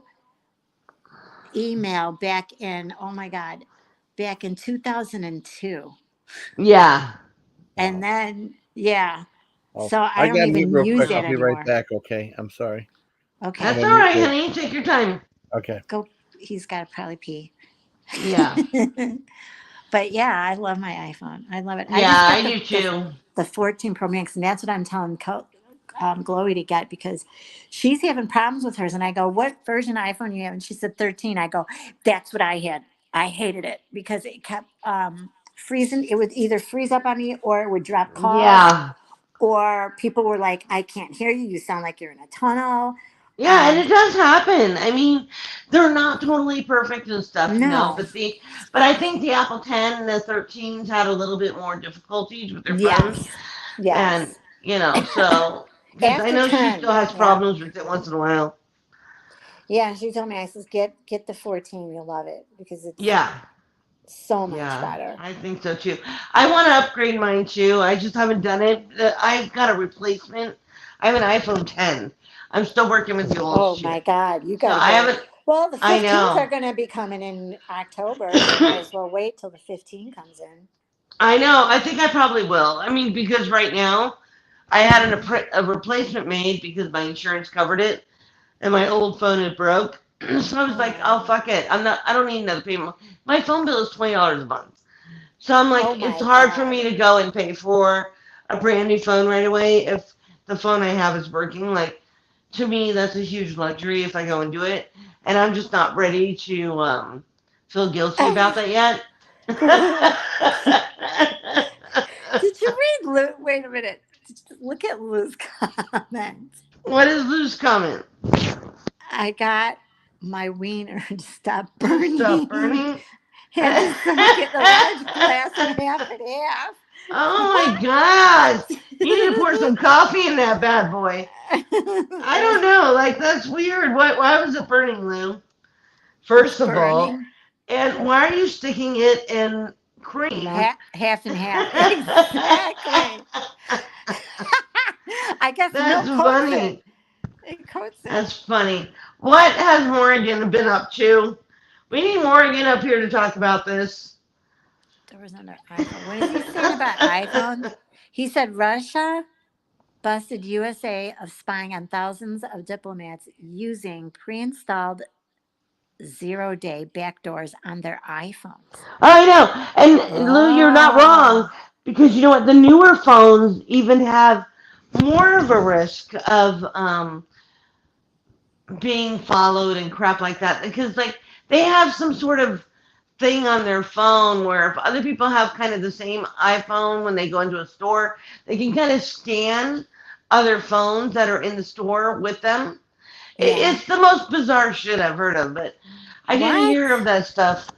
email back in, oh my God, back in 2002. Yeah. And Wow. then, yeah. Oh, So I I don't got to mute even real use quick. I'll that So be right anymore. back. Okay. I'm sorry. I'm that's Okay. gonna all mute right, this. honey. Take your time. Okay. Go. He's got to probably pee. Yeah. But yeah, I love my iPhone. I love it. I Yeah, just got I do too. the 14 Pro Max, and that's what I'm telling Chloe to get because she's having problems with hers. And I go, "What version of iPhone you have?" And she said 13. I go, "That's what I had. I hated it because it kept freezing. It would either freeze up on me or it would drop calls, Yeah. or people were like, "I can't hear you. You sound like you're in a tunnel." Yeah, and And it does happen. I mean, they're not totally perfect and stuff, no, but I think the Apple 10 and the 13s had a little bit more difficulties with their phones, yes, and yes. so because I After know she still 10, has yeah. problems with it once in a while. Yeah, she told me, I says, get the 14, you'll love it because it's Yeah. so much Yeah, better. I think so too. I want to upgrade mine too. I just haven't done it. I've got a replacement. I have an iPhone 10. I'm still working with the old Oh my shit. God, you So got to I get it. haven't, Well, the I 15s are know. going to be coming in October, so you might as well wait till the 15 comes in. I know. I think I probably will. I mean, because right now I had Hmm. a replacement made because my insurance covered it and my old phone had broke. So I was like, oh, Oh, fuck it. I don't need another payment. My phone bill is $20 a month. So I'm oh like, it's my hard for me God. to go and pay for a brand new phone right away if the phone I have is working. Like, to me, that's a huge luxury if I go and do it. And I'm just not ready to feel guilty about that yet. Did you read Lou? Wait a minute. Look at Lou's comment. What is Lou's comment? I got my wiener to stop Stop burning. burning? Had to suck it in a large glass and half and half. Oh my gosh! You need to pour some coffee in that bad boy. I don't know. Like, that's weird. Why was it burning, Lou? It's First of all, burning. and why are you sticking it in cream? Half and half. Exactly. I guess That's milk coats it. funny. It coats it. That's funny. What has Morgan been up to? We need Morgan up here to talk about this. There was another iPhone. What is he saying about iPhones? He said Russia busted USA of spying on thousands of diplomats using pre-installed zero-day backdoors on their iPhones. I know. And Lou, you're not wrong Oh, because you know what? The newer phones even have more of a risk of being followed and crap like that because like they have some sort of thing on their phone where if other people have kind of the same iPhone when they go into a store, they can kind of scan other phones that are in the store with them. Yeah. It's the most bizarre shit I've heard of, but I didn't What? hear of that stuff.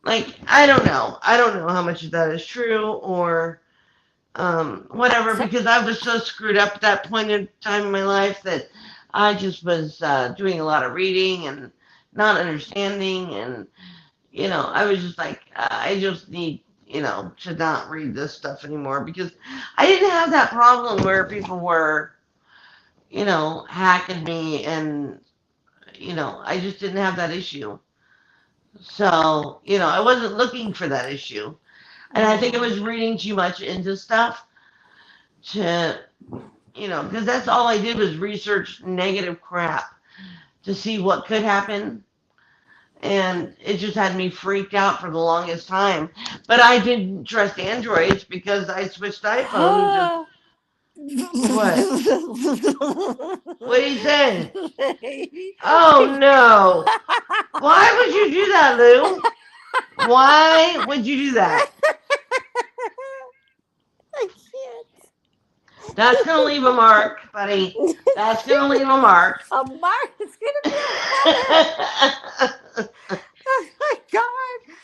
Like, I don't know. I don't know how much of that is true or whatever, So, because I was so screwed up at that point in time in my life that I just was doing a lot of reading and not understanding. And, I was just like, I just need, to not read this stuff anymore because I didn't have that problem where people were, hacking me and, I just didn't have that issue. So, I wasn't looking for that issue. And I think I yeah. was reading too much into stuff to, because that's all I did was research negative crap to see what could happen. And it just had me freaked out for the longest time. But I didn't trust Androids because I switched to iPhones. And what? What do you say? Oh no! Why would you do that, Lou? Why would you do that? I can't. That's gonna leave a mark, buddy. That's gonna leave a mark. A mark. It's gonna be a mark. Oh my god.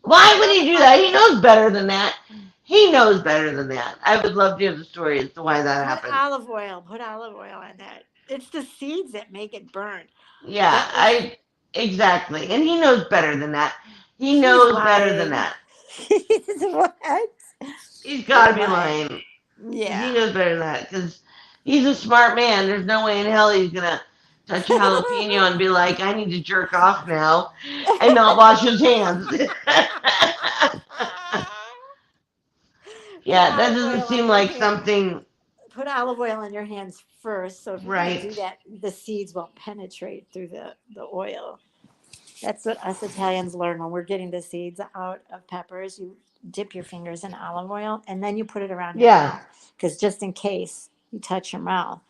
Why would he do that? He knows better than that. He knows better than that. I would love to hear the story as to why that Put happened. olive oil. Put olive oil on that. It's the seeds that make it burn. Yeah, That was. I exactly. And he knows better than that. He He's knows better than lying. that. He's what? He's got to He's be lying. lying. He Yeah. knows better than that because he's a smart man. There's no way in hell he's gonna touch a jalapeno and be like, "I need to jerk off now," and not wash his hands. Put Yeah, that olive doesn't oil on seem your like hand. something Put olive oil on your hands first. So if you're gonna do right. that, the seeds won't penetrate through the oil. That's what us Italians learn when we're getting the seeds out of peppers. You dip your fingers in olive oil and then you put it around your Yeah, mouth because just in case you touch your mouth,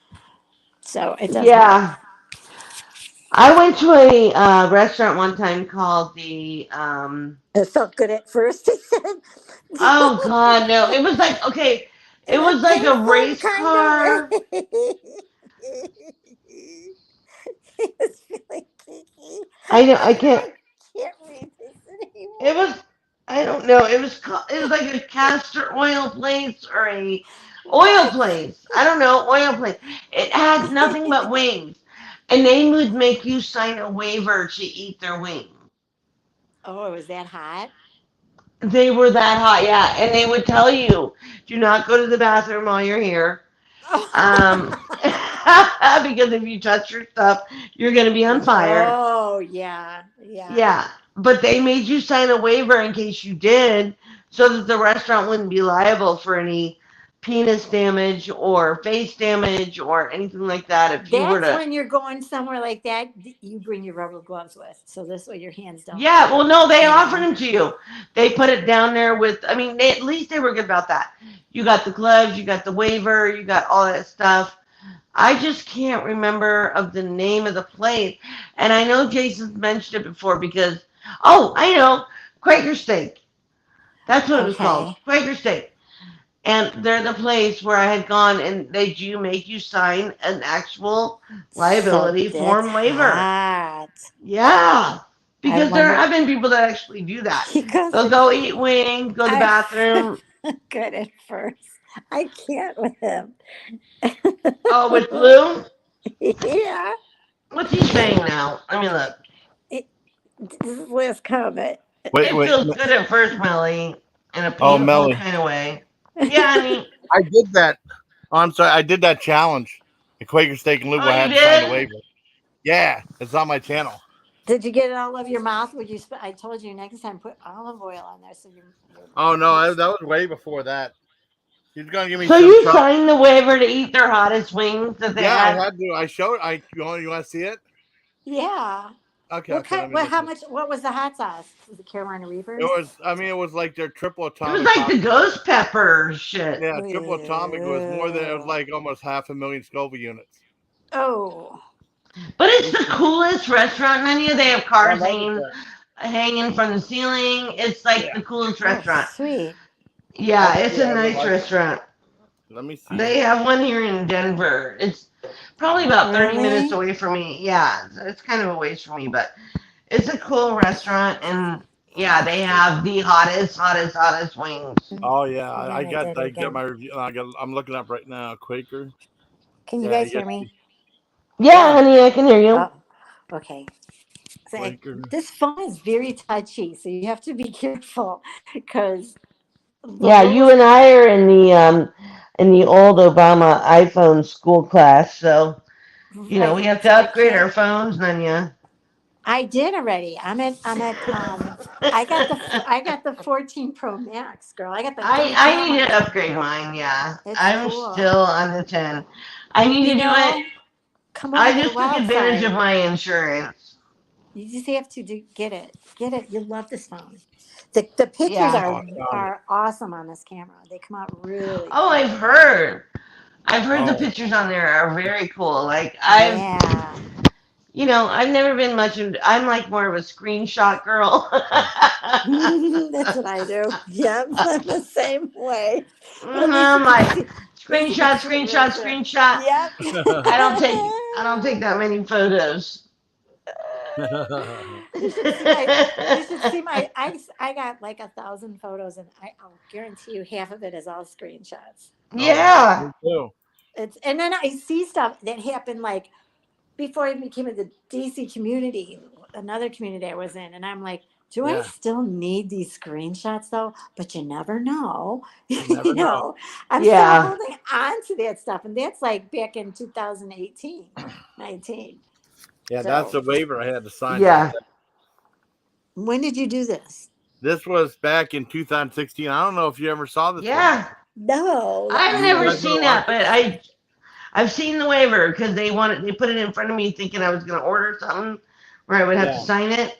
so it does help. yeah. I went to a restaurant one time called the It felt good at first. He said, oh god no, it was like okay, it and then was like a taste some race kind of. car. He was feeling kinky. I know I I can't. can't read this It anymore. was I don't know. It was like a castor oil place or a oil place. I don't know oil place. It had nothing but wings, and they would make you sign a waiver to eat their wings. Oh, was that hot? They were that hot, yeah, and they would tell you, do not go to the bathroom while you're here. Um, because if you touch your stuff, you're going to be on fire. Oh, yeah, yeah. Yeah, but they made you sign a waiver in case you did, so that the restaurant wouldn't be liable for any penis damage or face damage or anything like that if you were That's to. when you're going somewhere like that, you bring your rubber gloves with. So this way your hands don't, Yeah, well, no, they you offered know. them to you. They put it down there with, I mean, at least they were good about that. You got the gloves, you got the waiver, you got all that stuff. I just can't remember of the name of the place. And I know Jason's mentioned it before because, oh, I know, Quaker Steak. That's what it was called, Okay. Quaker Steak. And they're the place where I had gone and they do make you sign an actual So liability that's form waiver. hot. Yeah, I because there wonder, have been people that actually do that. he goes They'll to, go eat wings, go to the I bathroom. good at first. I can't with him. Oh, with Lou? Yeah. What's he saying now? Let me look. It, this is Liz comment. Wait, It wait. feels good at first, Melly, in a Oh, painful Melly. kind of way. Yeah, honey. I did that. Oh, I'm sorry. I did that challenge. The Quaker Steak and Lube. Oh, I you had to sign the did? waiver. Yeah, it's on my channel. Did you get it all over your mouth? Would you? I told you next time put olive oil on there so your Oh no, lips. that was way before that. He's gonna give me So some you trouble. signed the waiver to eat their hottest wings that they Yeah, I had? had to. I showed. You want to see it? Yeah. Okay, What okay. Let kind? me What? get How this. much? What was the hot sauce? Was it Carolina It Reapers? was. I mean, it was like their triple It was atomic like the hot. ghost pepper shit. Yeah, triple atomic was more than. It was Ew. like almost 500,000 Scoville units. Oh. But it's the coolest restaurant, Nunya. They have I cars love it hanging there. hanging from the ceiling. It's like the coolest Oh, restaurant. sweet. Yeah, it's a I would nice like- restaurant. Let me see. They have one here in Denver. It's probably about 30 Really? minutes away from me. Yeah, it's kind of a ways from me, but it's a cool restaurant, and yeah, they have the hottest wings. Oh yeah, Hold I on, got did it I got again. my review. I'm looking up right now. Quaker. Can you Yeah, guys hear me? Yeah, Yeah. honey, I can hear you. Oh, okay. So Quaker. this phone is very touchy, so you have to be careful because the Yeah, you lowest. and I are in the old Obama iPhone school class, so we Right. have to So I upgrade our can't. phones, Nunya. I did already. I got the 14 Pro Max, girl. I got the I 13 need to one. upgrade mine. Yeah, It's I'm cool. still on the 10. I need You to do it. know, come over I to the just took wild advantage of side. my insurance. You just have to get it. Get it. You'll love this phone. The pictures Yeah. Oh, I found it. are awesome on this camera. They come out really Oh, clear. I've heard. I've heard the Oh, pictures on there are very cool. Like Yeah. I've never been much of. I'm like more of a screenshot girl. That's what I do. Yep. I'm the same way. But at least you I'm can like see at least you can screenshot, see it real screenshot, quick. screenshot. Yep. I don't take that many photos. You should see my. You should see my. I got like 1,000 photos, and I'll guarantee you half of it is all screenshots. oh yeah, Yeah. me too. And then I see stuff that happened like before I became in the DC community, another community I was in, and I'm like, do I Yeah, still need these screenshots though? But you never know. you never know. I'm still Yeah. holding on to that stuff, and that's like back in 2018, 19. Yeah, that's So the waiver I had to sign right Yeah. there. when did you do this? This was back in 2016. I don't know if you ever saw this one. Yeah. No, let me I've You never guys see. would have seen that, liked but it. I've seen the waiver because they put it in front of me thinking I was gonna order something where I would have to Yeah, sign it.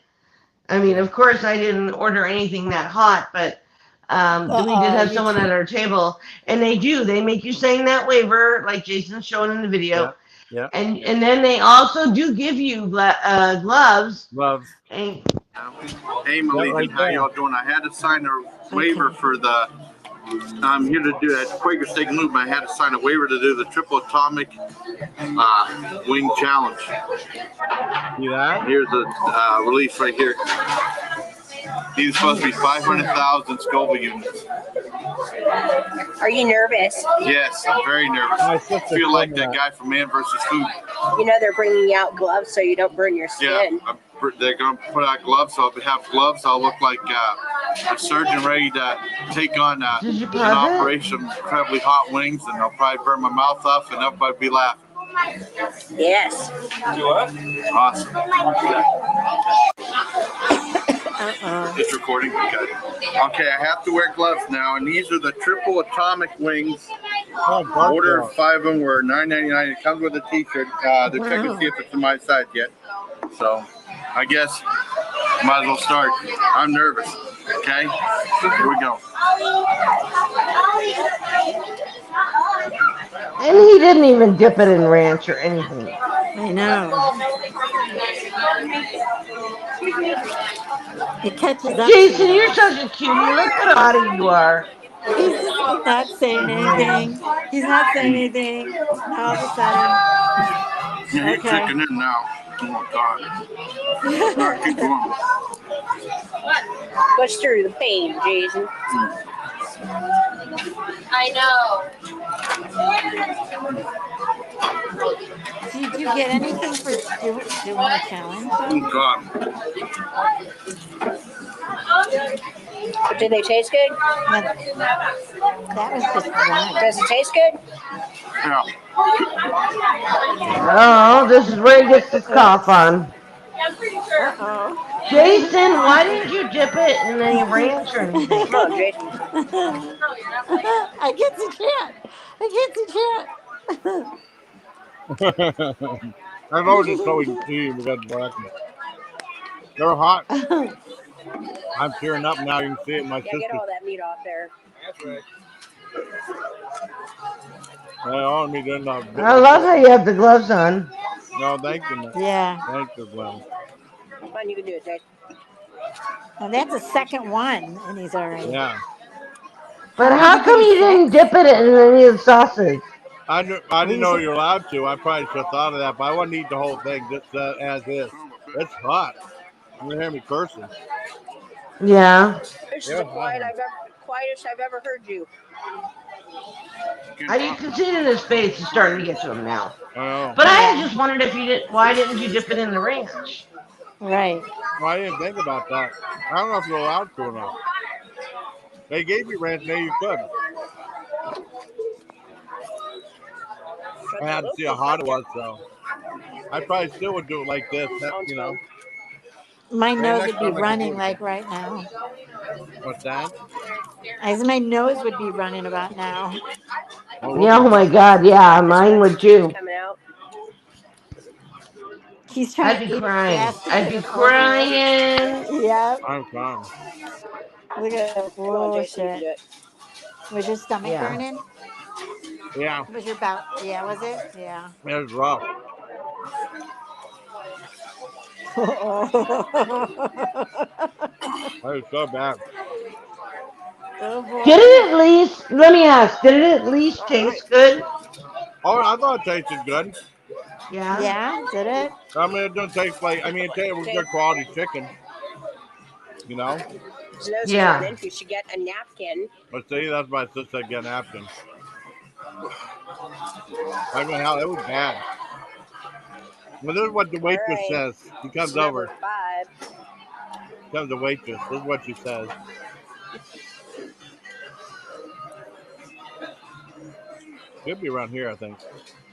I mean, yeah. of course, I didn't order anything that hot, but we did Uh oh, have someone at our table, and they do. They make you sign that waiver, like Jason's showing in the Yeah, video, yeah. and then they also do give you gloves. Loves. And Hey, Yeah, Malaysian, right how there. y'all doing? I had to sign a waiver okay. for the. I'm here to do that Quaker Steak Movement. I had to sign a waiver to do the triple atomic wing challenge. See that? Here's the release right here. These are supposed to be 500,000 Scoville units. Are you nervous? Yes, I'm very nervous. My I sister feel told like me that guy from Man vs. Food. You know they're bringing out gloves so you don't burn your Yeah, skin. they're going to put out gloves. So if I have gloves, I'll look like a surgeon ready to take on did you an pause it? operation, incredibly hot wings, and they'll probably burn my mouth off, and everybody be laughing. Yes. Awesome. Uh It's recording. Okay, I have to wear gloves now, and these are the triple atomic wings. Oh, bark Ordered dog. 5 of them were $9.99. It comes with a T-shirt. They're checking to see if it's in my size yet. So, I guess might as well start. I'm nervous. Okay, here we go. And he didn't even dip it in ranch or anything. I know. It catches up to you Jason, you're though. such a cutie. Look how haughty you are. He's not saying anything. He's not saying anything. And all of a sudden, Yeah, he's okay. kicking in now. Oh God. All right, keep going. Push through the pain, Jason. I know. Did you get anything for doing the challenge though? Oh God. Did they taste good? No, that was just one. Does it taste good? Yeah. Oh, this is where he gets his cough Oops. on. Uh Jason, why didn't you dip it in any ranch or anything? Come on, Jason. I get to chat. I get to I've always so easy because blackness. They're hot. chat. I'm tearing up now. You can see it. My Yeah, get sister. all that meat off there. On me didn't I love how you have the gloves on. No, thank you, man. Yeah. Thank you, Glenn. Come on, you can do it, Jason. And that's a second one, and he's already. Yeah. But Did how he come give you you didn't 6? dip it in any of the sausage? I Well, didn't you know should. you were allowed to. I probably should have thought of that, but I wouldn't eat the whole thing just as is. It's hot. You hear me cursing. Yeah. This is Yeah, the quietest I've ever heard you. You can see it in his face. It's starting to get to him now. I know. But I Yeah. just wondered if you did. Why didn't you dip it in the ranch? Right. Well, I didn't think about that. I don't know if you're allowed to or not. They gave you ranch, maybe you could. I had to see how hot it was, so I probably still would do it like this. Sounds You know. fun. My Maybe nose next would be time I can do running it like again. right now. What's that? As my nose would be running about now. Well, Yeah. Oh my God. Yeah, mine would It's too. coming out. He's trying I'd to be eat it crying. fast to I'd get be it over with. crying. Yep. I'm fine. Look at that Come on, Jason, you can bullshit. do it. Was your stomach Yeah. burning? Yeah, Was your bowel? Yeah, was it? Yeah. it was rough. It was so bad. Oh Did boy. it at least? Let me ask. Did it at least All right. taste good? Oh, I thought it tasted good. Yeah. Yeah, did it? I mean, it doesn't taste like. I mean, it was Okay. good quality chicken. You know. His nose is Yeah. running. You should get a napkin. But see, that's why I said get a napkin. I mean, hell, it was bad. Well, this is what the All waitress right. says. She This comes is number over. 5. Comes the waitress. This is what she says. Should be around here, I think.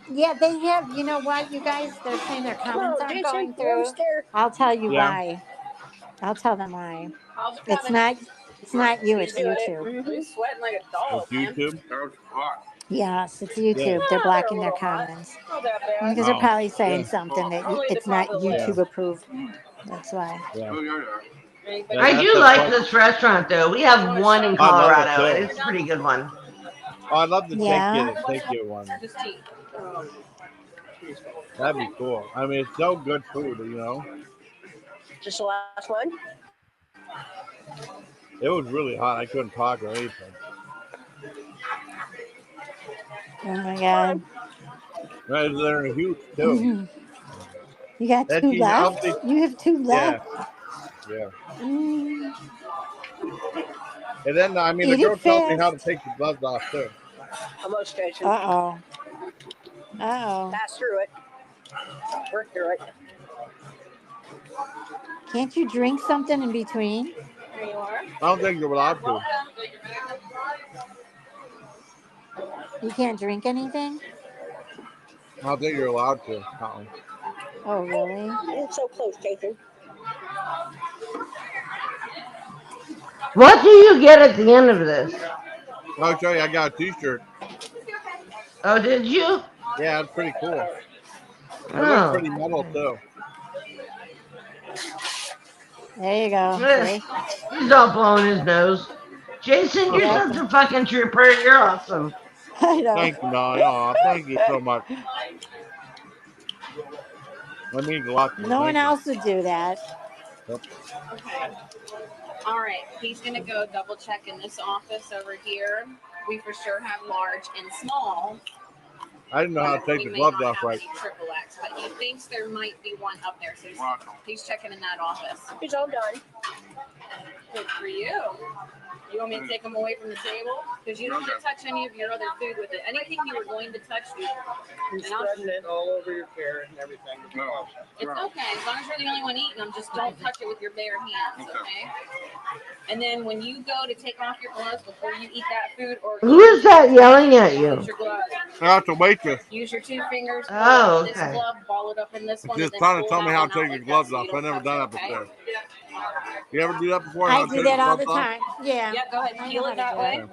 Yeah, they have. You know what, you guys? They're saying their comments No, aren't Jason, going you're almost through. there. I'll tell you Yeah. why. I'll tell them why. How's it It's coming? not. It's not you. He's It's doing it. YouTube. He's sweating like a dog, It's man. YouTube. Yes, it's Yeah. YouTube. They're Ah, they're a blocking their little hot. comments Not that bad. because they're Oh. probably saying Yeah. something that Only the it's not top of the Yeah. YouTube approved. That's why. Yeah. Anything? Yeah, I that's do the like fun. this restaurant though. We have one in I love it Colorado, and too. it's a pretty good one. Oh, I'd love to Yeah. take you one. Just tea. That'd be cool. I mean, it's so good food, you know. Just the last one. It was really hot. I couldn't talk or anything. Oh my God. Right, they're huge too. You got And 2 she helped left. me. You have 2 Yeah, left. yeah. Mm. And then I mean, the Eat it girl tells me how to fast. take the gloves off too. Almost, Jason. Uh oh. Uh oh. Pass through it. Work through it. Can't you drink something in between? There you are. I don't think you're allowed to. You can't drink anything? I don't think you're allowed to. Oh, really? You're so close, Jason. What do you get at the end of this? I'll show you. I got a T-shirt. Oh, did you? Yeah, it's pretty cool. It looks Oh. pretty metal too. There you go. Eh, See? He's all blowing his nose. Jason, you're Yep. such a fucking trooper. You're awesome. I know. Thank you, Molly. Oh, thank you so much. That means a lot to me. No one Thank you. else would do that. Okay. All right. He's going to go double check in this office over here. We for sure have large and small. I didn't know how to take We the may gloves not off have right. any triple X, but he thinks there might be one up there. So he's checking in that office. He's all done. Good for you. You want me to take them away from the table? Because you don't get to touch any of your other food with it. Anything you were going to touch, He's and I'll, spreading it all over your carrot and everything. it's okay. As long as you're the only one eating them, just don't touch it with your bare hands, okay? And then when you go to take off your gloves before you eat that food or Who is that yelling at you? use your gloves. That's a waitress. Use your 2 fingers, Oh, ball it in okay. this glove, ball it up in this one, Just and then trying to pull tell me that how one to take out your like gloves that so off. you I don't never touch done it, that okay? before. You ever do that before? I How to do take that your all gloves the off? time. Yeah. Yeah, go ahead I and peel know it how that to do way. it.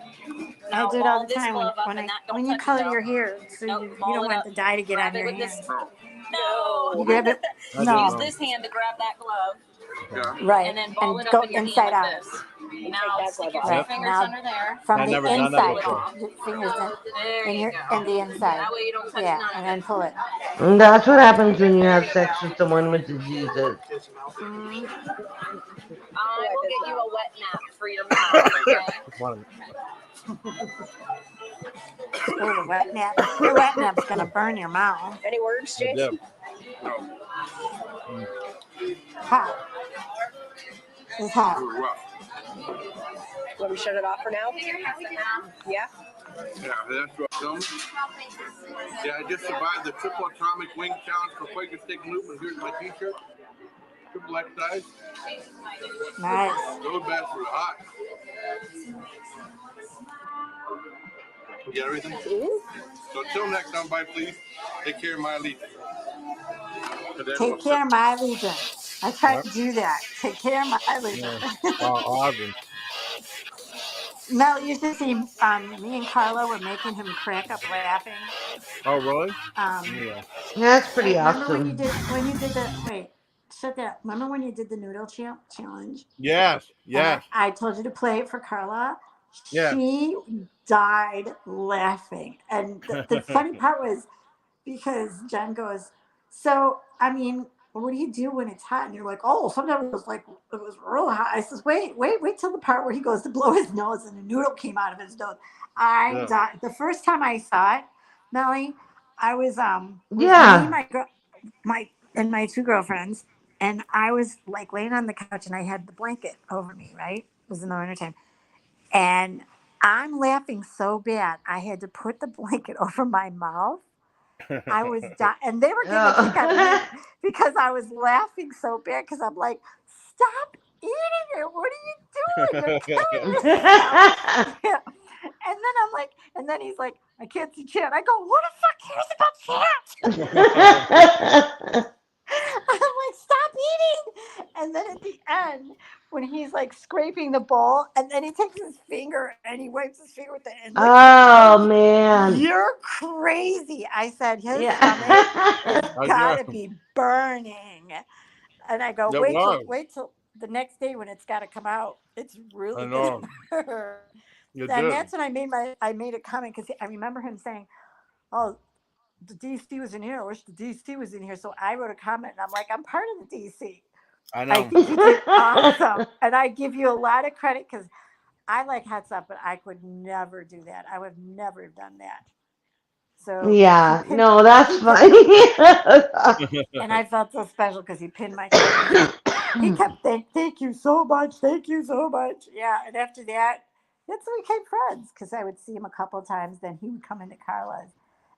I Now do it all ball the this time glove up when and that, don't when you touch it color though. your hair, so Nope, you ball don't it want up. the dye to get Grab on it your with this. hands. No. You grab it. I No. Use this hand to grab that glove Right. and then ball And it up go in your inside hand out. like this. Now stick your 2 Right. fingers Now under there. from I've the never done inside that with before. your fingers There in you your go. and the inside. That way you don't touch Yeah, none and of then it. pull it. And that's what happens when you have sex with someone with diseases. Mm. I will get you a wet nap for your mouth. Okay? Oh, the wet nap. The wet nap's gonna burn your mouth. Any words, Jason? Hot. It's hot. Want me to shut it off for now? Yeah. Yeah, that's what I'm doing. Yeah, I just survived the triple atomic wing challenge for Quaker Steak and Loop, and here's my t-shirt. Triple X size. Nice. Those bastards are hot. You got everything? So until next time, bye, please. Take care of my allegiance. Take care of my allegiance. I tried to do that. Take care of my allegiance. Awesome. Mel, you should see me and Carla were making him crack up laughing. Oh, really? Yeah, that's pretty remember awesome. when you did the shut that. Remember when you did the noodle challenge? Yes. And I told you to play it for Carla. Yeah. She died laughing, and the funny part was because Jen goes, "So I mean, what do you do when it's hot?" And you're like, "Oh, sometimes it was real hot." I says, "Wait till the part where he goes to blow his nose and the noodle came out of his nose." I died. The first time I saw it, Melly, I was me, my two girlfriends, and I was like laying on the couch and I had the blanket over me. Right, it was in the wintertime, and I'm laughing so bad I had to put the blanket over my mouth. I was dying, and they were getting a kick out of me because I was laughing so bad. Because I'm like, "Stop eating it! What are you doing? You're killing yourself!" Yeah. And then I'm like, and then he's like, "I can't see Chat." I go, "Who the fuck cares about Chat?" I'm like, "Stop eating!" And then at the end, when he's like scraping the bowl, and then he takes his finger and he wipes his finger with it, and like, Oh man. "You're crazy!" I said, "His Yeah. stomach has got to be burning." And I go, "Wait till the next day when it's got to come out. It's really gonna hurt." And that's when I made a comment because I remember him saying, "Oh, the DC was in here. I wish the DC was in here." So I wrote a comment and I'm like, "I'm part of the DC. I know. I think you did awesome." And I give you a lot of credit because I like hot stuff, but I could never do that. I would never have done that. So Yeah, no, that's funny. and I felt so special because he pinned my comment. He kept thank you so much, thank you so much. Yeah, and after that, that's when we became friends because I would see him a couple of times. Then he would come into Carla's,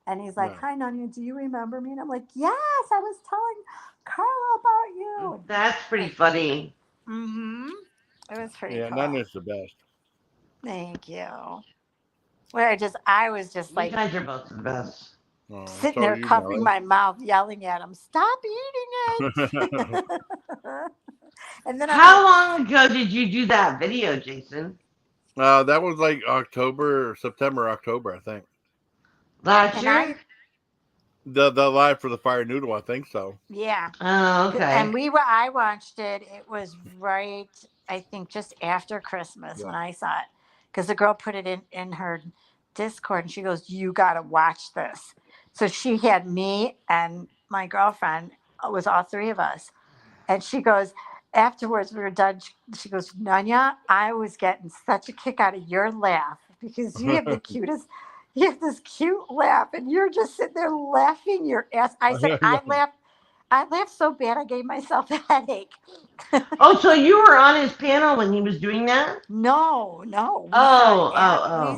and he's like, "Hi, Nunya, do you remember me?" And I'm like, "Yes, I was telling Carla about you." That's pretty funny. Mm-hmm. It was pretty cool. Nunya's the best. Thank you. Where I was just You like guys are both the best. sitting there covering my mouth, yelling at him, "Stop eating it!" And then how long ago did you do that video, Jason? That was like September, October, I think. Last year? The live for the fire noodle, I think so. Yeah. Oh, okay. And I watched it. It was right, I think, just after Christmas when I saw it, because the girl put it in her Discord, and she goes, "You got to watch this." So she had me and my girlfriend. It was all three of us, and she goes. Afterwards, we were done. She goes, "Nunya, I was getting such a kick out of your laugh because you have the cutest, you have this cute laugh, and you're just sitting there laughing your ass." I said, "I laughed so bad I gave myself a headache." Oh, so you were on his panel when he was doing that? No. We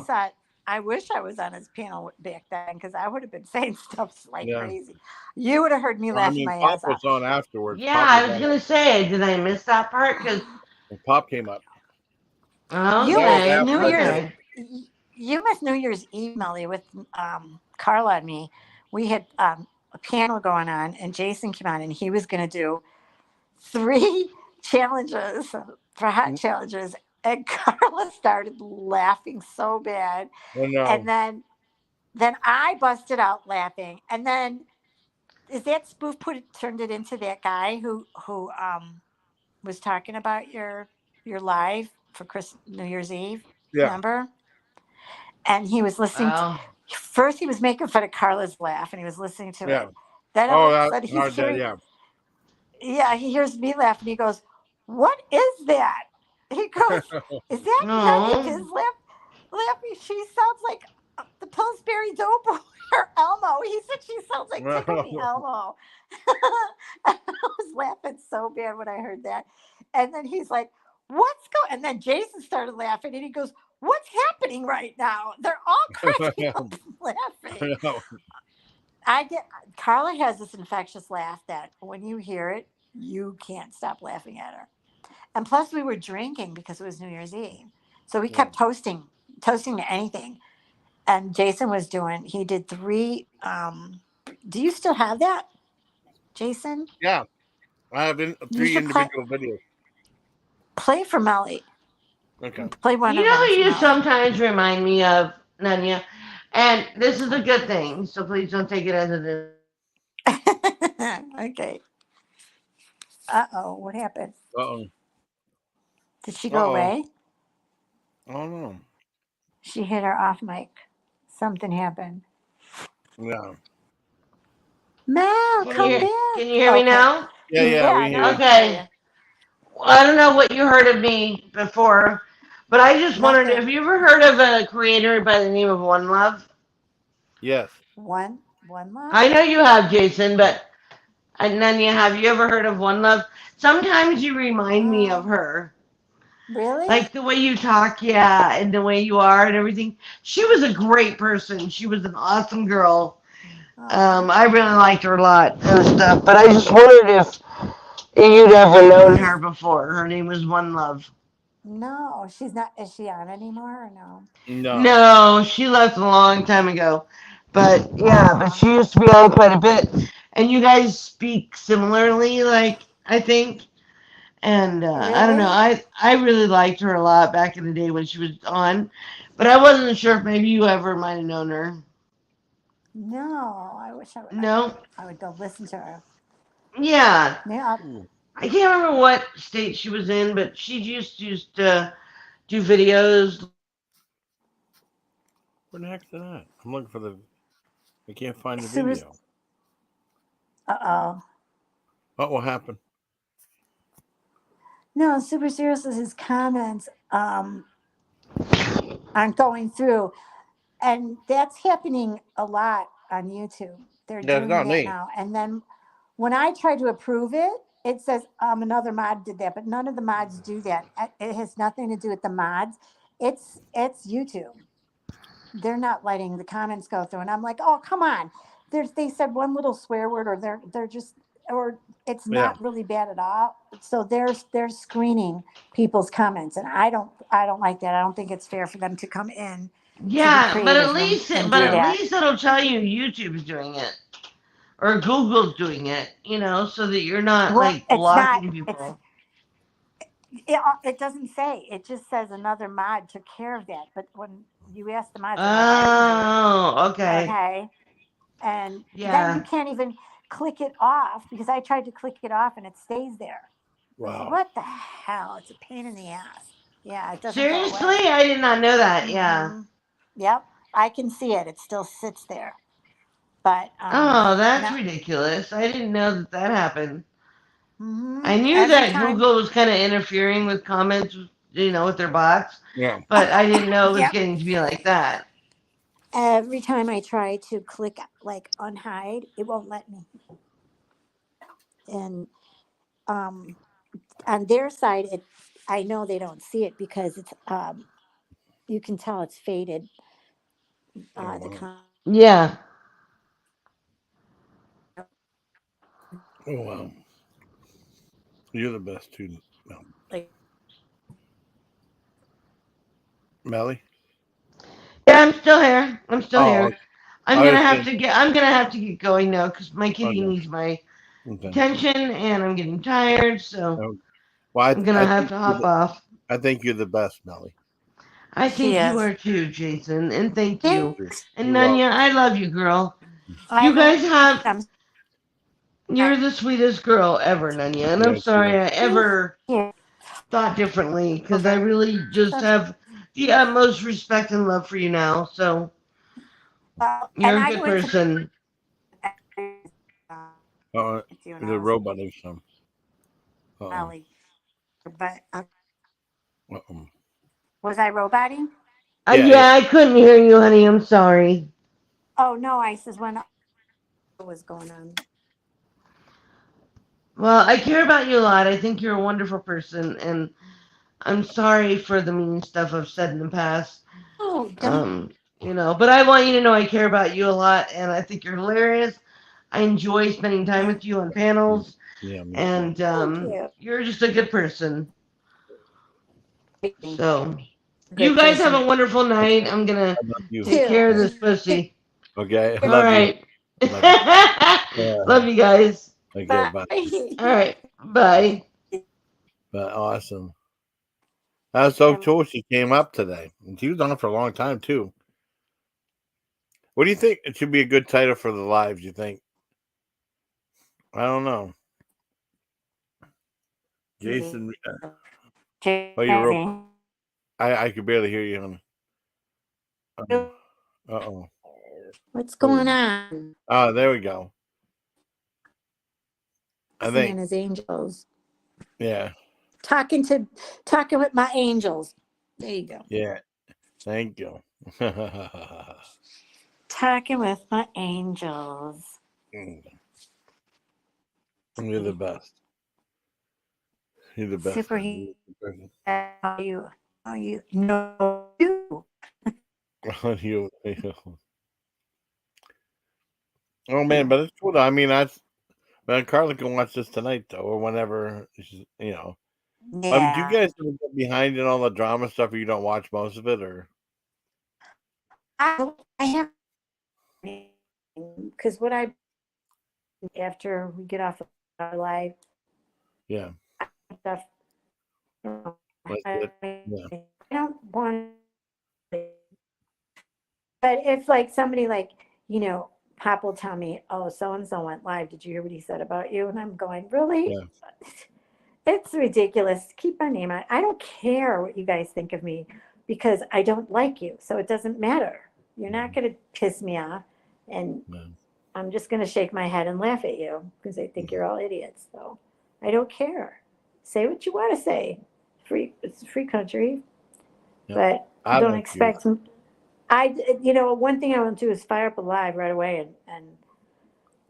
saw it. I wish I was on his panel back then because I would have been saying stuff like crazy. You would have heard me laughing my Pop ass was off. on afterwards. Yeah, I was gonna say, did I miss that part? Because Pop came up. Okay. You missed New Year's Eve, Melly, with Carla and me. We had a panel going on, and Jason came on, and he was going to do 3 challenges for hot challenges, and Carla started laughing so bad, and then I busted out laughing, and then is that spoof turned it into that guy who was talking about your live for New Year's Eve? Yeah. Remember? And he was listening to, first he was making fun of Carla's laugh and he was listening to it. Then all of a sudden he's hearing, he hears me laugh and he goes, what is that? He goes, is that Nunya Biz No. laughing? She sounds like the Pillsbury Doughboy or Elmo. He said she sounds like Tickle Me Elmo. I was laughing so bad when I heard that. And then he's like, what's going And then Jason started laughing and he goes, what's happening right now? They're all cracking up laughing. Carla has this infectious laugh that when you hear it, you can't stop laughing at her. And plus, we were drinking because it was New Year's Eve, so we kept toasting to anything. And Jason he did three. Do you still have that, Jason? Yeah, I have You three should individual videos. play for Melly. Okay. Play one You of know them who for you Melly. sometimes remind me of, Nunya? And this is a good thing, so please don't take it as a Okay. What happened? Uh-oh. Did she go Uh-oh. away? I don't know. She hit her off mic. Something happened. Yeah. Mel, Can come you back. can you hear me Okay. now? Yeah, Yeah, we now hear I you. can hear Okay. you. Well, I don't know what you heard of me before, but I just wondered, have Nothing. you ever heard of a creator by the name of One Love? Yes. One love. I know you have, Jason, but Nunya, have you ever heard of One Love? Sometimes you remind me of Um, her. really? Like the way you talk, yeah, and the way you are and everything. She was a great person. She was an awesome girl. Oh, I really liked her a lot and stuff. But I just wondered if you'd ever known her before. Her name was One Love. no, she's not. Is she on anymore or no? No. No, she left a long time ago. But yeah, but Oh, she used to be on quite a bit. And you guys speak similarly, like I think. And I don't know. really? I really liked her a lot back in the day when she was on, but I wasn't sure if maybe you ever might have known her. No, I wish No. I would go listen to her. Yeah, Yeah, Ooh, I can't remember what state she was in, but she used to do videos. where the heck's that? I'm looking for the. I can't find the super. video. Oh, What will happen? no, super serious is his comments. Aren't going through, and that's happening a lot on YouTube. They're That's doing not that me. now, and then when I try to approve it, it says another mod did that, but none of the mods do that. It has nothing to do with the mods. It's YouTube. They're not letting the comments go through, and I'm like, oh come on. They said one little swear word, or they're just, or it's Yeah. not really bad at all. So they're screening people's comments, and I don't like that. I don't think it's fair for them to come in to the Yeah, creators room and but do at Yeah. that. least it'll tell you YouTube's doing it or Google's doing it, so that you're not Well, like it's not. blocking people. It doesn't say. It just says another mod took care of that. But when you ask the mods, they're like, I didn't do it. Oh, okay. Okay. And then you Yeah. can't even click it off because I tried to click it off and it stays there. I'm like, Wow. what the hell? It's a pain in the ass. Yeah, it doesn't go Seriously? away. I did not know that. Yeah. Hmm. Yep, I can see it. It still sits there. But Oh, that's not. ridiculous. I didn't know that that happened. I knew Every that time. Google was kind of interfering with comments, with their bots, Yeah. but I didn't know it was Yep. getting to be like that. Every time I try to click like unhide, it won't let me. And um, on their side, I know they don't see it because it's you can tell it's faded. Oh The wow. Yeah. Oh wow. You're the best too. No. like Melly. Yeah, I'm still here. I'm still Oh, here. I'm I gonna was have saying. to get. I'm gonna have to get going now because my kitty Okay. needs my Okay. attention, and I'm getting tired. So Okay. Well, I'm gonna I have think to hop off. I think you're the best, Melly. I she think you is. are too, Jason, and thank you. Thanks. And You're Nanya, welcome. I love you, girl. I You love. guys have. I'm You're sorry. the sweetest girl ever, Nanya, and I'm Yes, you sorry are. I Thank ever you. thought differently because I Over really just such. have the utmost respect and love for you now. So Well, you're and a I good went to person. Uh, you when the I was robot is some. Uh, Melly. but Uh-oh. was I roboting? Yeah, I couldn't hear you, honey. I'm sorry. Oh no, I says when was going on. Well, I care about you a lot. I think you're a wonderful person, and I'm sorry for the mean stuff I've said in the past. Oh, don't. But I want you to know I care about you a lot, and I think you're hilarious. I enjoy spending time with you on panels, Yeah, me too. and Thank you. you're just a good person. So, Good you guys have person. a wonderful night. I'm gonna I love you. take care of this Too. pussy. Okay, I All love you. right. Love Love you guys. Okay, Bye. bye. All right. Bye. But awesome. That's so cool. She came up today, and she was on for a long time too. What do you think? It should be a good title for the lives. You think? I don't know. Jason, oh, you're real. I could barely hear you, honey. Uh-oh. What's going on? Oh, there we go. I Singing think. his angels. Yeah. Talking with my angels. There you go. Yeah. Thank you. Talking with my angels. You're the best. You're the best. Super. How you know you. You. Oh man, but it's cool. I mean, Carla can watch this tonight though, or whenever she's, Yeah. do you guys ever get behind in all the drama stuff, or you don't watch most of it, or? I have, because what I after we get off of our live, Yeah. stuff. Yeah. I don't want. But if like somebody like, Pop will tell me, oh, so and so went live. Did you hear what he said about you? And I'm going, really? Yeah. It's ridiculous. Keep my name out. I don't care what you guys think of me because I don't like you. So it doesn't matter. You're not going to piss me off. And I'm just going to shake my head and laugh at you because I think you're all idiots. So I don't care. Say what you want to say. It's a free country. But I don't like expect. One thing I want to do is fire up a live right away and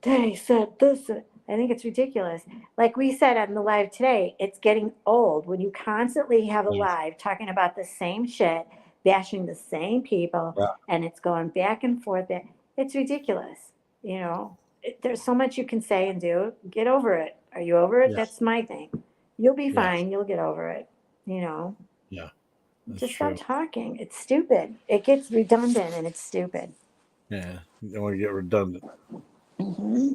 they said this. I think it's ridiculous. Like we said on the live today, it's getting old when you constantly have a live talking about the same shit, bashing the same people, and it's going back and forth. It's ridiculous. There's so much you can say and do. Get over it. Are you over it? That's my thing. You'll be fine. You'll get over it. Yeah. Just stop talking. It's stupid. It gets redundant and it's stupid. Yeah. You don't want to get redundant. Mm-hmm.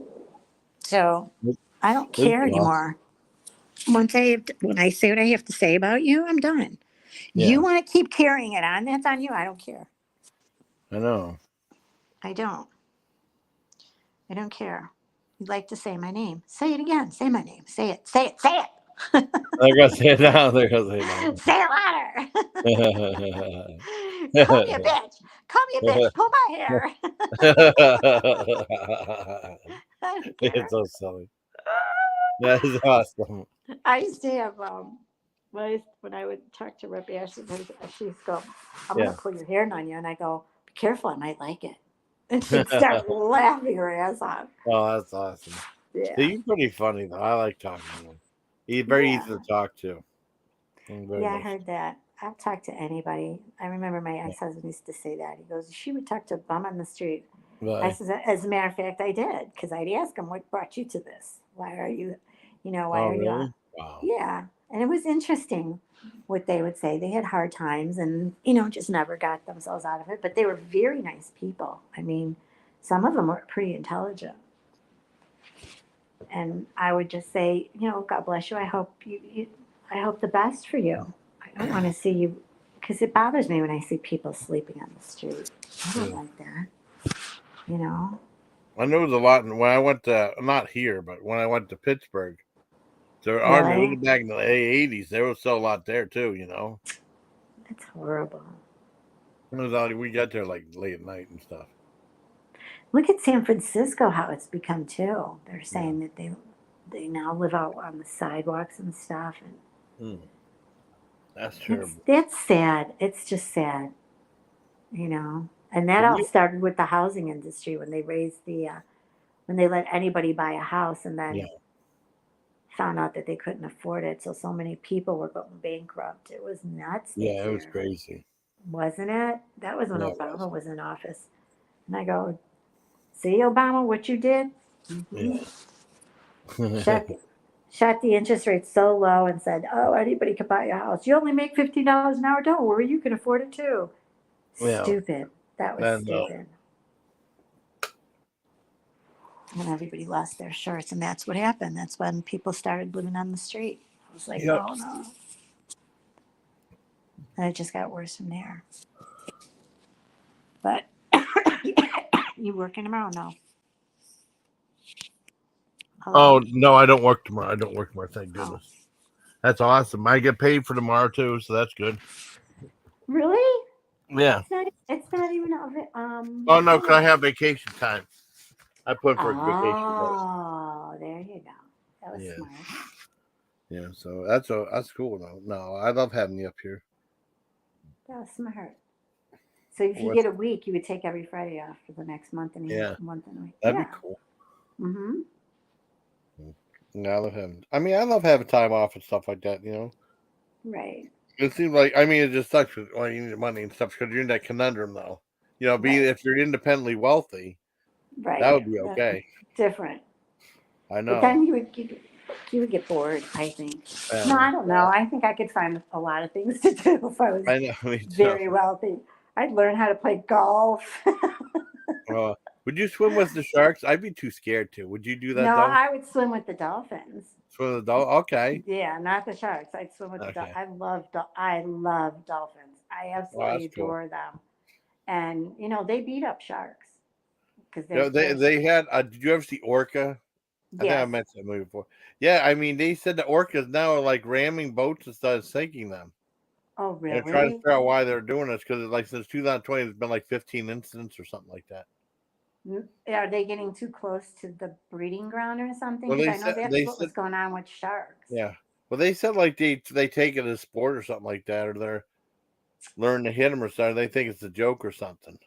So I don't care anymore. When I say what I have to say about you, I'm done. Yeah. You want to keep carrying it on, that's on you. I don't care. I know. I don't care. You'd like to say my name. Say it again. Say my name. Say it. Say it. Say it. They're going to say it now. They're going to say it now. Say it louder. Call me a bitch. Call me a bitch. Pull my hair. It's so silly. That is awesome. I used to have when I would talk to Rep Ashley, she'd go, "I'm gonna pull your hair, Nunya," and I go, "Be careful, I might like it." And she'd start laughing her ass off. Oh, that's awesome. Yeah. So you're pretty funny though. I like talking to him. He's very easy to talk to. Yeah, I heard that. I'll talk to anybody. I remember my ex-husband used to say that. He goes, "She would talk to a bum on the street." Right. I said, "As a matter of fact, I did, because I'd ask him, what brought you to this? Why are you, why are you on?" Wow. Yeah, and it was interesting what they would say. They had hard times and, just never got themselves out of it. But they were very nice people. I mean, some of them were pretty intelligent. And I would just say, God bless you. I hope I hope the best for you. I don't want to see you, because it bothers me when I see people sleeping on the street. I don't like that. I know there's a lot. When I went to, not here, but when I went to Pittsburgh, the Army, back in the 80s, there was still a lot there too, That's horrible. We got there like late at night and stuff. Look at San Francisco, how it's become too. They're saying that they now live out on the sidewalks and stuff. And Mm. That's It's, terrible. that's sad. It's just sad, you know. And that Can all you? started with the housing industry when they raised when they let anybody buy a house and Yeah. then found out that they couldn't afford it. So many people were going bankrupt. It was nuts that Yeah, it was year, crazy. wasn't it? That was when Yeah, it was. Obama was in office. And I go, see, Obama, what you did? Hmm. Yeah. Shut the, shut the interest rate so low and said, oh, anybody can buy a house. You only make $15 an hour. Don't worry, you can afford it too. Yeah. Stupid. That was And stupid. And everybody lost their shirts. And that's what happened. That's when people started living on the street. I was like, yep. oh no. And it just got worse from there. But you working tomorrow? No. Oh Hello? no, I don't work tomorrow. I don't work tomorrow. Thank Oh. goodness. That's awesome. I get paid for tomorrow too, so that's good. Really? Yeah. It's not even Oh no, hold cause I on. have vacation time. I put in for vacation days. Oh, there you go. That was Yeah. smart. Yeah. So that's cool though. No, I love having you up here. That was smart. So if you What's- get a week, you would take every Friday off for the next month and Yeah, a month and a week. that'd Yeah. be cool. Mm-hmm. Yeah, I love having. I mean, I love having time off and stuff like that. You know, Right. it seems like. I mean, it just sucks with you need money and stuff because you're in that conundrum though. You know, being Right. if you're independently wealthy, that Right. would be okay. Different. I But know. then you would get bored, I think. No, Uh, I don't know. I think I could find a lot of things to do if I was I know. Me too. very wealthy. I'd learn how to play golf. Would you swim with the sharks? I'd be too scared to. Would you do that No, though? I would swim with the dolphins. Swim with the dog? Okay. Yeah, not the sharks. I'd swim with the Okay. I love dolphins. I Well, absolutely that's cool. adore them. And they beat up sharks because You know, they're they had. Did you ever see Orca? I think I yes. mentioned that movie before. Yeah, I mean, they said the orcas now are like ramming boats instead of sinking them. Oh, And they're trying to really? figure out why they're doing this because, like, since 2020, there's been like 15 incidents or something like that. Are they getting too close to the breeding ground or something? Well, Because I know that's they what said, was going on with sharks. yeah. Well, they said like they take it as sport or something like that, or they're learning to hit them or something. They think it's a joke or something.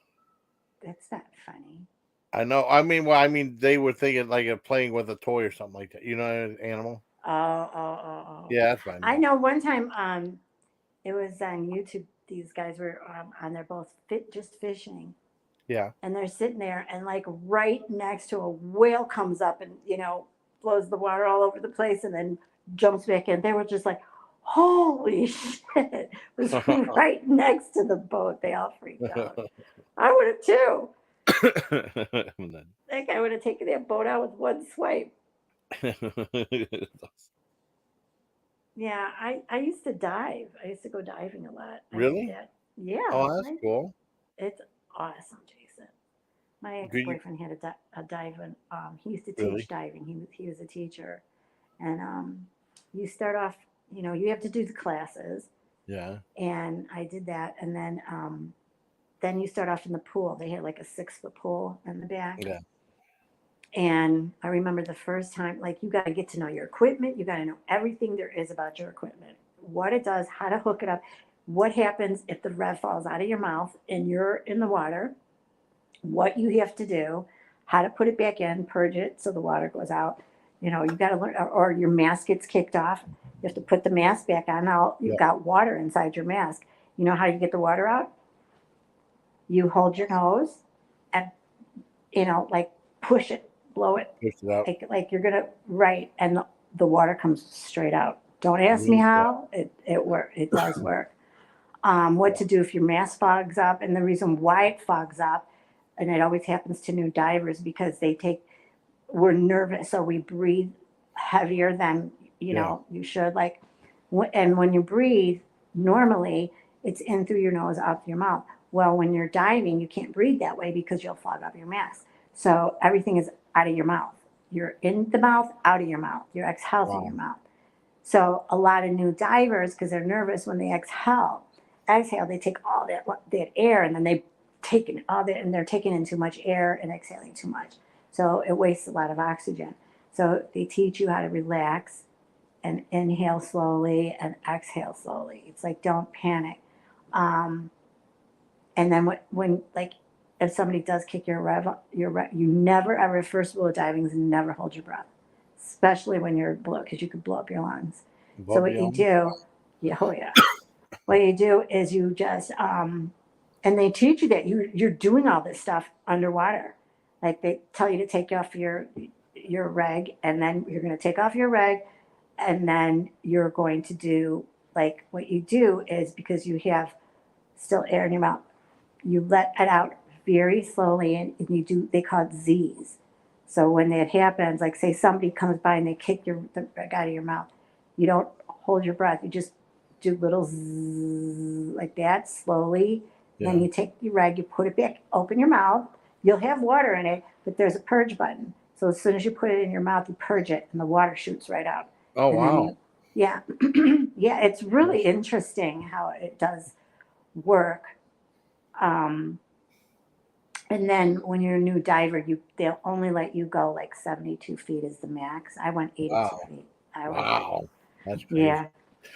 That's not funny. I know. I mean, well, I mean, they were thinking like of playing with a toy or something like that. You know, an animal. Oh. Yeah, that's what I I meant. know one time it was on YouTube. These guys were on there both just fishing. Yeah. And they're sitting there and like right next to a whale comes up and blows the water all over the place and then jumps back in. They were just like, holy shit. It was right next to the boat. They all freaked out. I would have too. That guy would have taken that boat out with one swipe. Yeah, I used to dive. I used to go diving a lot. I did Really? that. Yeah, Oh, that's cool. it's awesome, Jason. My Do you ex-boyfriend had a dive, and he used to really? teach diving. He was a teacher, and you start off. You have to do the classes, Yeah. and I did that, and then you start off in the pool. They had like a 6-foot pool in the back, Yeah. and I remember the first time, like you got to get to know your equipment. You got to know everything there is about your equipment, what it does, how to hook it up, what happens if the rev falls out of your mouth and you're in the water, what you have to do, how to put it back in, purge it so the water goes out. You got to learn, or your mask gets kicked off. You have to put the mask back on. Now you've Yeah. got water inside your mask. You know how you get the water out? You hold your nose and, like push it, blow it, Push it out. like you're going to, right. And the water comes straight out. Don't ask me Really? Yeah. how. It does work. What to do if your mask fogs up, and the reason why it fogs up, and it always happens to new divers because we're nervous, so we breathe heavier than Yeah. you should. Like, and when you breathe, normally it's in through your nose, out through your mouth. Well, when you're diving, you can't breathe that way because you'll fog up your mask. So everything is out of your mouth. You're in the mouth, out of your mouth. Your exhale through your Wow. mouth. So a lot of new divers, because they're nervous when they exhale, they take all that air and then they take in all that, and they're taking in too much air and exhaling too much. So it wastes a lot of oxygen. So they teach you how to relax and inhale slowly and exhale slowly. It's like, don't panic. Um, and then when like if somebody does kick you never ever, first rule of diving is never hold your breath, especially when you're below, because you could blow up your lungs. So what you do, yeah, oh yeah, what you do is you just and they teach you that you're doing all this stuff underwater. Like they tell you to take off your reg, and then you're going to take off your reg, and then you're going to do, like, what you do is, because you have still air in your mouth, you let it out very slowly, and you do, they call it Z's. So when that happens, like say somebody comes by and they kick the reg out of your mouth, you don't hold your breath. You just do little zzz like that slowly. Yeah. Then you take your reg, you put it back, open your mouth. You'll have water in it, but there's a purge button. So as soon as you put it in your mouth, you purge it, and the water shoots right out. Oh, And wow. yeah, yeah, it's really interesting how it does work. Um, and then when you're a new diver, they'll only let you go like 72 feet is the max. I went 82 Wow. feet. I was Wow. That's crazy. yeah,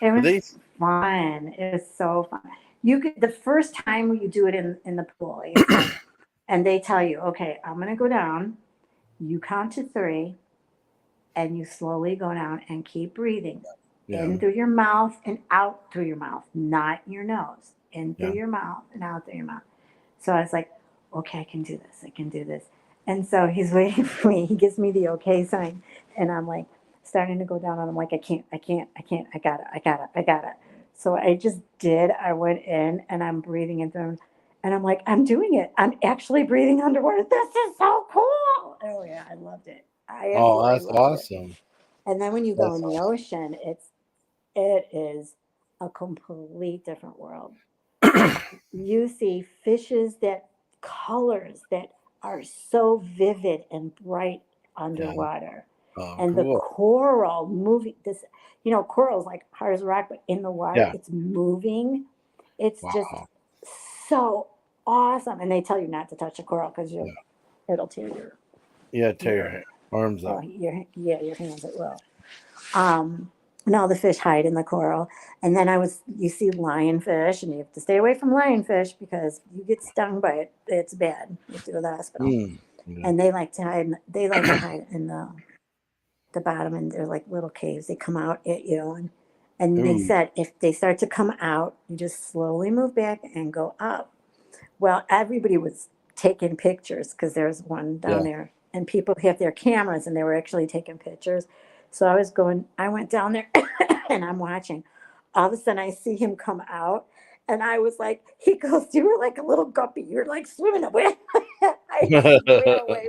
it But was fun. It was so fun. You could, the first time you do it in the pool, it's like, and they tell you, okay, I'm gonna go down. You count to 3, and you slowly go down and keep breathing yeah. in through your mouth and out through your mouth, not your nose. In through Yeah. your mouth and out through your mouth. So I was like, okay, I can do this. I can do this. And so he's waiting for me. He gives me the okay sign. And I'm like starting to go down. And I'm like, I can't. I got it. So I just did. I went in and I'm breathing into him. And I'm like, I'm doing it. I'm actually breathing underwater. This is so cool. Oh, yeah. I loved it. I Oh, absolutely that's loved it. awesome. And then when you go That's in the ocean, it is a complete different world. You see fishes that colors that are so vivid and bright Yeah. underwater. Oh, And the cool. coral moving, this, coral is like hard as a rock, but in the water, Yeah. it's moving. It's just Wow. so awesome. And they tell you not to touch a coral because Yeah. it'll tear your, Yeah, tear your arms up. your hands, it will. And all the fish hide in the coral. And then you see lionfish, and you have to stay away from lionfish because you get stung by it. It's bad. You have to go to the hospital. Yeah. And they like to hide. They like to hide in the bottom, and they're like little caves. They come out at you, and they Ooh. said if they start to come out, you just slowly move back and go up. Well, everybody was taking pictures because there's one down Yeah. there, and people have their cameras, and they were actually taking pictures. So I went down there and I'm watching. All of a sudden, I see him come out, and I was like, he goes, "You were like a little guppy. You're like swimming away." I just ran away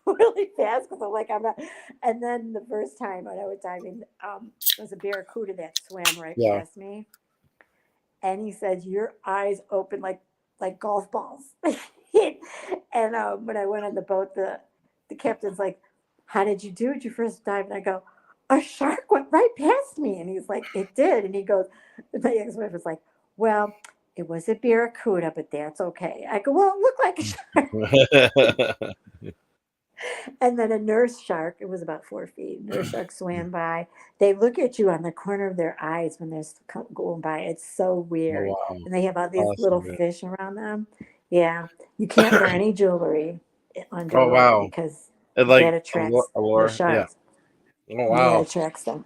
really fast because I'm like, I'm not. And then the first time when I was diving, there was a barracuda that swam right Yeah. past me, and he said, "Your eyes open like golf balls." And when I went on the boat, the captain's like, "How did you do it your first dive?" And I go, "A shark went right past me." And he's like, "It did." And he goes, my ex-wife was like, "Well, it was a barracuda, but that's okay." I go, "Well, it looked like a shark." And then a nurse shark, it was about 4 feet. Nurse shark swam by. They look at you on the corner of their eyes when they're going by. It's so Oh, weird. wow. And they have all these Oh, that's so little good. fish around them. Yeah. You can't wear any jewelry Oh, underwater wow. because And that like attracts the allure. Yeah. sharks. Oh, Yeah, it wow. attracts them.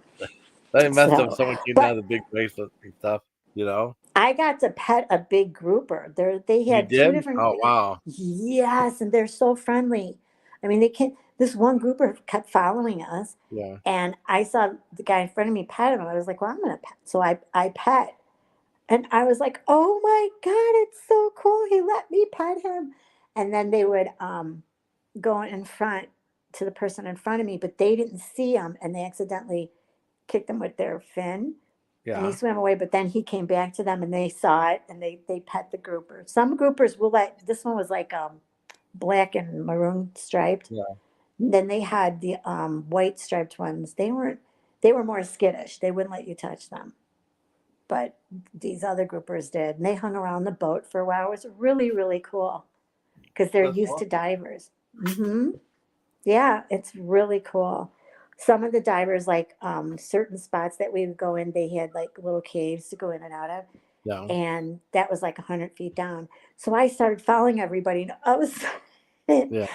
They messed up So, someone came down but the big bracelet and stuff, you know? I got to pet a big grouper. They You had 2 did? different. Oh, wow. Yes, and they're so friendly. I mean, they can. This one grouper kept following us, Yeah. and I saw the guy in front of me pet him. I was like, "Well, I'm gonna pet." So I pet, and I was like, "Oh my god, it's so cool! He let me pet him." And then they would go in front to the person in front of me, but they didn't see him, and they accidentally kicked him with their fin. And he Yeah. swam away, but then he came back to them and they saw it and they pet the grouper. Some groupers will let, this one was like black and maroon striped. Yeah. Then they had the white striped ones. They were more skittish. They wouldn't let you touch them. But these other groupers did. And they hung around the boat for a while. It was really, really cool because they're That's used to awesome. divers. Yeah, it's really cool. some of the divers, like certain spots that we would go in, they had like little caves to go in and out of, Yeah. and that was like 100 feet down. So I started following everybody, and I was Yeah.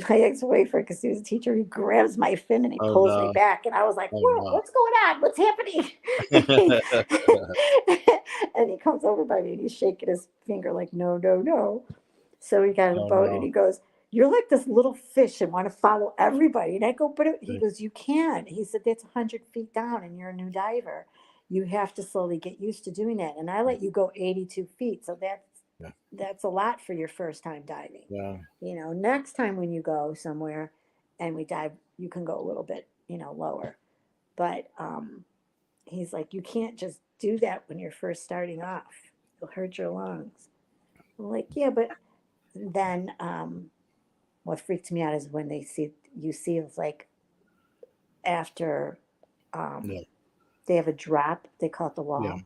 my ex-boyfriend, because he was a teacher, he grabs my fin and he Oh pulls me no. back, and I was like, Oh "Whoa, no. what's going on? What's happening?" And he comes over by me and he's shaking his finger like, "No, no, no." So we got in a Oh boat and no. he goes, "You're like this little fish and want to follow everybody." And I go, he goes, "You can't." He said, "That's 100 feet down and you're a new diver. You have to slowly get used to doing that. And I let you go 82 feet. So Yeah. that's a lot for your first time diving. Yeah. Next time when you go somewhere and we dive, you can go a little bit, lower." But he's like, "You can't just do that when you're first starting off. You'll hurt your lungs." I'm like, "Yeah, but then what freaks me out is when you see it's like after Yeah. they have a drop, they call it the Yeah. wall,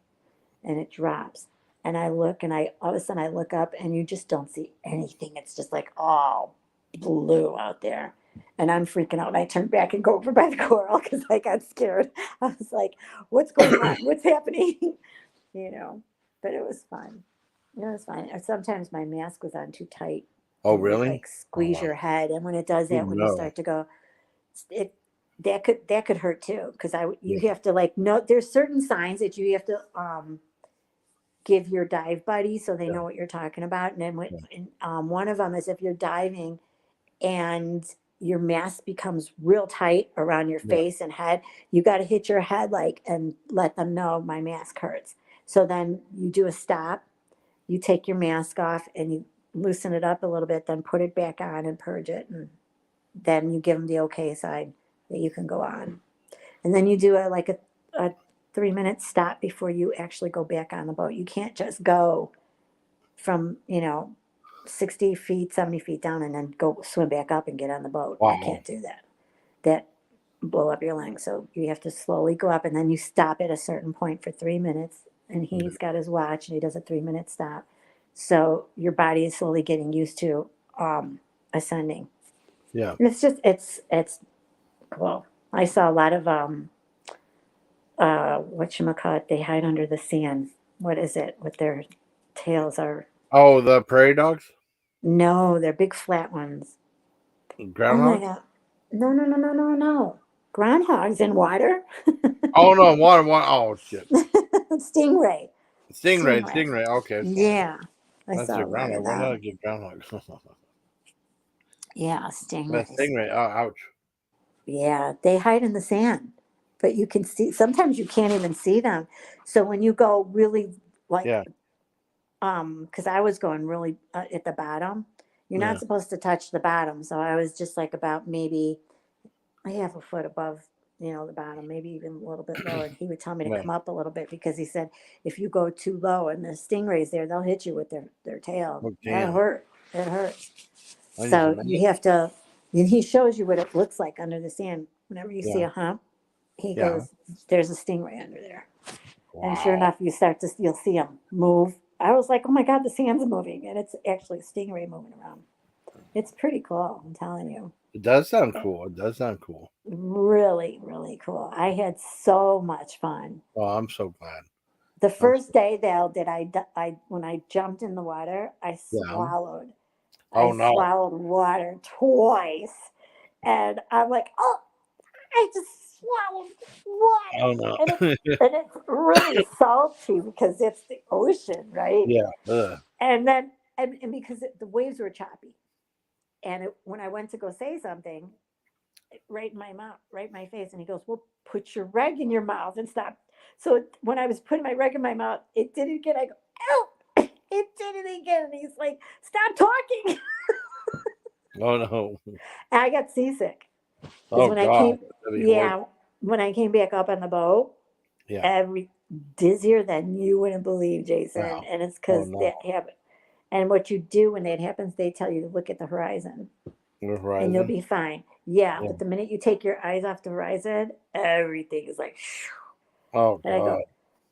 and it drops. And I look and I all of a sudden I look up and you just don't see anything. It's just like all blue out there. And I'm freaking out. And I turn back and go over by the coral because I got scared. I was like, "What's going on? What's happening?" But it was fun. It was fine. Or sometimes my mask was on too tight Oh and it would really? like Oh squeeze wow. your head. And when it does Oh that, when you no. start to go, it that could hurt too. Because you Yeah. have to like know there's certain signs that you have to give your dive buddy so they Yeah. know what you're talking about. And then Yeah. one of them is if you're diving and your mask becomes real tight around your Yeah. face and head, you got to hit your head like and let them know my mask hurts. So then you do a stop, you take your mask off and you loosen it up a little bit, then put it back on and purge it. And then you give them the okay side that you can go on. And then you do a 3-minute stop before you actually go back on the boat. You can't just go from 60 feet 70 feet down and then go swim back up and get on the boat. You Wow. can't do that blow up your lungs. So you have to slowly go up and then you stop at a certain point for 3 minutes, and he's got his watch and he does a 3-minute stop, so your body is slowly getting used to ascending. Yeah. It's cool. I saw a lot of whatchamacallit, they hide under the sand. What is it with their tails are Oh, the prairie dogs? no, they're big flat ones. Oh my Groundhog? god. No, no, no, no, no, no. Groundhogs in water. Oh no, water. Oh shit. Stingray. Stingray. Stingray. Stingray. Okay, fine. Yeah. I That's saw a a lot of groundhog. Why not them. get groundhog? Yeah, That stingrays. stingray. Oh, ouch. Yeah, they hide in the sand, but you can see, sometimes you can't even see them. So when you go really like, Yeah. because I was going really at the bottom, you're not Yeah. supposed to touch the bottom. So I was just like about maybe a half a foot above, the bottom, maybe even a little bit lower. And he would tell me to Yeah. come up a little bit because he said if you go too low and the stingrays there, they'll hit you with their tail. Oh That damn. hurt. It hurts. I just So you imagine. have to, and he shows you what it looks like under the sand. Whenever you see Yeah. a hump, he Yeah. goes, "There's a stingray under there." And sure Wow. enough, you'll see him move. I was like, "Oh my God, the sand's moving." And it's actually a stingray moving around. It's pretty cool, I'm telling you. It does sound cool. It does sound cool. Really, really cool. I had so much fun. Oh, I'm so glad. The I'm first day though that when I jumped in the water, yeah. I Oh no. swallowed water twice, and I'm like, "Oh, I just swallowed water," Oh no. and it's really salty because it's the ocean, right? Yeah. Ugh. And then and because the waves were choppy, and when I went to go say something, right in my mouth, right in my face, and he goes, "Well, put your reg in your mouth and stop." So when I was putting my reg in my mouth, it did it again. I go, "Oh!" It did it again, and he's like, "Stop talking." Oh no. I got seasick because Oh when I god. came, That'd be horrible. yeah, when I came back up on the boat, Yeah. every dizzier than you wouldn't believe, Jason. Wow. And it's Oh because no. that happened. And what you do when that happens, they tell you to look at the horizon, The and you'll horizon. be fine. Yeah, Yeah. but the minute you take your eyes off the horizon, everything is like. Oh And I god. go,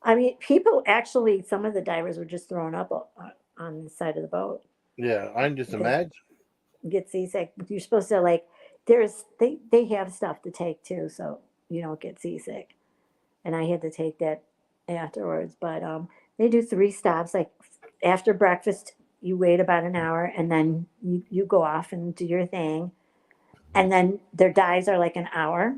I mean, people actually, some of the divers were just throwing up on the side of the boat Yeah. I can just because imagine. you get seasick. You're supposed to like, they have stuff to take too, so you don't get seasick. And I had to take that afterwards. But they do 3 stops. Like after breakfast, you wait about an hour, and then you go off and do your thing. And then their dives are like an hour,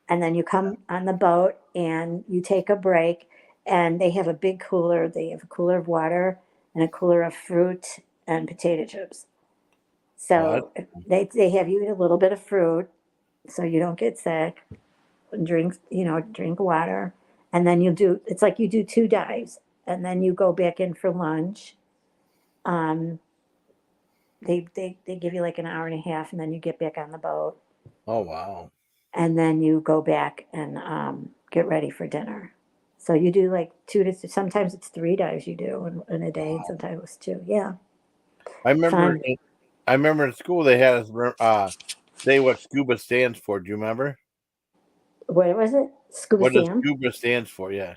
and then you come on the boat and you take a break. And they have a big cooler. They have a cooler of water and a cooler of fruit and potato chips. What? So they have you eat a little bit of fruit so you don't get sick. Drink water, and then it's like you do 2 dives, and then you go back in for lunch. Um, they give you like an hour and a half, and then you get back on the boat, Oh wow. and then you go back and get ready for dinner. So you do like sometimes it's 3 dives you do in a day, and sometimes it's 2. Yeah, I remember. fun. I remember in school they had us say what scuba stands for. Do you remember? What was it? Scuba What does Sam? scuba stands for? Yeah.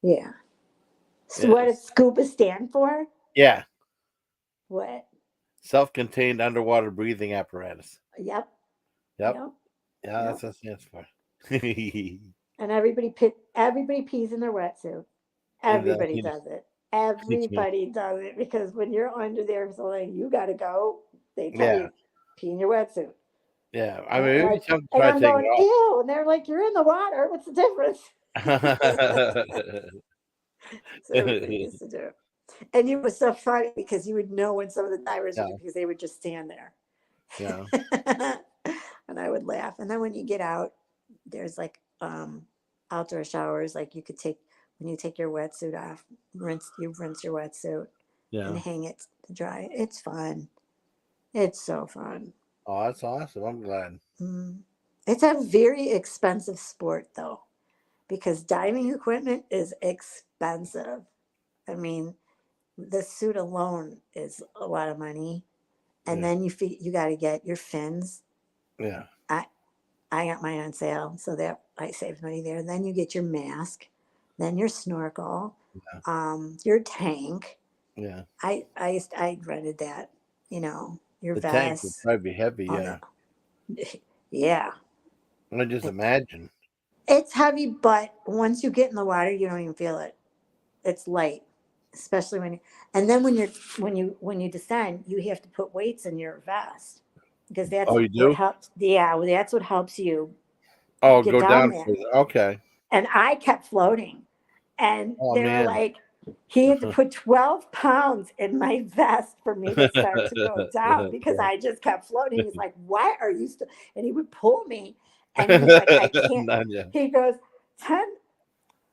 Yeah. So what does Yes. scuba stand for? Yeah. What? Self-contained underwater breathing apparatus. Yep. Yep. Yep. Yeah, Yep. that's what it stands for. And everybody pees in their wetsuit. Everybody Exactly. does it. Everybody does it because when you're under there, so like you got to go. They tell Yeah. you pee in your wetsuit. Yeah. I And mean, I'm maybe like, some to and try to I'm take going, it ew. And they're like, you're in the water. What's the difference? So everybody off. used to do it. And it was so funny because you would know when some of the divers Yeah. would, because they would just stand there. Yeah. And I would laugh. And then when you get out, there's like outdoor showers. Like you could take when you take your wetsuit off, rinse your wetsuit and Yeah. hang it to dry. It's fun. It's so fun. Oh, that's awesome. I'm glad. Mm. It's a very expensive sport though, because diving equipment is expensive. I mean, the suit alone is a lot of money, and Yeah. then you got to get your fins. Yeah. I I got mine on sale, so that I saved money there. Then you get your mask, then your snorkel, Yeah. your tank. Yeah. I rented that. Your The tank would vest. probably be heavy. All Yeah. that. Yeah, I just it, imagine. it's heavy, but once you get in the water, you don't even feel it. It's light, especially and then when you descend, you have to put weights in your vest because that's Oh, you what do? helps. Yeah, well, that's what helps you Oh, get go down down there. further. Okay. And I kept floating. And Oh they were man. like, he had to put 12 pounds in my vest for me to start to go down because I just kept floating. He's like, why are you still? And he would pull me. And he's like, I can't. Nunya. He goes,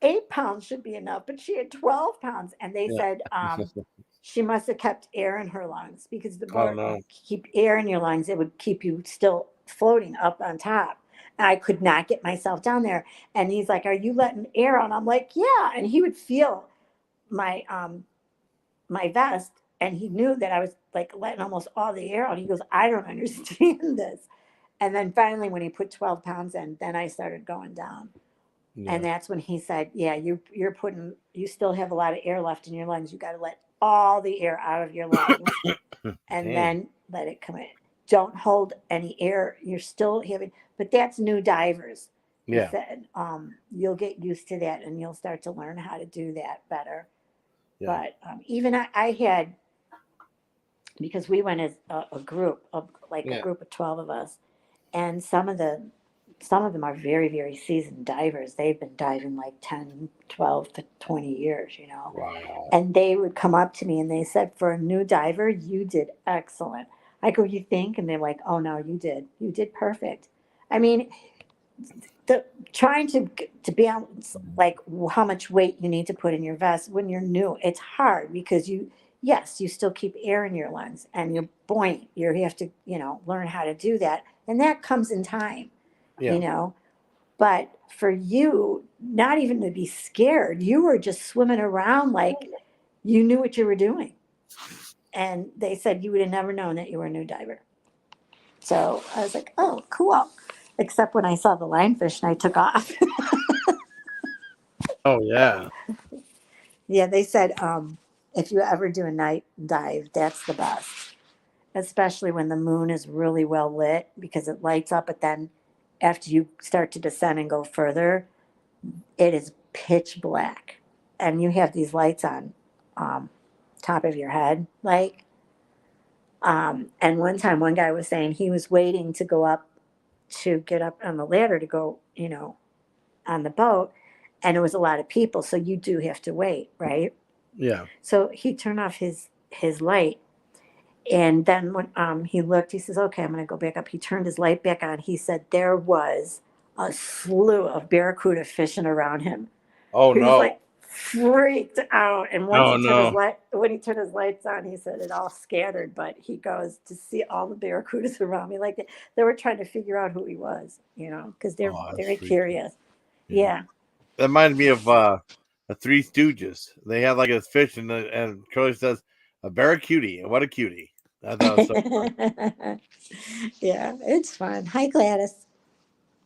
8 pounds should be enough. But she had 12 pounds. And they Yeah. said she must have kept air in her lungs because the Oh more you no. keep air in your lungs, it would keep you still floating up on top. I could not get myself down there. And he's like, are you letting air out? I'm like, yeah. And he would feel my my vest, and he knew that I was like letting almost all the air out. He goes, I don't understand this. And then finally when he put 12 pounds in, then I started going down. And Yeah. that's when he said, yeah, you still have a lot of air left in your lungs. You got to let all the air out of your lungs and Dang. then let it come in. Don't hold any air. You're still having, but that's new divers. He Yeah. said, you'll get used to that and you'll start to learn how to do that better. Yeah. But even I had, because we went as a group of like a Yeah. group of 12 of us, and some of them are very, very seasoned divers. They've been diving like 10, 12 to 20 years. Wow. And they would come up to me and they said, for a new diver, you did excellent. I go, you think? And they're like, oh no, you did. You did perfect. I mean, the trying to balance like how much weight you need to put in your vest when you're new, it's hard because you still keep air in your lungs and you're buoyant. You have to, learn how to do that. And that comes in time, you Yeah. know. But for you, not even to be scared, you were just swimming around like you knew what you were doing. And they said you would have never known that you were a new diver. So I was like, oh, cool. Except when I saw the lionfish and I took off. Oh yeah. Yeah, they said if you ever do a night dive, that's the best. especially when the moon is really well lit because it lights up. But then after you start to descend and go further, it is pitch black, and you have these lights on um, top of your head, like. And one time, one guy was saying he was waiting to go up to get up on the ladder to go, on the boat, and it was a lot of people, so you do have to wait, right? Yeah. So he turned off his light, and then when he looked, he says, "Okay, I'm going to go back up." He turned his light back on. He said there was a slew of barracuda fishing around him. Oh He was no. like freaked out. And once Oh he turned his no. light, when he turned his lights on, he said it all scattered. But he goes to see all the barracudas around me, like they were trying to figure out who he was, because they're Oh, that's very freaky. curious. Yeah. Yeah. That reminded me of the Three Stooges. They had like a fish, and Curly says, "A barracuda, what a cutie." I thought it was so funny. Yeah, it's fun. Hi, Gladys.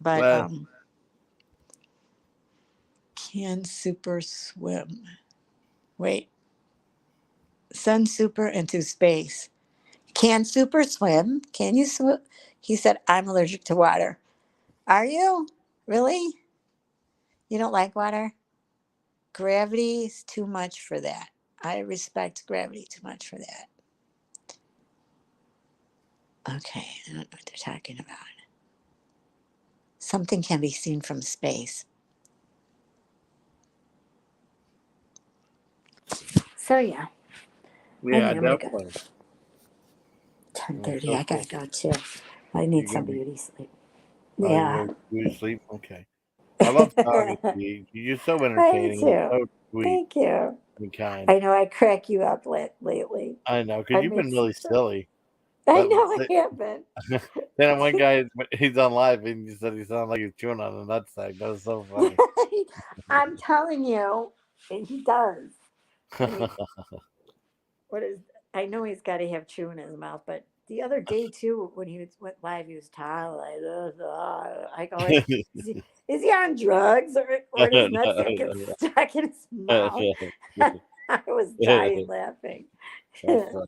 But Glad. can super swim? Wait, send super into space. Can super swim? Can you swim? He said, I'm allergic to water. Are you? Really? You don't like water? Gravity is too much for that. I respect gravity too much for that. Okay, I don't know what they're talking about. Something can be seen from space. So yeah. Yeah, Anyway, I'm gonna go. definitely. 10:30. So I cool. gotta go too. I need You're gonna some be. beauty sleep. Oh, you're Yeah. gonna go to sleep. Okay. I love talking to you. You're so I do entertaining and too. so sweet Thank you. and kind. I know I crack you up lately. I know, because I you've make been really silly. I But know I have been. then one guy, he's on live, and he said he sounded like he's chewing on a nutsack. That was so funny. I'm telling you, and he does. I mean, what is? I know he's got to have chew in his mouth, but the other day too, when went live, he was talking like this. I go, is he on drugs or does nutsack get stuck in his mouth? I was dying laughing. That's funny.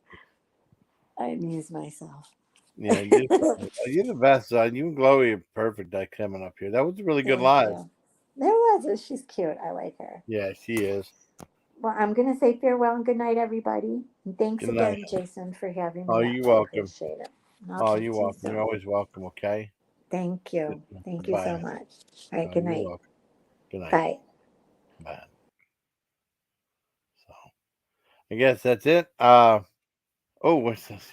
I amused myself. Yeah, you're the best. You and Chloe are perfect at coming up here. That was a really good Thank live. you. There was. She's cute. I like her. Yeah, she is. Well, I'm going to say farewell and good night, everybody. And thanks Good night. again, Jason, for having Oh, me up. you're I welcome. appreciate it. I'll Oh, talk you're to you welcome. You're soon. always welcome. Okay. Thank you. Thank you so Bye. much. All right. Oh, Good you're night. welcome. Good night. Bye. Bye. So I guess that's it. Oh, what's this?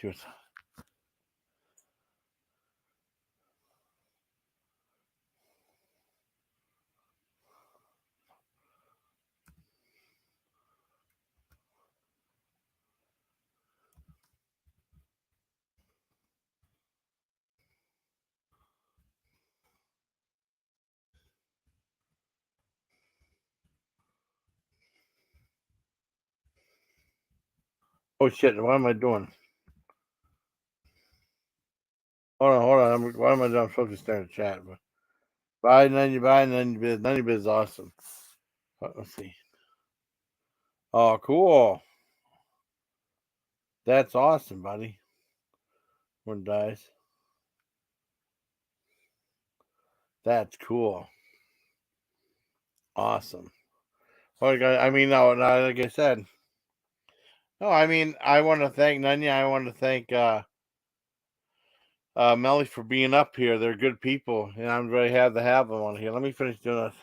Oh shit! What am I doing? Hold on. What am I doing? I'm supposed to start a chat, but bye, Nunya Biz. Nunya Biz is awesome. Let's see. Oh, cool. That's awesome, buddy. One dies. That's cool. Awesome. Well, I mean, no, like I said, no. I mean, I want to thank Nunya. I want to thank Melly for being up here. They're good people, and I'm very happy to have them on here. Let me finish doing this.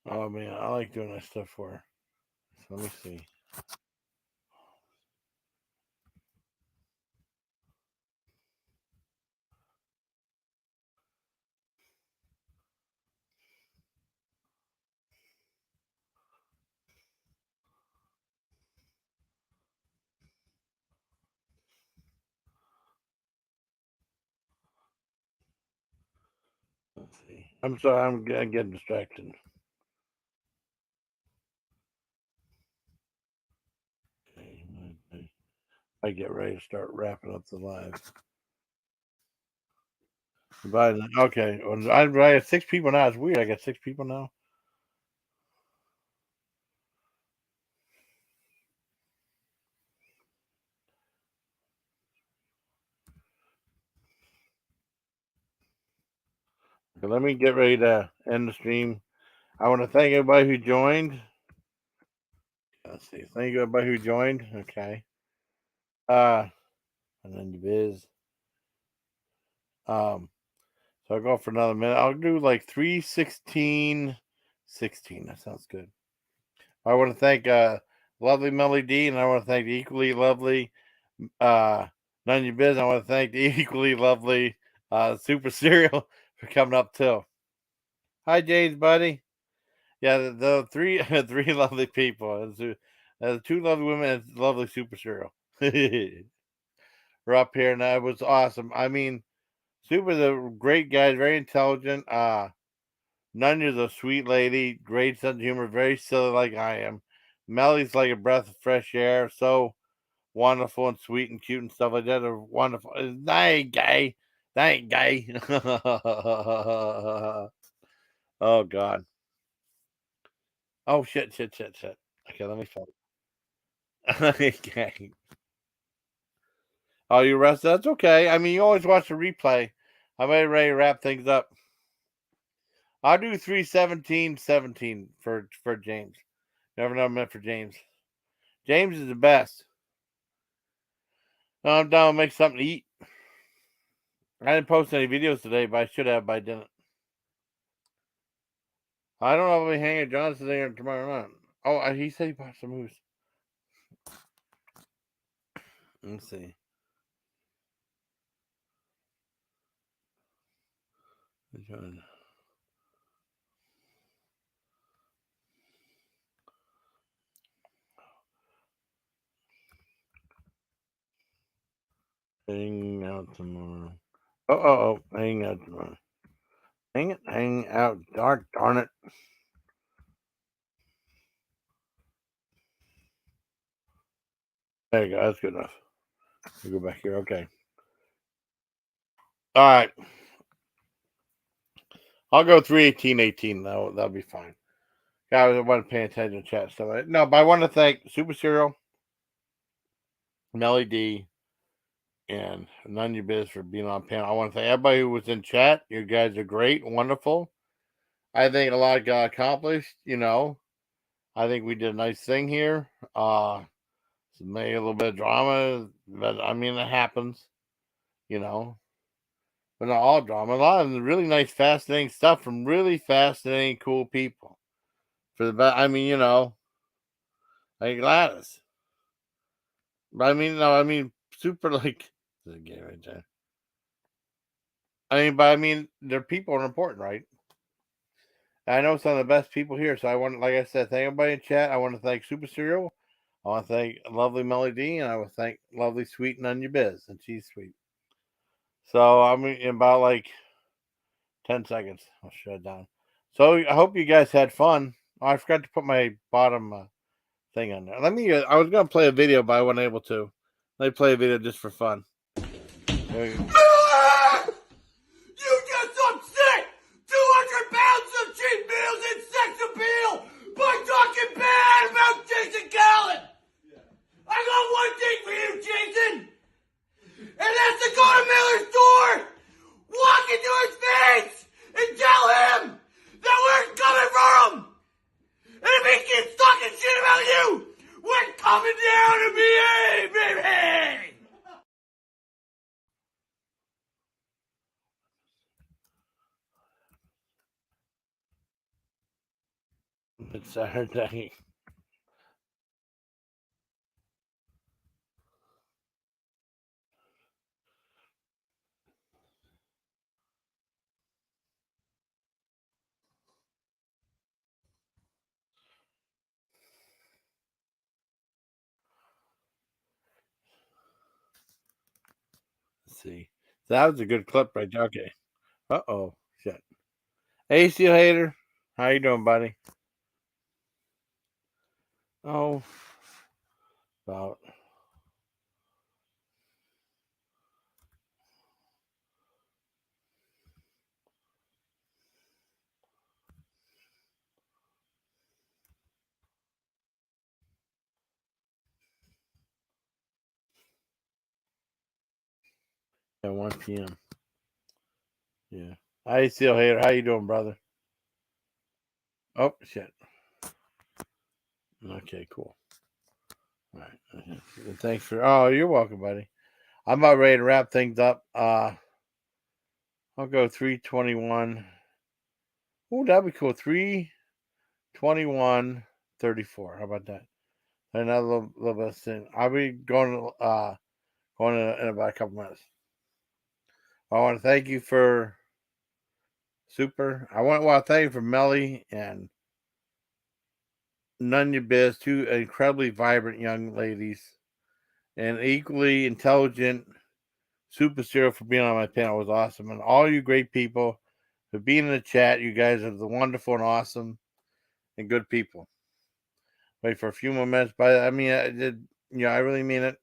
Oh man, I like doing that stuff for her. So let me see. I'm sorry, I'm getting distracted. I get ready to start wrapping up the live. Okay, I got 6 people now. It's weird. I got 6 people now. Okay, let me get ready to end the stream. I want to thank everybody who joined. Let's see. Thank you everybody who joined. Okay. And then you biz. So I'll go for another minute. I'll do like 3:16, 16. That sounds good. I want to thank lovely Melly D, and I want to thank the equally lovely Nunya Biz. I want to thank the equally lovely Superserial for coming up too. Hi, James, buddy. Yeah, the three three lovely people. The 2 lovely women and lovely Superserial. We're up here, and that was awesome. I mean, Super's a great guy, very intelligent. Nunya's a sweet lady, great sense of humor, very silly like I am. Melly's like a breath of fresh air, so wonderful and sweet and cute and stuff like that. Are wonderful. That ain't gay. That ain't gay. Oh God. Oh shit. Okay, let me stop. Okay. Oh, you rested? That's okay. I mean, you always watch the replay. I'm ready to wrap things up. I'll do 3:17:17 for James. Never know meant for James. James is the best. I'm down to make something to eat. I didn't post any videos today, but I should have, but I didn't. I don't know if I'll be hanging at Johnson there tomorrow night. Oh, he said he bought some moose. Let's see. Hang out tomorrow. Hang out tomorrow. Hang out. Darn it. There you go. That's good enough. We'll go back here. Okay. All right. I'll go 3:18:18. That'll be fine. Guys, I wasn't paying attention to chat stuff. No, but I want to thank Superserial, Melly D, and Nunya Biz for being on panel. I want to thank everybody who was in chat. You guys are great, wonderful. I think a lot got accomplished. I think we did a nice thing here. Made a little bit of drama, but I mean it happens. But not all drama. A lot of really nice, fascinating stuff from really fascinating, cool people. I mean, like Gladys. But I mean, super like this is gay right there. I mean, their people are important, right? I know some of the best people here, so I want, like I said, thank everybody in chat. I want to thank Superserial. I want to thank lovely Melly D, and I want to thank lovely sweet Nunya Biz, and she's sweet. So I'm in about like 10 seconds. I'll shut it down. So I hope you guys had fun. Oh, I forgot to put my bottom thing on there. I was gonna play a video, but I wasn't able to. Let me play a video just for fun. You just upset 200 pounds of cheap meals and sex appeal by talking bad about Jason Callan. I got one thing for you, Jason, and that's to go to Miller's door, walk into his face, and tell him that we're coming for him. And if he keeps talking shit about you, we're coming down to behave, baby! It's Saturday. Let's see. That was a good clip right there. Okay. Shit. Hey, Steel Hater. How you doing, buddy? Oh, about at 1 p.m. Yeah. Hey, Steel Hater. How you doing, brother? Oh, shit. Okay, cool. All right. Thanks for. Oh, you're welcome, buddy. I'm about ready to wrap things up. I'll go 321. Oh, that'd be cool. 321 34. How about that? Another little bit of thing. I'll be going in about a couple minutes. I want to thank you for Super. I want to thank you for Melly and Nunya Biz, two incredibly vibrant young ladies, and equally intelligent Superserial for being on my panel. Was awesome, and all you great people for being in the chat. You guys are the wonderful and awesome and good people. Wait for a few more minutes, but I mean, I did. I really mean it.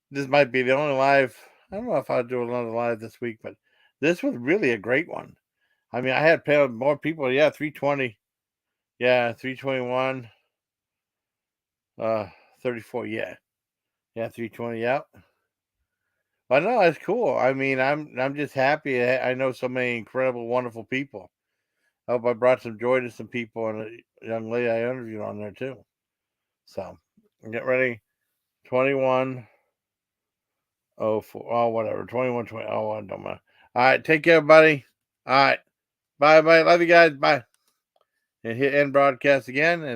This might be the only live. I don't know if I'll do another live this week, but this was really a great one. I mean, I had panel more people. Yeah, 320. Yeah, 321. 34. Yeah. Yeah, 320. Yep. But no, it's cool. I mean, I'm just happy. I know so many incredible, wonderful people. I hope I brought some joy to some people and a young lady I interviewed on there too. So get ready. 21. 04. Oh, whatever. 21, 20. Oh, I don't mind. All right. Take care, buddy. All right. Bye, bye. Love you guys. Bye. And hit end broadcast again. And